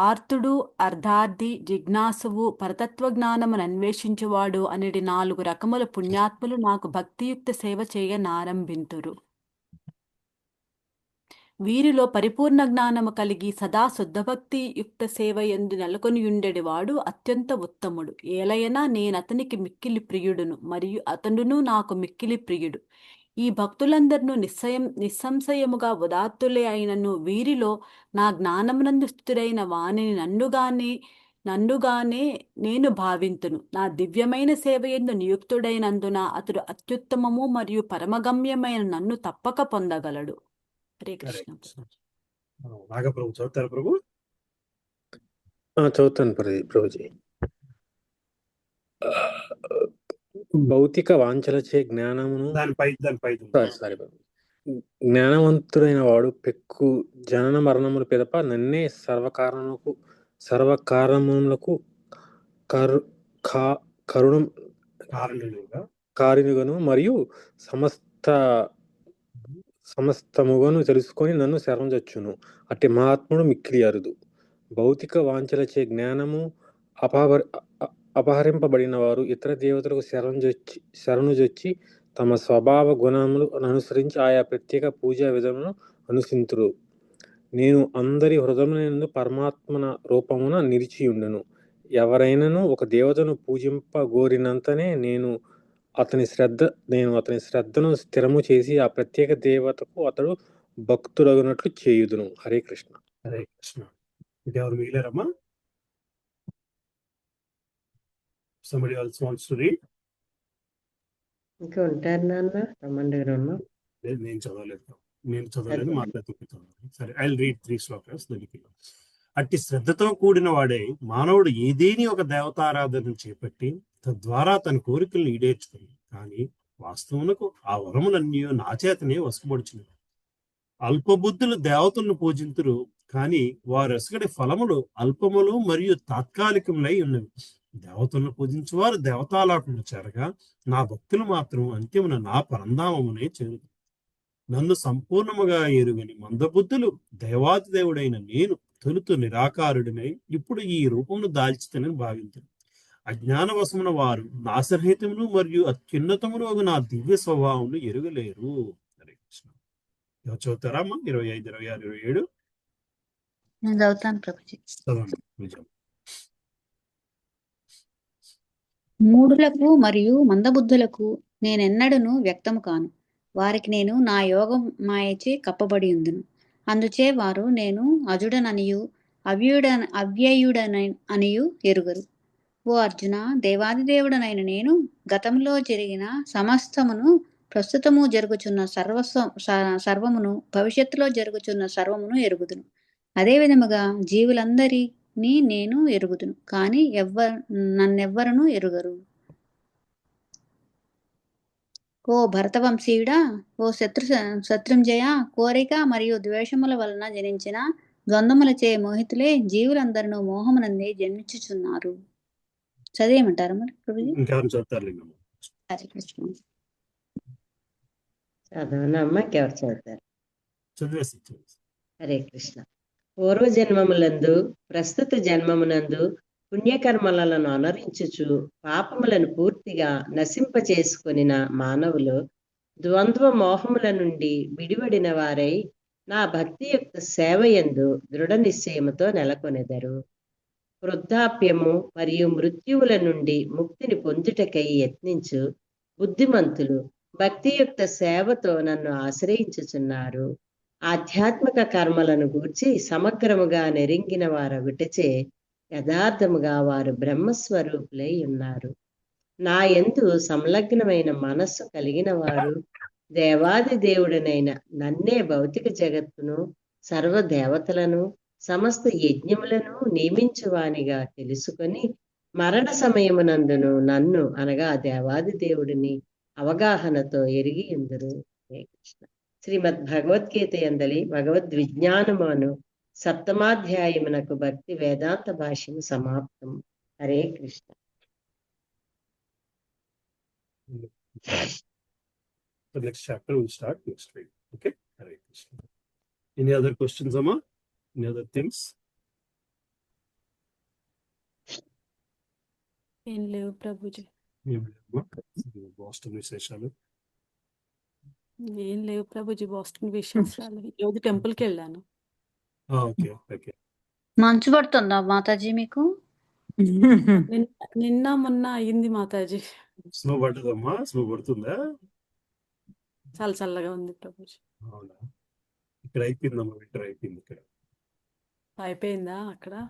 ఆర్తుడు, అర్ధార్థి, జిజ్ఞాసువు, పరతత్వ జ్ఞానమును అన్వేషించువాడు అనేది 4 రకముల పుణ్యాత్ములు నాకు భక్తియుక్త సేవ చేయనారంభింతురు. వీరిలో పరిపూర్ణ జ్ఞానము కలిగి సదా శుద్ధభక్తి యుక్త సేవ యందు నెలకొనియుండెడివాడు అత్యంత ఉత్తముడు. ఏలయనా నేనతనికి మిక్కిలి ప్రియుడును, మరియు అతడును నాకు మిక్కిలి ప్రియుడు. ఈ భక్తులందరినూ నిస్సంశయముగా ఉదాత్తులే అయినను వీరిలో నా జ్ఞానమునందు స్థితుడైన వానిని నన్నుగానే నేను భావింతును. నా దివ్యమైన సేవయందు నియుక్తుడైనందున అతడు అత్యుత్తమము మరియు పరమగమ్యమైన నన్ను తప్పక పొందగలడు. హరే హరే కృష్ణ. కృష్ణ. నాగప్రభు చదువుతారా ప్రభు? చదువుతాను ప్రభుజీ. భౌతిక వాంఛలచే జ్ఞానమును దానిపై సారీ జ్ఞానవంతుడైన వాడు పెక్కు జనన మరణములు పిదప నన్నే సర్వకారణములకు కారణుగాను మరియు సమస్తముగాను తెలుసుకొని నన్ను శరణుజొచ్చును. అట్టి మహాత్ముడు మిక్కిలి అరుదు. భౌతిక వాంఛలచే జ్ఞానము అపహరింపబడిన వారు ఇతర దేవతలకు శరణుజొచ్చి తమ స్వభావ గుణములు అనుసరించి ఆయా ప్రత్యేక పూజా విధములను అనుసరింతురు. నేను అందరి హృదయమునందు పరమాత్మన రూపమున నిలిచియుండును. ఎవరైనను ఒక దేవతను పూజింపగోరినంతనే నేను అతని శ్రద్ధను స్థిరము చేసి ఆ ప్రత్యేక దేవతకు అతడు భక్తుడగునట్లు చేయుదును. హరే కృష్ణ. హరే కృష్ణ. ఇంకెవరు మిగిలారమ్మా? Somebody else wants to read? ఇంకా ఉంటారు నాన్న రమ్మండి గారు. నేను చదవలేదు మాట్లాడుతున్నాను. సరే, ఐ విల్ రీడ్ 3 శ్లోకాస్. అట్టి శ్రద్ధతో కూడిన వాడే మానవుడు ఏదేని ఒక దేవతారాధన చేపట్టి తద్వారా తన కోరికలను ఈడేర్చుకుని, కానీ వాస్తవమునకు ఆ వరములన్నీ నా చేతనే వసపడుచున్నవి. అల్పబుద్ధులు దేవతలను పూజింతురు, కానీ వారు ఎసగడి ఫలములు అల్పములు మరియు తాత్కాలికములై ఉన్నవి. దేవతలను పూజించువారు దేవతాలాటను చేరగా నా భక్తులు మాత్రం అంత్యమున నా పరంధామమునే చేరుదు. నన్ను సంపూర్ణముగా ఎరుగని మందబుద్ధులు దేవాది దేవుడైన నేను తొలుత నిరాకారుడినై ఇప్పుడు ఈ రూపమును దాల్చితనని భావించరు. అజ్ఞానవశమున వారు నాశరహితమును మరియు అత్యున్నతమును నా దివ్య స్వభావమును ఎరుగలేరు. హరే కృష్ణ. చదువుతారా అమ్మా? 25, 26, 27. నేను చదువుతాను ప్రభుజీ. చదవండి విజయం. మూఢులకు మరియు మందబుద్ధులకు నేనెన్నడను వ్యక్తము కాను. వారికి నేను నా యోగం మాయచే కప్పబడి ఉందును. అందుచే వారు నేను అజుడననియు అవ్యయుడననియు ఎరుగరు. ఓ అర్జున, దేవాదిదేవుడనైన నేను గతంలో జరిగిన సమస్తమును, ప్రస్తుతము జరుగుచున్న సర్వమును, భవిష్యత్తులో జరుగుచున్న సర్వమును ఎరుగుదును. అదే విధముగా జీవులందరినీ నేను ఎరుగుదును, కానీ నన్నెవ్వరను ఎరుగరు. ఓ భరతవంశీయుడా, ఓ శత్రుంజయ, కోరిక మరియు ద్వేషముల వలన జనించిన ద్వంద్వములచే మోహితులే జీవులందరూ మోహమునందే జన్మించుచున్నారు. చదివేయమంటారా మరి ప్రభుజీ? ఇంకెవరు చదువుతారు? హరే కృష్ణ. చదవనమ్మా, ఇంకెవరు చదువుతారు? చదివేసి. హరే కృష్ణ. పూర్వజన్మములందు ప్రస్తుత జన్మమునందు పుణ్యకర్మలను అనుసరించుచు పాపములను పూర్తిగా నశింపచేసుకొనిన మానవులు ద్వంద్వ మోహముల నుండి విడివడిన వారై నా భక్తియుక్త సేవయందు దృఢ నిశ్చయముతో నెలకొనెదరు. వృద్ధాప్యము మరియు మృత్యువుల నుండి ముక్తిని పొందుటకై యత్నించు బుద్ధిమంతులు భక్తియుక్త సేవతో నన్ను ఆశ్రయించుచున్నారు. ఆధ్యాత్మిక కర్మలను గూర్చి సమగ్రముగా నెరింగిన వారొకటిచే యథార్థముగా వారు బ్రహ్మస్వరూపులై ఉన్నారు. నా యందు సంలగ్నమైన మనస్సు కలిగిన వారు దేవాది దేవుడనైన నన్నే భౌతిక జగత్తును, సర్వదేవతలను, సమస్త యజ్ఞములను నియమించువానిగా తెలుసుకొని మరణ సమయమునందును నన్ను అనగా దేవాది దేవుడిని అవగాహనతో ఎరిగి ఎందరు. హరే కృష్ణ. శ్రీమద్ భగవద్గీత ఎందలి భగవద్విజ్ఞానమును సప్తమాధ్యాయమునకు భక్తి వేదాంత భాష్యము సమాప్తం. Hare Krishna. The next chapter will start next week. Okay? Hare Krishna. Any other questions, Amma? Any other things? ఏం లేవు ప్రభుజీ, బాస్టన్ విశేషాలు. ఏం లేవు ప్రభుజీ. బాస్టన్ విశేషాలు. ఈరోజు టెంపుల్కి వెళ్ళాను. Okay okay. మంచు పడుతుందా మాతాజీ మీకు? నిన్న మొన్న అయ్యింది మాతాజీ. స్నో పడుతుందమ్మా? స్నో పడుతుందా? చాలా చల్లగా ఉంది ప్రభుజీ. అవునా, ఇక్కడ అయిపోయిందమ్మా, వింటర్ అయిపోయింది ఇక్కడ. అయిపోయిందా అక్కడ?